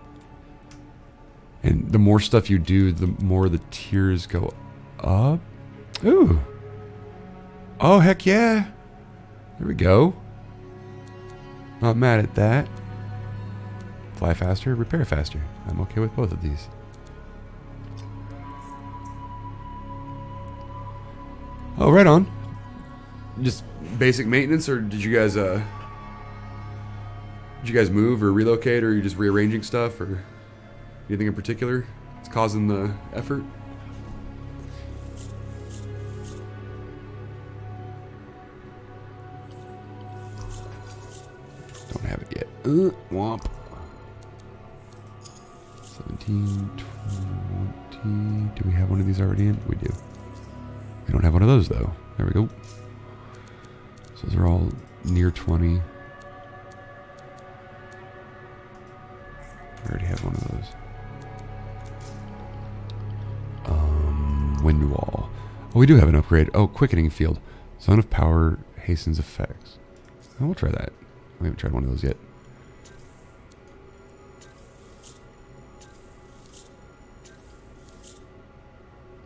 And the more stuff you do, the more the tiers go up. Ooh. Oh, heck yeah. There we go. Not mad at that. Fly faster, repair faster. I'm okay with both of these. Oh, right on. Just basic maintenance, or did you guys move or relocate, or are you just rearranging stuff, or anything in particular that's causing the effort? Don't have it yet. Womp. 17, 20. Do we have one of these already in? We do. We don't have one of those though. There we go. So those are all near 20. I already have one of those. Wind wall. Oh, we do have an upgrade. Oh, quickening field. Zone of power hastens effects. Oh, we'll try that. We haven't tried one of those yet.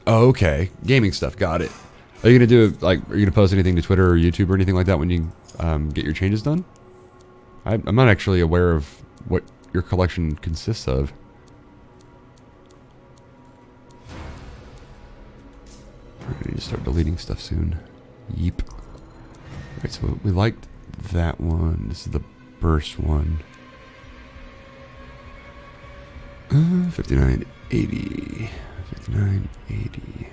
Oh, okay. Gaming stuff. Got it. Are you gonna do like? Are you gonna post anything to Twitter or YouTube or anything like that when you get your changes done? I'm not actually aware of what your collection consists of. We're gonna need to start deleting stuff soon. Yeep. Alright, so we liked that one. This is the burst one. 5980. 5980.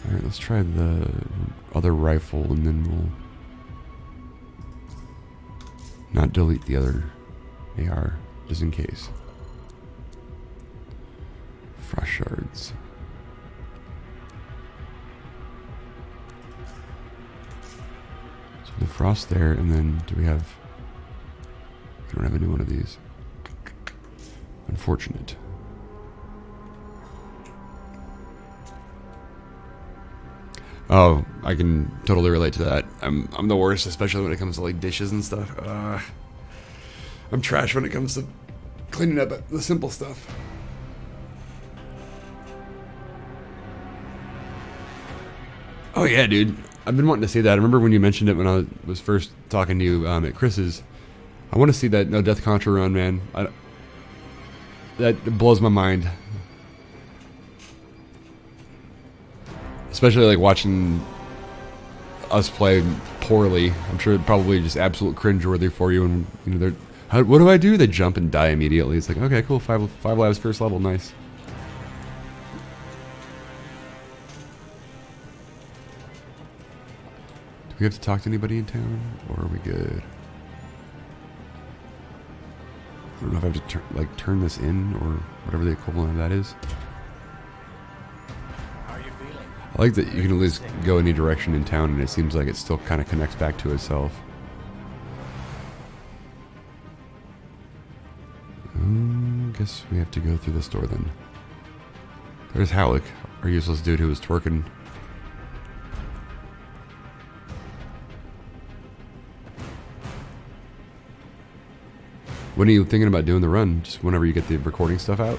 Alright, let's try the other rifle and then we'll not delete the other AR, just in case. Frost shards. So the frost there, and then do we have... We don't have a new one of these. Unfortunate. Oh, I can totally relate to that. I'm the worst, especially when it comes to like dishes and stuff. I'm trash when it comes to cleaning up the simple stuff. Oh yeah, dude. I've been wanting to see that. I remember when you mentioned it when I was first talking to you at Chris's. I want to see that No Death Contra run, man. That blows my mind. Especially like watching us play poorly. I'm sure it probably just absolute cringeworthy for you. And you know, what do I do? They jump and die immediately. It's like, okay, cool. Five lives first level, nice. Do we have to talk to anybody in town, or are we good? I don't know if I have to turn this in or whatever the equivalent of that is. I like that you can at least go any direction in town, and it seems like it still kind of connects back to itself. Guess we have to go through this door then. There's Halleck, our useless dude who was twerking. When are you thinking about doing the run? Just whenever you get the recording stuff out?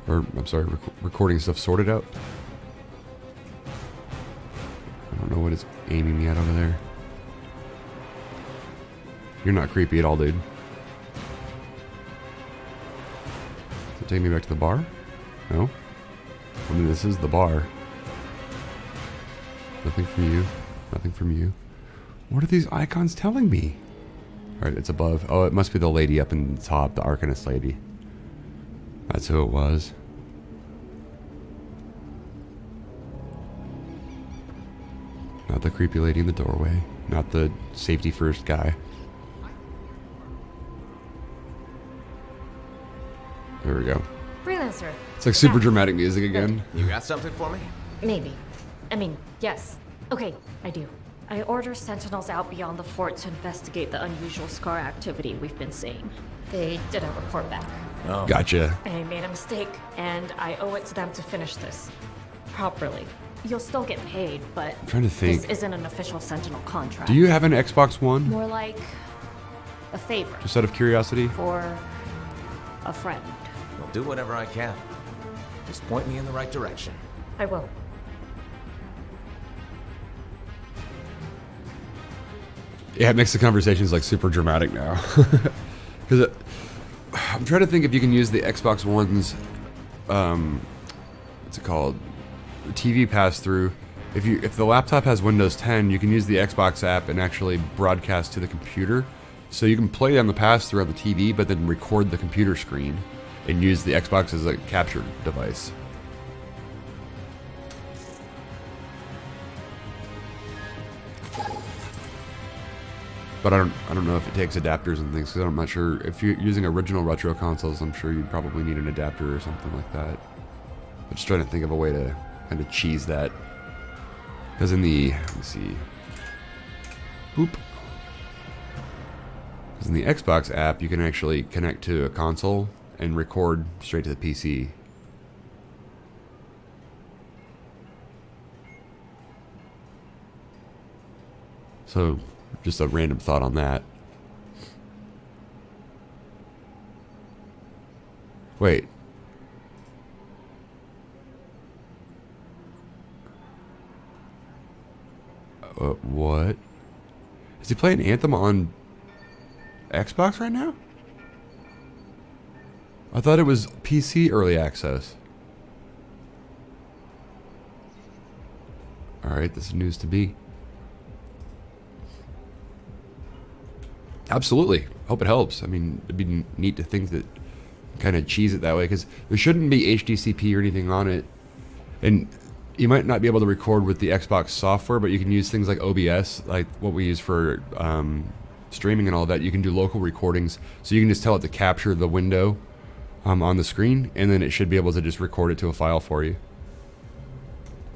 Or, I'm sorry, recording stuff sorted out? I don't know what it's aiming me at over there. You're not creepy at all, dude. Does it take me back to the bar? No? I mean, this is the bar. Nothing from you. Nothing from you. What are these icons telling me? Alright, it's above. Oh, it must be the lady up in the top, the Arcanist lady. That's who it was. Not the creepy lady in the doorway. Not the safety first guy. There we go. Freelancer. It's like super dramatic music again. You got something for me? Maybe. I mean, yes. Okay, I do. I order sentinels out beyond the fort to investigate the unusual Scar activity we've been seeing. They didn't report back. Oh. Gotcha. I made a mistake, and I owe it to them to finish this properly. You'll still get paid, but I'm trying to think. This isn't an official Sentinel contract. Do you have an Xbox One? More like a favor. Just out of curiosity? For a friend. I'll do whatever I can. Just point me in the right direction. I will. Yeah, it makes the conversations like super dramatic now. Because I'm trying to think if you can use the Xbox One's, what's it called? TV pass-through. If the laptop has Windows 10, you can use the Xbox app and actually broadcast to the computer. So you can play on the pass-through on the TV, but then record the computer screen and use the Xbox as a capture device. But I don't know if it takes adapters and things, because I'm not sure. If you're using original retro consoles, I'm sure you'd probably need an adapter or something like that. I'm just trying to think of a way to kind of cheese that. Because in the, let me see. Boop. Because in the Xbox app, you can actually connect to a console and record straight to the PC. So, just a random thought on that. Wait. What? Is he playing Anthem on Xbox right now? I thought it was PC early access. Alright, this is news to me. Absolutely. Hope it helps. I mean, it'd be neat to think that kind of cheese it that way, because there shouldn't be HDCP or anything on it. And you might not be able to record with the Xbox software, but you can use things like OBS, like what we use for streaming and all that. You can do local recordings, so you can just tell it to capture the window on the screen, and then it should be able to just record it to a file for you.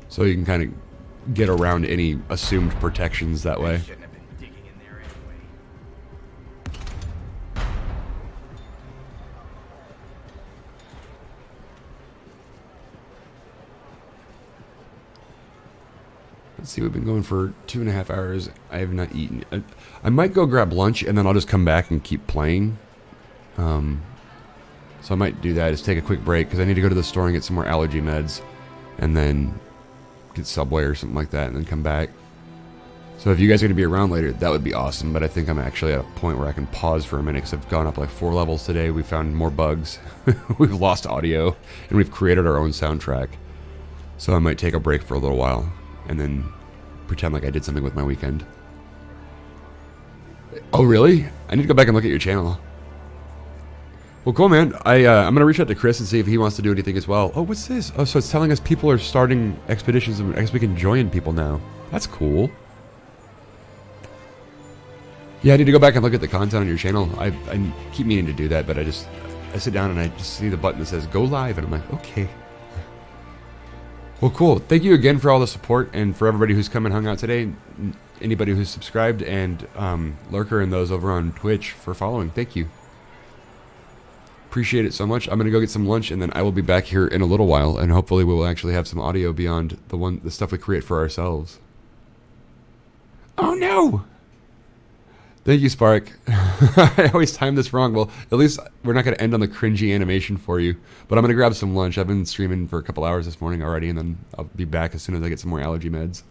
So you can kind of get around any assumed protections that way. Let's see, we've been going for 2.5 hours. I have not eaten. I might go grab lunch, and then I'll just come back and keep playing. So I might do that, just take a quick break, because I need to go to the store and get some more allergy meds, and then get Subway or something like that, and then come back. So if you guys are going to be around later, that would be awesome, but I think I'm actually at a point where I can pause for a minute, because I've gone up like 4 levels today. We found more bugs. We've lost audio, and we've created our own soundtrack. So I might take a break for a little while, and then pretend like I did something with my weekend. Oh, really? I need to go back and look at your channel. Well, cool, man. I'm going to reach out to Chris and see if he wants to do anything as well. Oh, what's this? Oh, so it's telling us people are starting expeditions, and I guess we can join people now. That's cool. Yeah, I need to go back and look at the content on your channel. I keep meaning to do that, but I sit down and I just see the button that says go live, and I'm like, okay. Well, cool. Thank you again for all the support, and for everybody who's come and hung out today, anybody who's subscribed, and Lurker and those over on Twitch for following. Thank you. Appreciate it so much. I'm going to go get some lunch, and then I will be back here in a little while, and hopefully we will actually have some audio beyond the stuff we create for ourselves. Oh, no! Thank you, Spark. I always time this wrong. Well, at least we're not going to end on the cringy animation for you. But I'm going to grab some lunch. I've been streaming for a couple hours this morning already, and then I'll be back as soon as I get some more allergy meds.